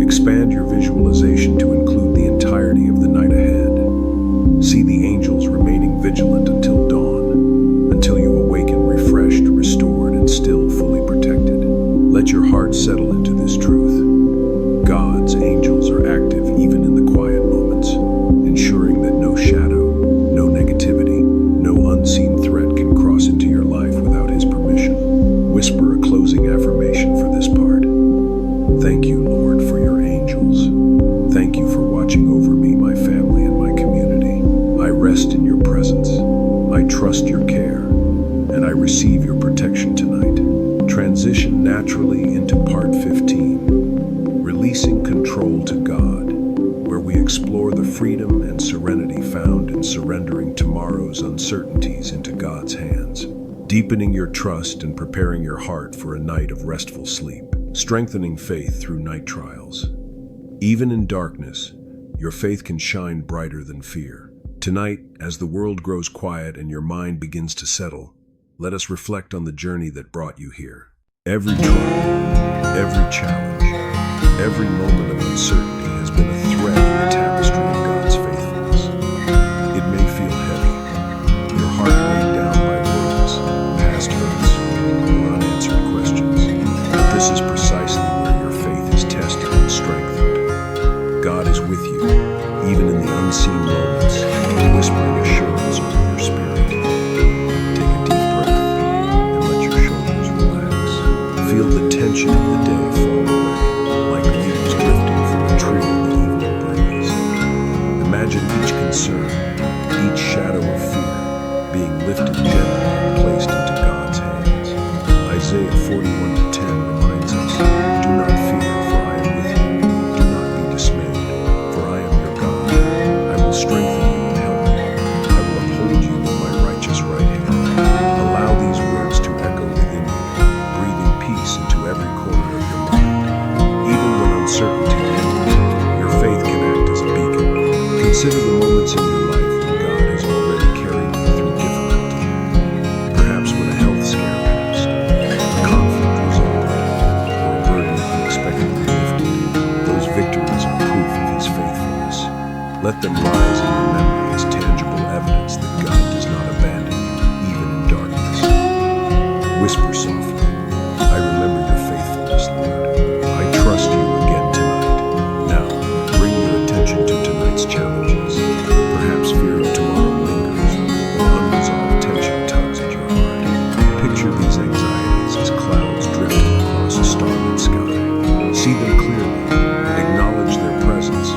expand your visualization to include the entirety of the night ahead. See the angels remaining vigilant until dawn, until you awaken refreshed, restored, and still fully protected. Let your heart settle into this truth. God's angels are active even in the quiet moments, ensuring that no shadow, no negativity, no unseen threat can cross into your life without His permission. Whisper a closing affirmation for this part. Thank you, Lord, for your angels. Thank you for watching over me, my family, and my community. I rest in your presence. I trust your care, and I receive your protection tonight. Transition naturally into part 15, releasing control to God, where we explore the freedom and serenity found in surrendering tomorrow's uncertainties into God's hands, deepening your trust and preparing your heart for a night of restful sleep, strengthening faith through night trials. Even in darkness, your faith can shine brighter than fear. Tonight, as the world grows quiet and your mind begins to settle, let us reflect on the journey that brought you here. Every trial, every challenge, every moment of uncertainty has been a thread in the tapestry of God's faithfulness. It may feel heavy, your heart weighed down by worries, past hurts, or unanswered questions. But this is precisely where your faith is tested and strengthened. God is with you, even in the unseen moments, whispering assurance over your spirit. Take a deep breath and let your shoulders relax. Feel the tension of the day fall away, like leaves drifting from a tree in the evening breeze. Imagine each concern, each shadow of fear, being lifted gently and placed into God's hands. Isaiah 41:10 reminds us, "Do not fear, for I am with you. Do not be dismayed, for I am your God. I will strengthen you and help you. I will uphold you with my righteous right hand." Allow these words to echo within you, breathing peace into every corner of your mind. Even when uncertainty lingers, your faith can act as a beacon. Consider the moments in your life when God has already carried you through difficulty. Perhaps when a health scare passed, a conflict resolved, or a burden unexpectedly lifted. Those victories are proof of His faithfulness. Let them rise in your memory as tangible evidence that God does not abandon you, even in darkness. Whisper softly, "I remember your faithfulness, Lord. I trust you again tonight." Now, bring your attention to tonight's challenges. Perhaps fear of tomorrow lingers, or unresolved tension tugs at your heart. Picture these anxieties as clouds drifting across a starlit sky. See them clearly, acknowledge their presence,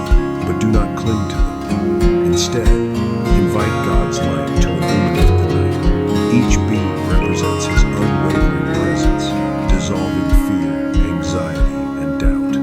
but do not cling to them. Instead, invite God's light to illuminate the night. Each beam represents His unwavering presence, dissolving fear, anxiety, and doubt.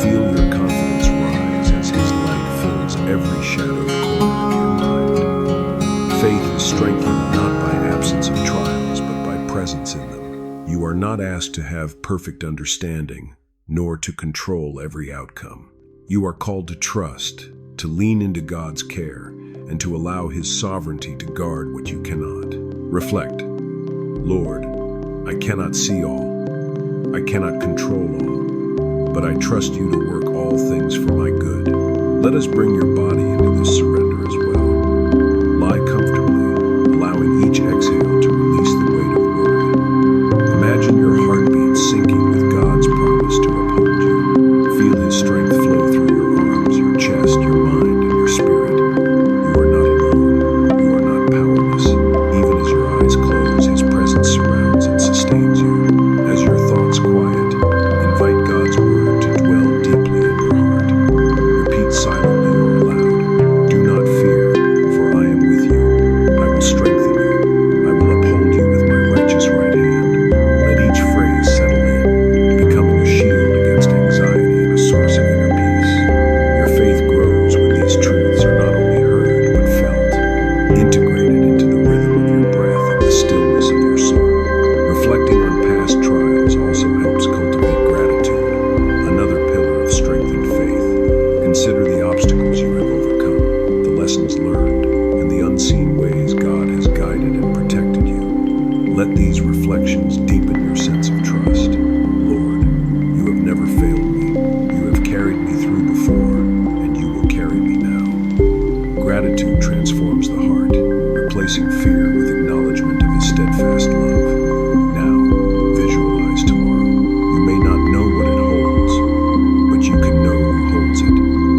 Feel your confidence rise as His light fills every shadowed corner of your mind. Faith is strengthened not by absence of trials, but by presence in them. You are not asked to have perfect understanding, nor to control every outcome. You are called to trust, to lean into God's care, and to allow His sovereignty to guard what you cannot. Reflect, "Lord, I cannot see all, I cannot control all, but I trust you to work all things for my good." Let us bring your body into this surrender as well. Lie comfortably, allowing each exhale to release the weight of worry. Imagine your heartbeat syncing with God's promise to uphold you. Feel His strength flow through your arms, your chest, your mind, and your spirit. You are not alone. You are not powerless. Even as your eyes close, His presence surrounds and sustains you. As your thoughts quiet, invite God's word to dwell deeply in your heart. Repeat silently or aloud, Gratitude transforms the heart, replacing fear with acknowledgement of his steadfast love. Now, visualize tomorrow. You may not know what it holds, but you can know who holds it.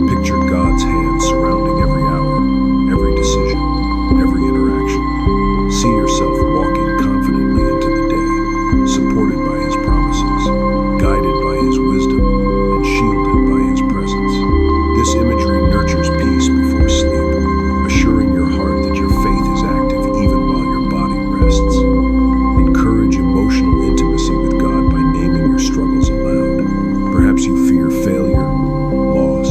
Picture God's hand surrounding every hour, every decision, every interaction. See yourself walking confidently into the day, supported by his promises, guided by his wisdom, and shielded by his presence. This imagery nurtures peace before sleep, assuring your heart that your faith is active even while your body rests. Encourage emotional intimacy with God by naming your struggles aloud. Perhaps you fear failure, loss,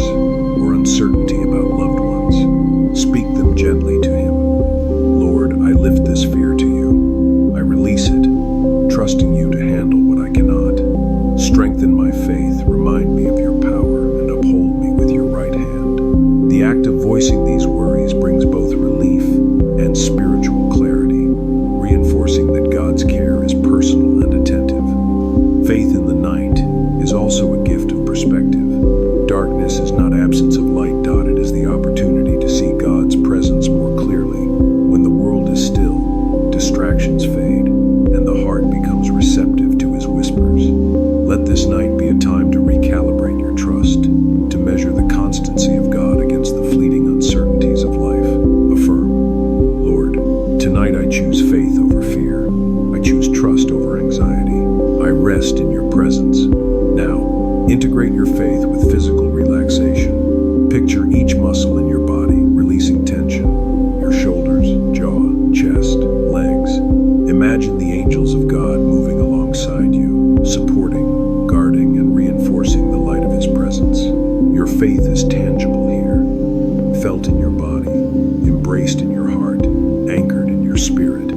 or uncertainty about loved ones. Speak them gently to him. Lord, I lift this fear to you. I release it, trusting you to handle what I cannot. Strengthen my faith, remind me of your power, and uphold me with your right hand. The act of voicing these worries brings both relief and spiritual clarity, reinforcing that God's care is personal and attentive. Faith in the night is also a gift of perspective. Darkness is not absence of light, it is the opportunity to see God's presence more clearly. When the world is still, distractions fade, and the heart becomes receptive to his whispers. Let this night be a time to recalibrate your trust, to measure the constancy of God against the fleeting uncertainties of life. Affirm, Lord, tonight I choose faith over fear. I choose trust over anxiety. I rest in your presence. Now, integrate your faith with physical relaxation. Picture each muscle in your body releasing tension, your shoulders, jaw, chest, legs. Imagine the angels of God moving alongside you, supporting, guarding, and reinforcing the light of his presence. Your faith is tangible here, felt in your body, embraced in your heart, anchored in your spirit.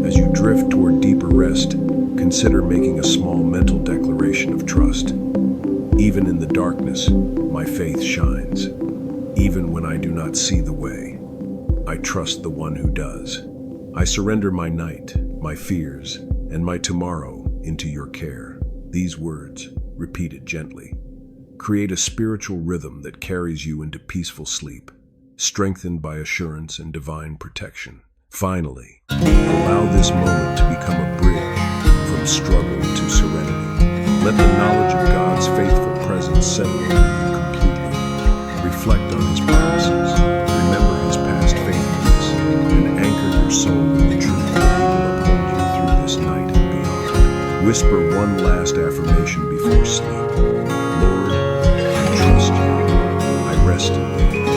As you drift toward deeper rest, consider making a small mental declaration of trust. Even in the darkness, my faith shines. Even when I do not see the way, I trust the one who does. I surrender my night, my fears, and my tomorrow into your care. These words, repeated gently, create a spiritual rhythm that carries you into peaceful sleep, strengthened by assurance and divine protection. Finally, allow this moment to become a bridge from struggle to serenity. Let the knowledge of God's faithful presence settle over you completely. Reflect on his promises, remember his past faithfulness, and anchor your soul in the truth that he will uphold you through this night and beyond. Whisper one last affirmation before sleep. Lord, I trust you. I rest in you.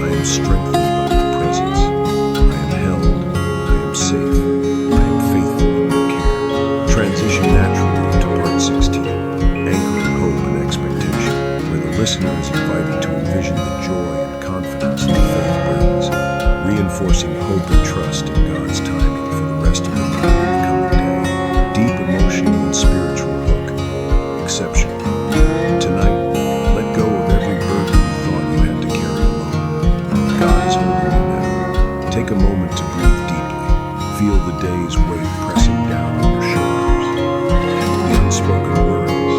I am strengthened by your presence. I am held. I am safe. I am faithful in your care. Transition naturally into part 16, anchoring hope and expectation, where the listener is invited to envision the joy and confidence that faith brings, reinforcing hope and trust in God's timing for the rest of the night and the coming day. Deep emotional and spiritual hook. Exceptional. Tonight, let go of every burden you thought you had to carry alone. God is holding you now. Take a moment to breathe deeply. Feel the day's weight pressing down on your shoulders. The unspoken worries,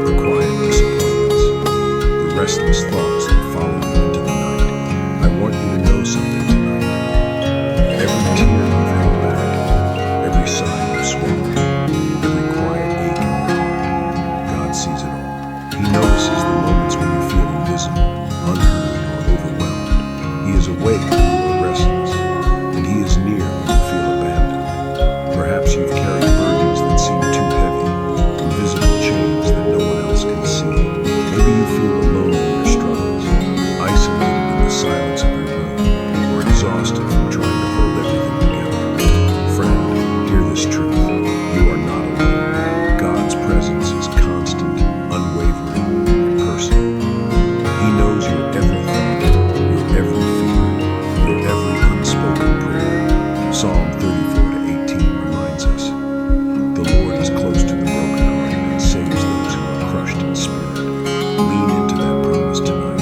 the quiet disappointments, the restless thoughts that follow you into the night. I want you to know something tonight. Every tear you've held back, every sigh you've swallowed, every quiet ache in your heart, God sees it all. He notices the moments when you feel invisible, unheard, or overwhelmed. He is awake when you are restless, and he is near when you feel abandoned. Perhaps you've carried burdens that seem too heavy, invisible chains that no one else can see. Maybe you feel alone in your struggles, isolated in the silence of your room, or exhausted from trying to hold everything together. Friend, hear this truth. You are not alone. God's presence is constant, unwavering, and personal. He knows your every thought, your every fear, your every unspoken prayer. Psalm 34-18 reminds us, the Lord is close to the brokenhearted and saves those who are crushed in spirit. Lean into that promise tonight.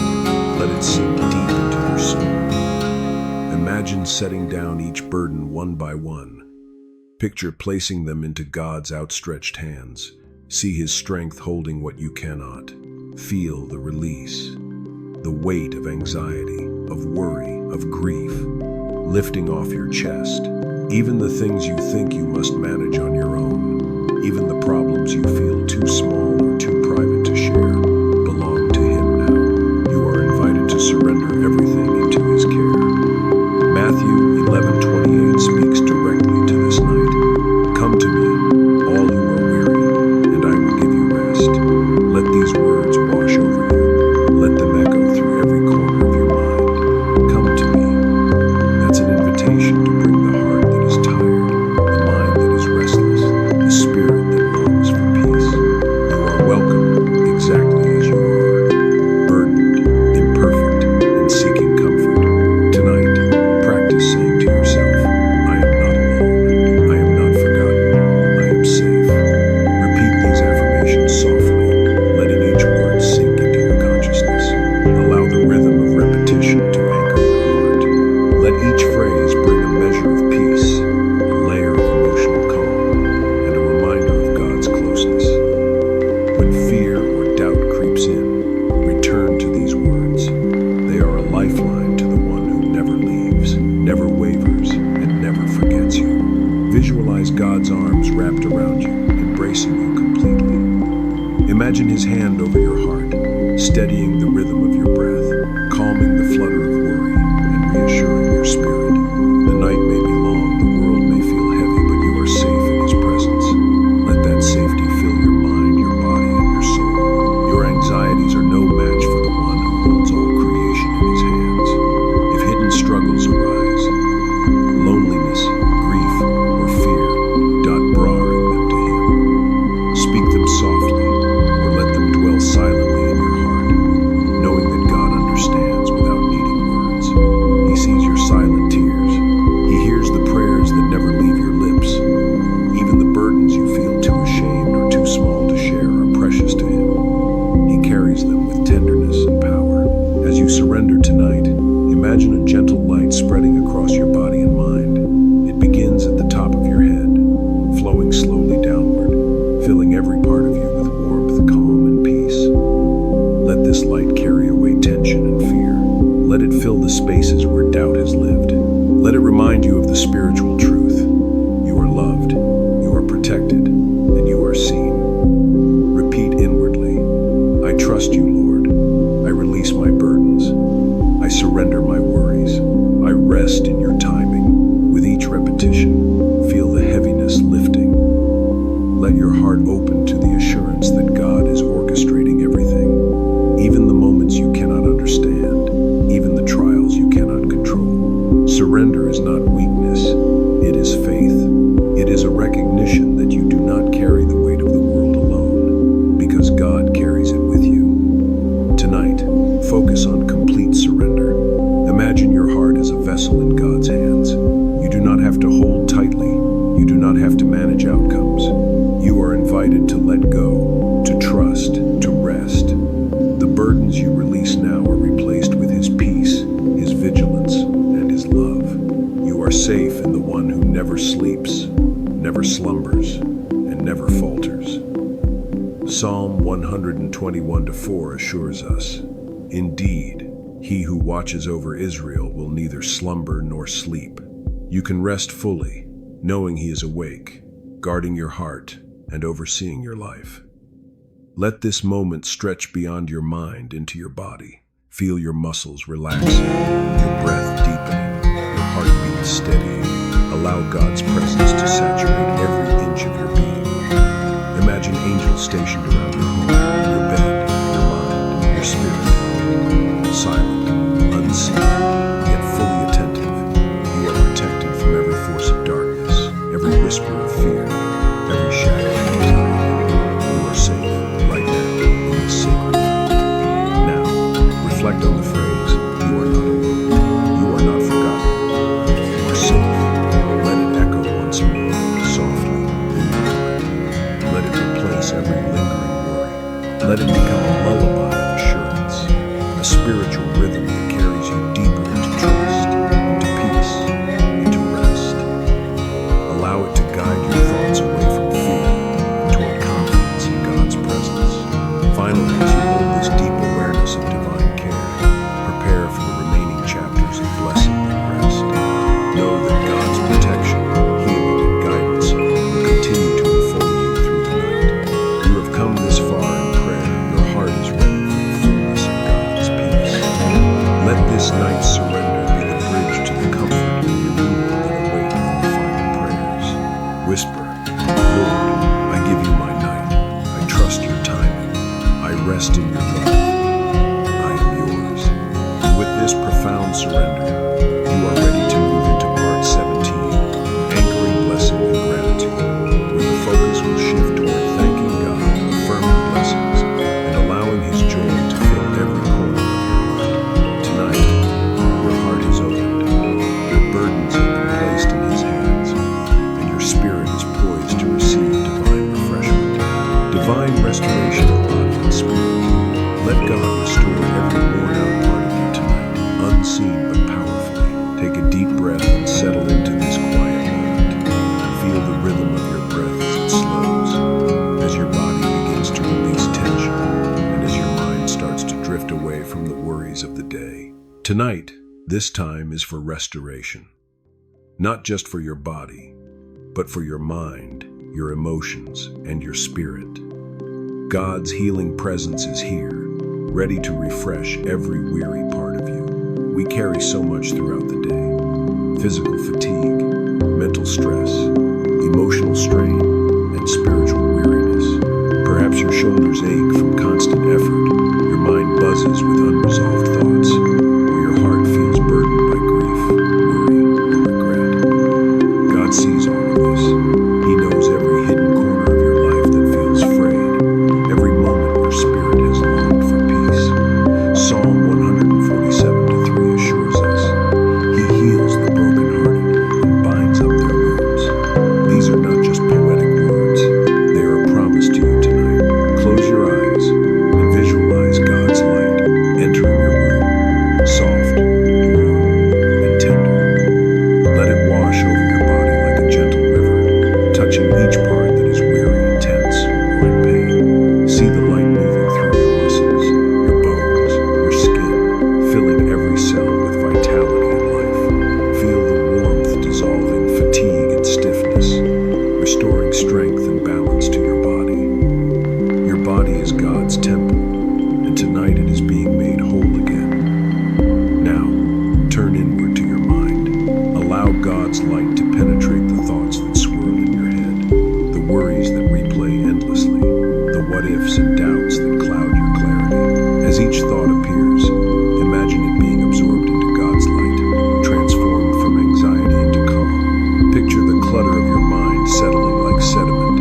Let it sink deep into your soul. Imagine setting down each burden one by one. Picture placing them into God's outstretched hands. See his strength holding what you cannot. Feel the release, the weight of anxiety, of worry, of grief, lifting off your chest. Even the things you think you must manage on your own, even the problems you feel too small or too private to share, belong to Him now. You are invited to surrender everything into His care. Matthew 11:28 speaks directly to this night. Come to me, all who are weary, and I will give you rest. Let these words wash over you. Let them echo through every corner of your mind. Come to me. That's an invitation to bring the heart that is tired, the mind that is restless, the spirit that longs for peace. You are welcome exactly as you are, burdened, imperfect, and seeking comfort. Tonight, practice saying to yourself, I am not alone. I am not forgotten. I am safe. Repeat these affirmations softly, letting each word sink into your consciousness. Allow the rhythm of repetition to anchor your heart. Let each phrase bring a measure of peace, a layer of emotional calm, and a reminder of God's closeness. When fear or doubt creeps in, return to these words. They are a lifeline to the one who never leaves, never wavers, and never forgets you. Visualize God's arms wrapped around you, embracing you completely. Imagine His hand over your heart, steadying the rhythm of your breath, calming the flutter of worry, and reassuring your spirit. The night may be long, the world may feel heavy, but you are safe in His presence. Let that safety fill your mind, your body, and your soul. Your anxieties are no match for the one who holds all creation in His hands. If hidden struggles arise, loneliness, grief, or fear, bring them to Him. Speak them softly, or let them dwell silently in your heart, knowing that God understands without needing words. He sees your silent tears. He hears the prayers that never leave your lips. Even the burdens you feel too ashamed or too small to share are precious to Him. He carries them with tenderness and power. As you surrender tonight, imagine a gentle light spreading across your body and mind. It begins at the top of your head, flowing slowly downward, filling every part of you with warmth, calm, and peace. Let this light carry away tension and fear. Let it fill the spaces where doubt has lived. Let it remind you of the spiritual truth. You are loved, you are protected, and you are seen. Repeat inwardly, I trust you, Lord. I release my burdens. I surrender my worries. I rest in your timing. With each repetition, feel the heaviness lifting. Let your heart open to the assurance that God is orchestrating everything, even the moments you cannot understand, even the trials you cannot control. Surrender is not weakness, it is faith. It is a recognition that you do not carry the weight of the world alone, because God carries it with you. Tonight, focus on complete surrender. Imagine your heart as a vessel in God's hands. You do not have to hold tightly. You do not have to manage outcomes. You are invited to let go, to trust, to rest. The burdens you release now are replaced with His peace, His vigilance, and His love. You are safe in the one who never sleeps, never slumbers, and never falters. Psalm 121:4 assures us, indeed, He who watches over Israel will neither slumber nor sleep. You can rest fully, knowing He is awake, guarding your heart, and overseeing your life. Let this moment stretch beyond your mind into your body. Feel your muscles relaxing, your breath deepening, your heartbeat steadying. Allow God's presence to saturate every inch of your being. Imagine angels stationed around your home, your bed, your mind, your spirit. Silent, unseen, yet fully attentive. You are protected from every force of darkness, every whisper of fear, every shadow of anxiety. You are safe right now in this sacred moment. Now, reflect on the phrase, you are not alone. You are not forgotten. You are safe. Let it echo once more, softly, in your heart. Let it replace every lingering breath and settle into this quiet moment. Feel the rhythm of your breath as it slows, as your body begins to release tension, and as your mind starts to drift away from the worries of the day. Tonight, this time is for restoration. Not just for your body, but for your mind, your emotions, and your spirit. God's healing presence is here, ready to refresh every weary part of you. We carry so much throughout the day: physical fatigue, mental stress, emotional strain, and spiritual weariness. Perhaps your shoulders ache from constant effort, your mind buzzes with unresolved thoughts, or your heart feels burdened by grief, worry, or regret. God sees all of this. He knows every hidden corner of your life that feels frayed, every moment your spirit has longed for peace. Psalm 147:3 assures us, He heals the brokenhearted and binds up their wounds. These are not just poetic words, they are a promise to you tonight. Close your eyes and visualize God's light entering your room, soft, warm, and tender. Let it wash over your body like a gentle river, touching each part that is weary, tense, or in pain. See the light moving through your muscles, your bones, your skin, filling every cell with vitality and life. Feel the warmth dissolving fatigue and stiffness, restoring strength and balance to your body. Your body is God's temple, and tonight it is being made whole again. Now, turn inward to your mind. Allow God's light to penetrate the thoughts that swirl in your head, the worries that replay endlessly, the what-ifs and doubts that cloud your clarity. As each thought appears, imagine it being absorbed into God's light, transformed from anxiety into calm. Picture the clutter of your mind settling like sediment,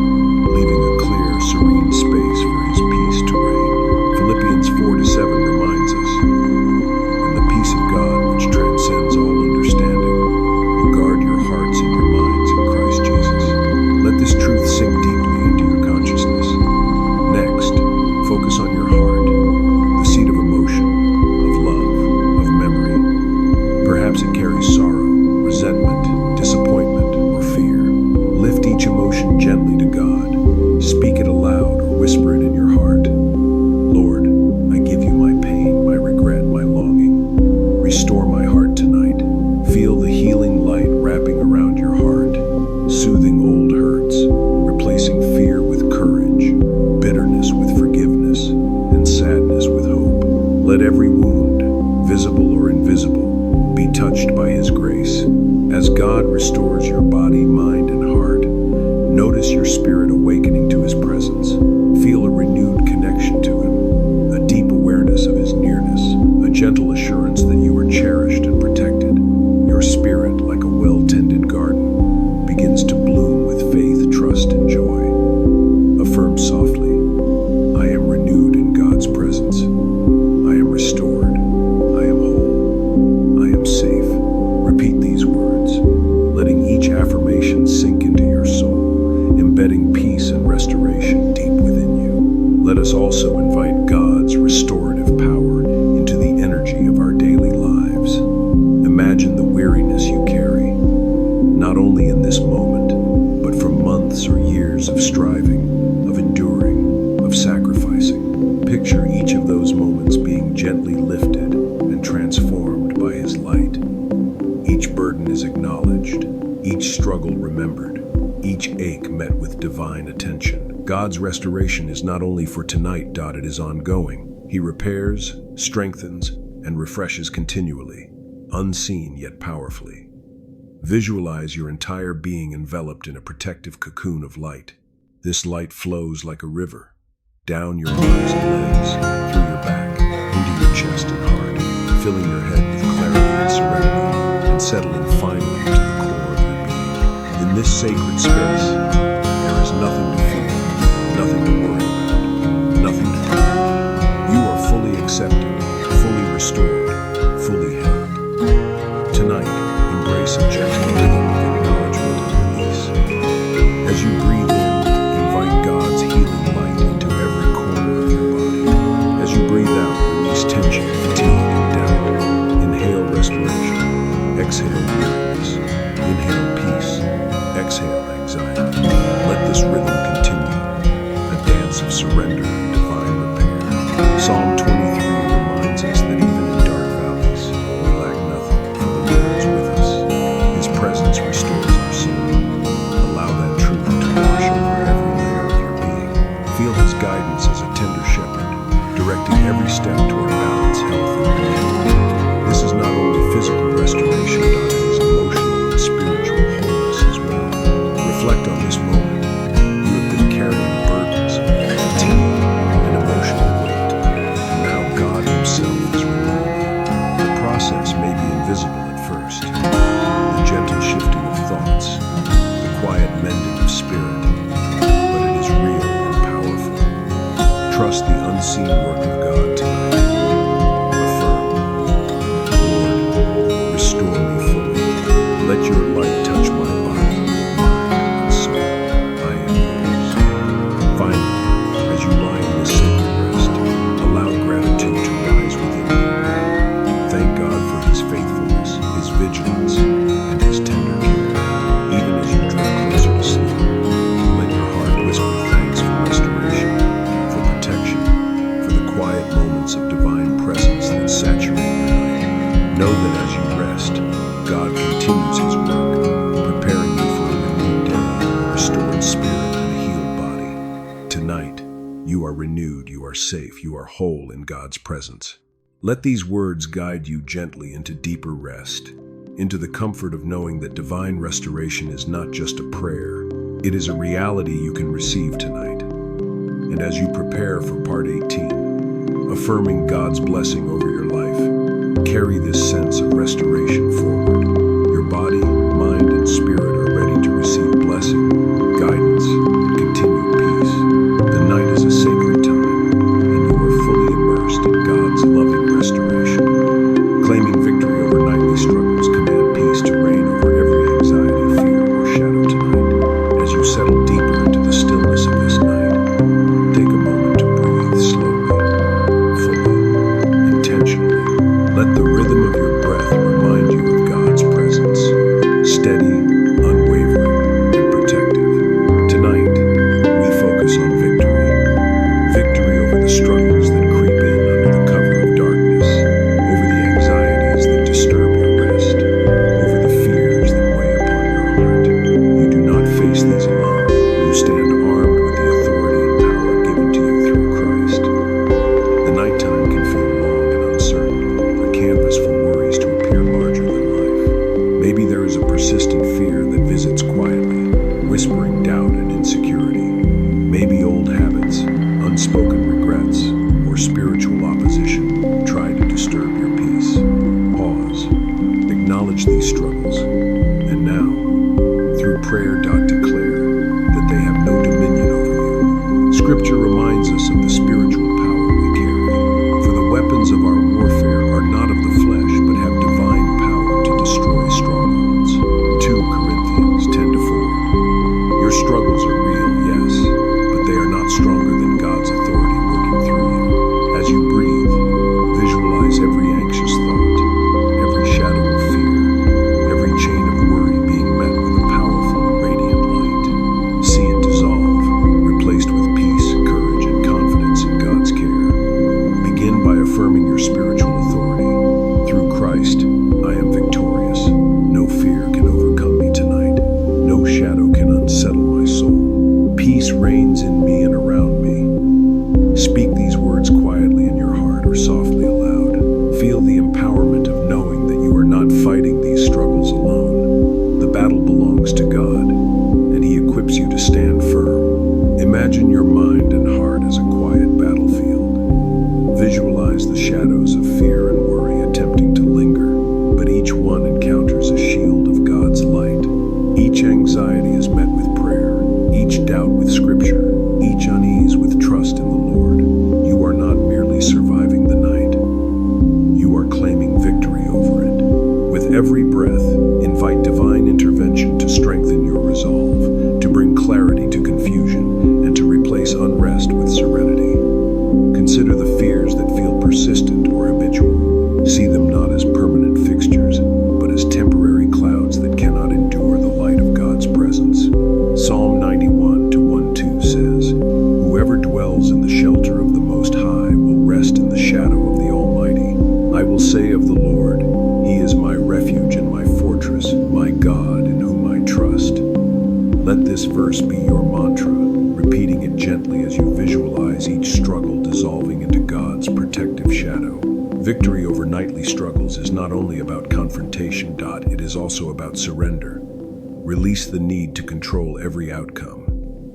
leaving a clear, serene space for His peace to reign. Philippians 4:7 reminds us, "And the peace of God, which transcends all understanding, will guard your hearts and your minds in Christ Jesus." Let this truth sink deeply into your consciousness. Next, focus on your heart, the seat of emotion, of love, of memory. Perhaps it carries sorrow, resentment, disappointment, or fear. Lift each emotion gently to God. Speak it aloud or whisper it in your heart. Lord, I give you my pain, my regret, my longing. Restore my heart tonight. Feel the healing light wrapping around your heart, soothing old hurts, replacing fear with courage, bitterness with forgiveness, and sadness with hope. Let every wound, visible or invisible, be touched by His grace. As God restores your body, mind, and heart, notice your spirit awakening to His presence. Feel a renewed connection to Him, a deep awareness of His nearness, a gentle assurance that you are cherished and protected. Your spirit, like a well-tended garden, begins to bloom with faith, trust, and joy. Affirm softly, I am renewed in God's presence. I am restored. I am whole. I am safe. Repeat these words, letting each affirmation sink into your soul, embedding peace and restoration deep within you. Let us also invite God's restorative power into the energy of our daily lives. Imagine the weariness you carry, not only in this moment, but from months or years of striving, of enduring, of sacrificing. Picture each of those moments being gently lifted and transformed by His light. Each burden is acknowledged, each struggle remembered, each ache met with divine attention. God's restoration is not only for tonight, it is ongoing. He repairs, strengthens, and refreshes continually, unseen yet powerfully. Visualize your entire being enveloped in a protective cocoon of light. This light flows like a river, down your arms and legs, through your back, into your chest and heart, filling your head with clarity and serenity, and settling finally to the core of your being. In this sacred space, there is nothing to fear, nothing to worry about, nothing to dread. You are fully accepted, fully restored, fully held. Tonight, embrace a gentle rhythm of acknowledgement and release. As you breathe in, invite God's healing light into every corner of your body. As you breathe out, release tension, fatigue, and doubt. Inhale restoration. Exhale weariness. Inhale peace. Exhale anxiety. Let this rhythm continue, a dance of surrender and divine repair. Psalm 23 reminds us that even in dark valleys, we lack nothing, for the Lord is with us. His presence restores our soul. Allow that truth to wash over every layer of your being. Feel His guidance as a tender shepherd, directing every step toward balance, health, and healing. This is not only physical restoration, but it is emotional and spiritual wholeness as well. Reflect on this moment. You have been carrying burdens, fatigue, and emotional weight, and now God Himself is removing them. The process may be invisible at first. The gentle shifting of thoughts, the quiet mending of spirit, but it is real and powerful. Trust the unseen work of God tonight. Restore me fully. Let your light touch my body, mind, and soul. I am yours. Finally, as you lie in this sacred rest, allow gratitude to rise within you. Thank God for His faithfulness, His vigilance, and His tender care. Even as you drift closer to sleep, let your heart whisper thanks for restoration, for protection, for the quiet moments of divine presence that saturate your night. Know that as you rest, God continues His work, preparing you for a renewed day, a restored spirit, and a healed body. Tonight, you are renewed, you are safe, you are whole in God's presence. Let these words guide you gently into deeper rest, into the comfort of knowing that divine restoration is not just a prayer, it is a reality you can receive tonight. And as you prepare for part 18, affirming God's blessing over your life, carry this sense of restoration forward. Your body, mind, and spirit are ready to receive blessing, guidance, and continued peace. The night is a sacred time, and you are fully immersed in God's loving restoration. Claiming victory over nightly struggles, command peace to reign over every anxiety, fear, or shadow tonight. As you settle deeper into the stillness of this night, take a moment to breathe slowly, fully, intentionally. Let the rhythm of your breath remind you of God's presence, steady, unwavering, and protective. Tonight, we focus on victory. Victory over the struggles that creep in under the cover of darkness, over the anxieties that disturb your rest, over the fears that weigh upon your heart. You do not face these alone. You stand armed with the authority and power given to you through Christ. The nighttime can feel long and uncertain, a canvas for worries to appear larger than life. Maybe there is a persistent fear that visits quietly, whispering doubt and insecurity. Maybe old habits, unspoken regrets, or spiritual opposition try to disturb your peace. Pause. Acknowledge these struggles. And now, through prayer, declare that they have no dominion over you. Scripture reminds us of the spiritual power we carry. For the weapons of our warfare are not of the flesh, but have divine power to destroy strongholds. 2 Corinthians 10-4. Your struggles are real, yes, but they are not stronger than God's authority working through you. As you breathe, visualize every anxious thought, every shadow of fear, every chain of worry being met with a powerful, radiant light. See it dissolve, replaced with peace, courage, and confidence in God's care. Begin by affirming your spiritual authority. Through Christ, I am victorious. No fear can overcome me tonight. No shadow can unsettle my soul. Peace reigns in me and around me. Speak these words quietly in your heart or softly aloud. Feel the empowerment of knowing that you are not fighting these struggles alone. The battle belongs to God, and He equips you to stand firm. Imagine your mind and heart as a quiet battlefield. Visualize the shadows of fear and worry attempting to linger, but each one encounters a shield of God's light. Each anxiety is met with prayer, each doubt with scripture, each unease with trust in the Lord. You are not merely surviving the night. You are claiming victory over it. With every breath, invite divine intervention to strengthen your resolve, to bring clarity to confusion, and to replace unrest with serenity. Consider the fears that feel persistent or habitual. See them not as permanent fixtures, but as temporary Let this verse be your mantra, repeating it gently as you visualize each struggle dissolving into God's protective shadow. Victory over nightly struggles is not only about confrontation, it is also about surrender. Release the need to control every outcome.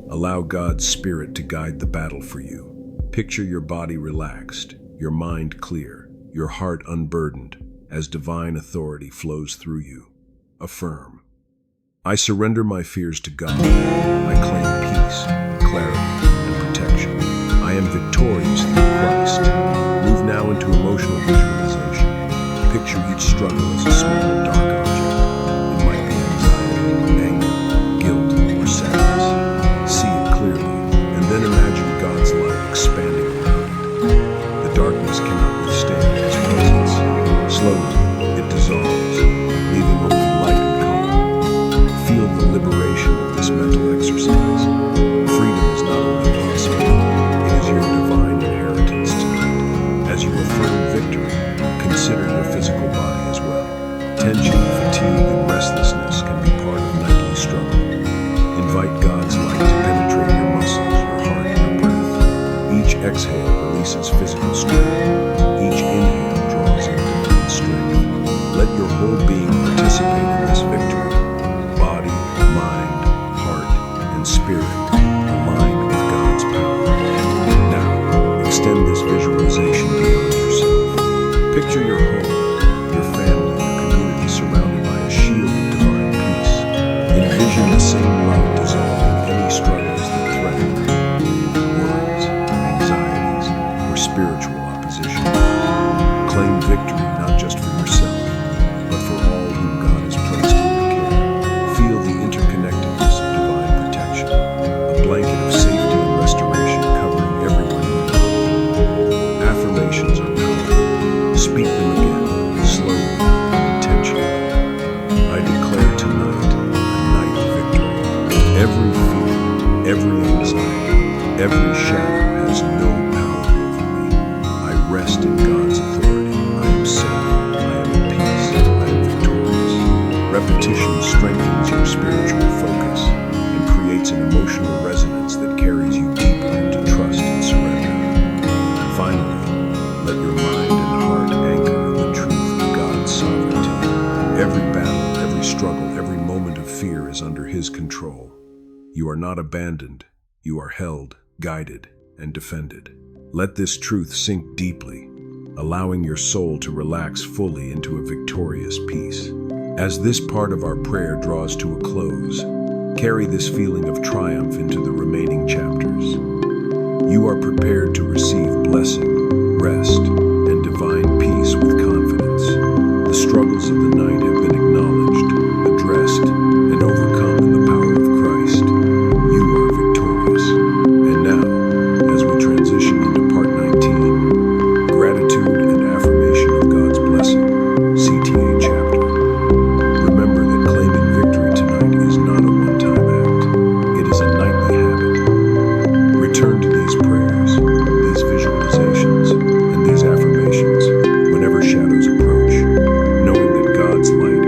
Allow God's Spirit to guide the battle for you. Picture your body relaxed, your mind clear, your heart unburdened, as divine authority flows through you. Affirm. I surrender my fears to God. I claim peace, clarity, and protection. I am victorious through Christ. Move now into emotional visualization. Picture each struggle as a small, dark object. It might be anxiety, anger, guilt, or sadness. See it clearly, and then imagine God's light expanding around it. The darkness cannot withstand His presence. Slowly, it dissolves, leaving only light and calm. Feel the liberation of this mental exercise. Freedom is not only possible, it is your divine inheritance tonight. As you affirm victory, consider your physical body as well. Tension, fatigue, and restlessness can be part of nightly struggle. Invite God's light to penetrate your muscles, your heart, and your breath. Each exhale releases physical strength. Each inhale draws in divine strength. Let your whole being participate in this victory. Body, mind, heart, and spirit align with God's power. Now, extend this visualization beyond yourself. Picture your home, your family, your community surrounded by a shield of divine peace. Envision the same light dissolving any struggles that threaten worries, anxieties, or spiritual opposition. Claim victory not just for yourself, but for all whom God has placed in your care. Feel the interconnectedness of divine protection, a blanket of safety and restoration covering everyone you know. Affirmations are powerful. Speak them again, slowly, intentionally. I declare tonight a night of victory. Every fear, every anxiety, every shadow has no power over me. I rest in God's authority. I am safe. I am at peace. I am victorious. Repetition strengthens your spiritual focus and creates an emotional resonance that carries you deeper into trust and surrender. Finally, let your mind and heart anchor in the truth of God's sovereignty. Every battle, every struggle, every moment of fear is under His control. You are not abandoned. You are held, guided, and defended. Let this truth sink deeply, allowing your soul to relax fully into a victorious peace. As this part of our prayer draws to a close, carry this feeling of triumph into the remaining chapters. You are prepared to receive blessing, rest, and divine peace with confidence. The struggles of the night have been acknowledged, addressed, and overcome in the power of Christ. You are victorious. And now, as we transition into part 19, gratitude and affirmation of God's blessing, CTA chapter. Remember that claiming victory tonight is not a one-time act. It is a nightly habit. Return to these prayers, these visualizations, and these affirmations whenever shadows approach, knowing that God's light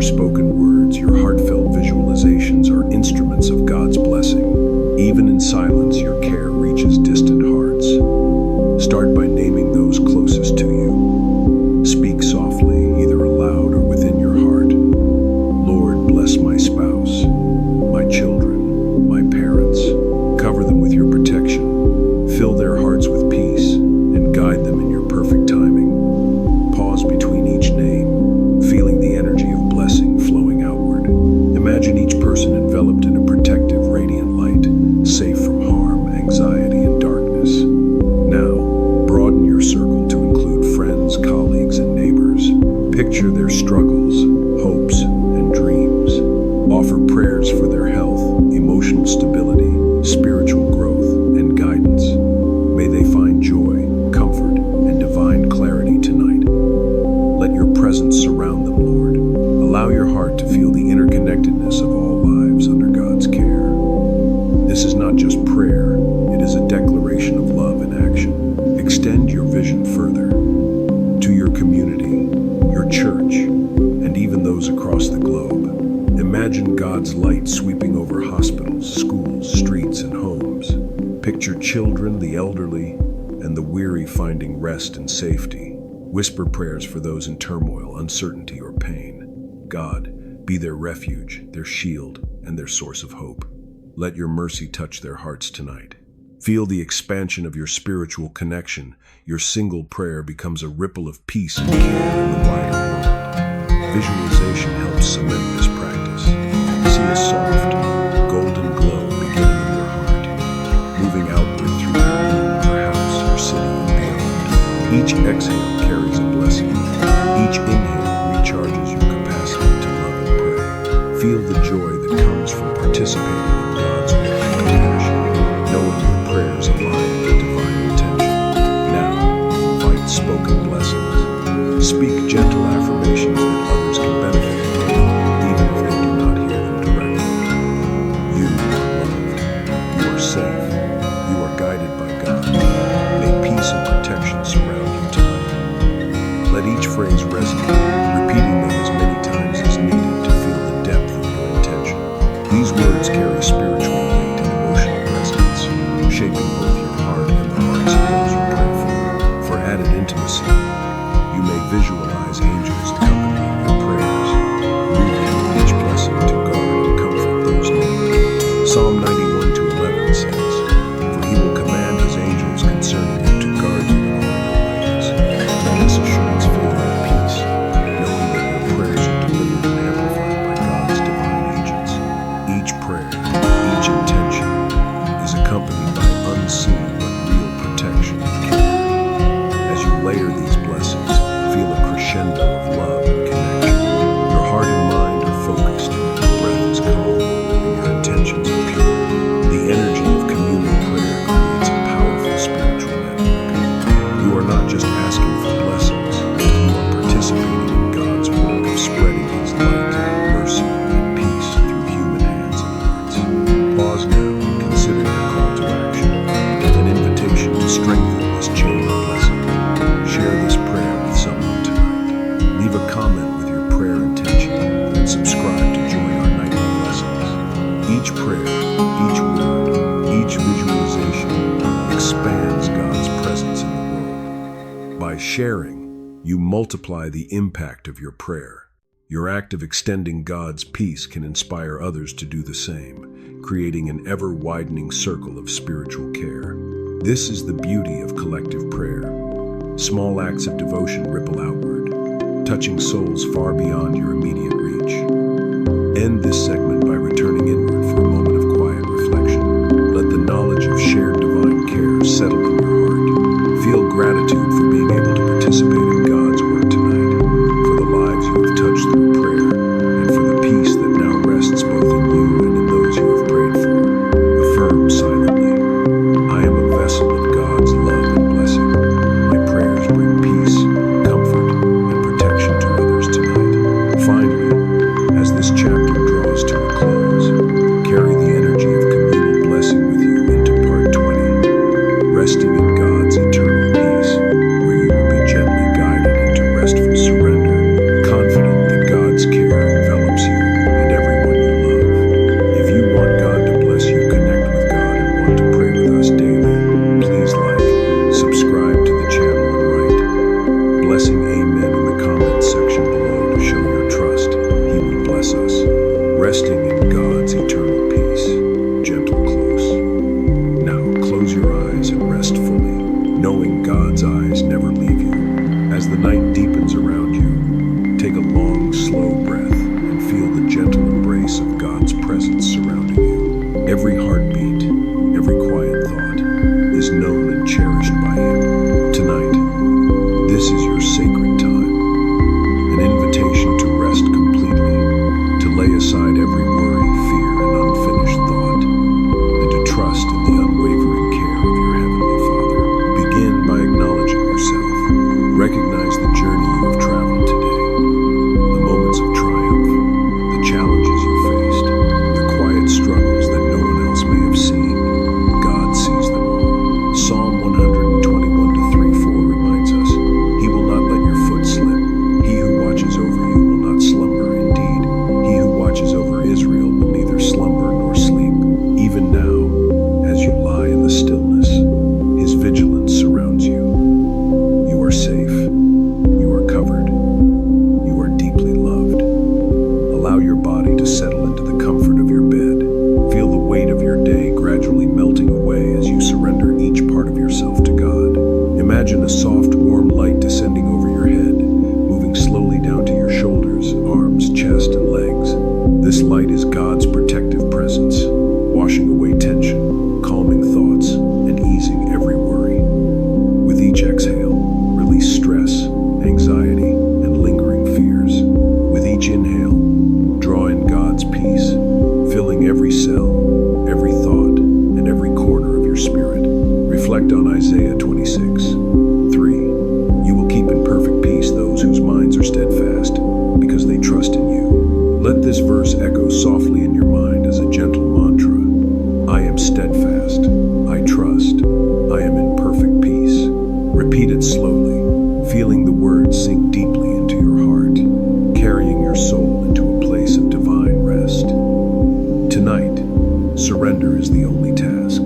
spoken words, your heartfelt visualizations are instruments of God's blessing. Even in silence, your care reaches distant hearts. Start by naming those closest to you. Speak softly, either aloud or within your heart. Lord, bless my spouse, my children, my parents. Cover them with your protection. Fill their hearts with peace and guide them in your perfect timing. Pause between each name, feeling the energy of blessing flowing outward. Imagine each person enveloped in a protective, radiant light, safe from harm, anxiety, and darkness. Now, broaden your circle to include friends, colleagues, and neighbors. Picture their struggles, hopes, and dreams. Offer prayers for their health, emotional stability, spiritual growth, and guidance. May they find joy, comfort, and divine clarity tonight. Let your presence surround them, Lord. Allow your heart to feel the interconnectedness of all lives under God's care. This is not just prayer, it is a declaration of love in action. Extend your vision further to your community, your church, and even those across the globe. Imagine God's light sweeping over hospitals, schools, streets, and homes. Picture children, the elderly, and the weary finding rest and safety. Whisper prayers for those in turmoil, uncertainty, or pain. God, be their refuge, their shield, and their source of hope. Let your mercy touch their hearts tonight. Feel the expansion of your spiritual connection. Your single prayer becomes a ripple of peace and care in the wider world. Visualization helps cement this practice. See a soft, golden glow beginning in your heart, moving outward through your room, your house, your city, and beyond. Each exhale carries a blessing. Each inhale recharges your capacity to love and pray. Feel the joy that comes from participating in God's work with compassion, knowing your prayers align with divine intention. Now, invite spoken blessings. Speak gentle affirmations that others can benefit from, even if they do not hear them directly. You are loved. You are safe. You are guided by God. May peace and protection surround you tonight. Let each phrase resonate, repeating them as many times as needed to feel the depth of your intention. These words carry spiritual weight and emotional resonance, shaping both your heart and the hearts of those you pray for. For added intimacy, you may visualize angels accompanying your prayers, moving with each blessing to guard and comfort those near. Psalm 91:11 says, "For he will command his angels concerning you to guard you in all your ways." Let this assurance fill you with peace, knowing that your prayers are delivered and amplified by God's divine agents. Each prayer, each intention is accompanied by unseen but real protection and care. As you layer these blessings, feel a crescendo of love and connection. Your heart and mind are focused, your breath is calm, and your intentions are pure. The energy of communal prayer creates a powerful spiritual network. You are not just asking for blessings, you are participating in God's work of spreading His light, mercy, and peace through human hands and hearts. Pause now and consider your call to action, an invitation to strengthen this chain of blessing. Share this prayer with someone tonight. Leave a comment with your prayer intention and subscribe to join our nightly blessings. Each prayer, each word, each visualization expands God's presence in the world. By sharing, you multiply the impact of your prayer. Your act of extending God's peace can inspire others to do the same, creating an ever-widening circle of spiritual care. This is the beauty of collective prayer. Small acts of devotion ripple outward, touching souls far beyond your immediate reach. End this segment by returning inward for a moment of quiet reflection. Let the knowledge of shared divine care settle in your heart. Feel gratitude for being able to participate in God's work tonight, for the lives you have touched through prayer, and for the peace that now rests both in you and in those you have prayed for. Affirm silently, "I am a vessel of God's love and blessing. My prayers bring peace, comfort, and protection to others tonight." Finally, as this chapter draws to a close, carry the energy of communal blessing with you into part 20, resting in God's eternal peace, where you will be gently guided softly in your mind as a gentle mantra. I am steadfast. I trust. I am in perfect peace. Repeat it slowly, feeling the words sink deeply into your heart, carrying your soul into a place of divine rest. Tonight, surrender is the only task.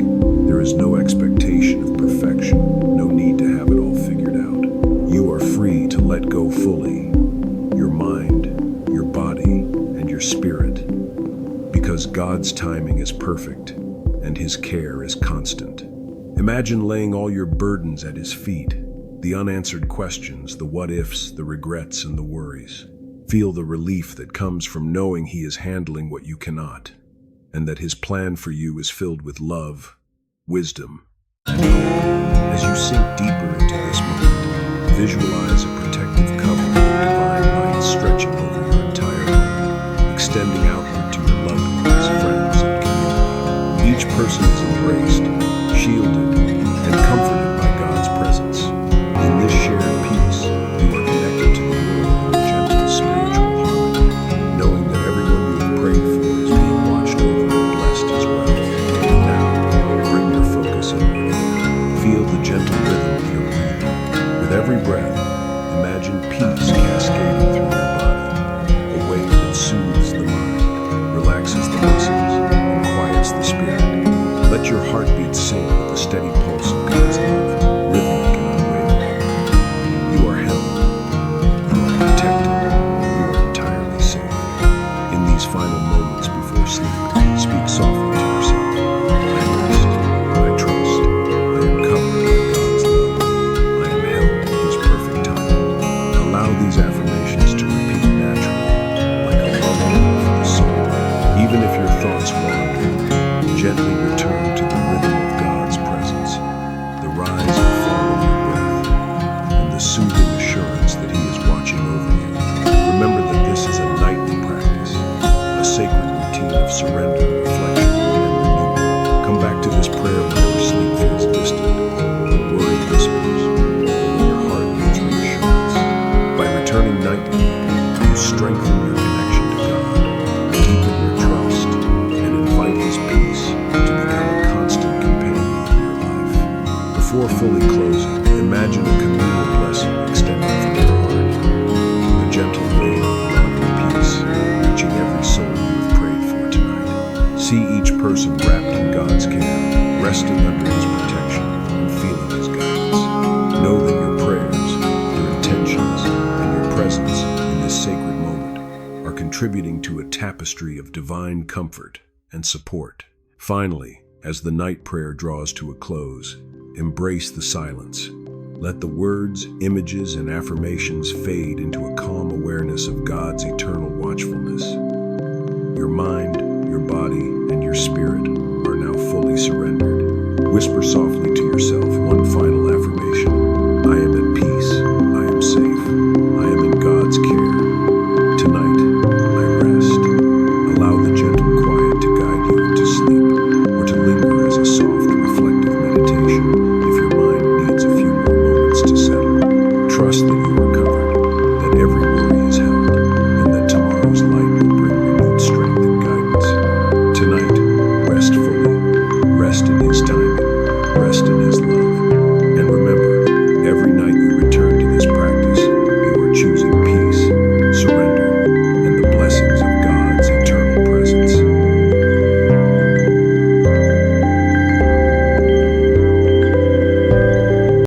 There is no expectation of perfection, no need to have it all figured out. You are free to let go fully, your mind, your body, and your spirit, because God's timing is perfect and His care is constant. Imagine laying all your burdens at His feet, the unanswered questions, the what-ifs, the regrets, and the worries. Feel the relief that comes from knowing He is handling what you cannot, and that His plan for you is filled with love, wisdom, and hope. As you sink deeper into this moment, visualize a protective covering of divine light stretching over your entire home, extending outward to your loved ones, friends, and community. Each person is embraced, shielded, and comforted by God's presence. In this shared peace, you are connected to the world in a gentle spiritual harmony, knowing that everyone you have prayed for is being watched over and blessed as well. Now, bring your focus inward. Feel the gentle rhythm of your breathing. With every breath, imagine peace cascading through your body, a wave that soothes the mind, relaxes the muscles, and quiets the spirit. Let your heartbeat sing with the steady pulse of God's love, rhythmic and unwavering. You are held, you are protected, you are entirely safe. In these final moments before sleep, speak softly to yourself. I rest, I trust, I am covered by God's love, I am held in His perfect timing. Allow these affirmations to repeat naturally, like a lullaby for the soul. Even if your thoughts wander, gently return to the rhythm of God's presence, the rise and fall of your breath, and the soothing assurance that He is watching over you. Remember that this is a nightly practice, a sacred routine of surrender, reflection, and renewal. Come back to this prayer whenever sleep feels distant, when worry whispers, or when your heart needs reassurance. By returning nightly, you strengthen your connection to God, deepen your trust, and invite His peace to become a constant companion in your life. Before fully closing, imagine a communal blessing extending from your heart, a gentle wave of love and peace reaching every soul you have prayed for tonight. See each person wrapped in God's care, resting under His protection, and feeling His guidance. Know that your prayers, your intentions, and your presence in this sacred moment are contributing to a tapestry of divine comfort and support. Finally, as the night prayer draws to a close, embrace the silence. Let the words, images, and affirmations fade into a calm awareness of God's eternal watchfulness. Your mind, your body, and your spirit are now fully surrendered. Whisper softly to yourself one final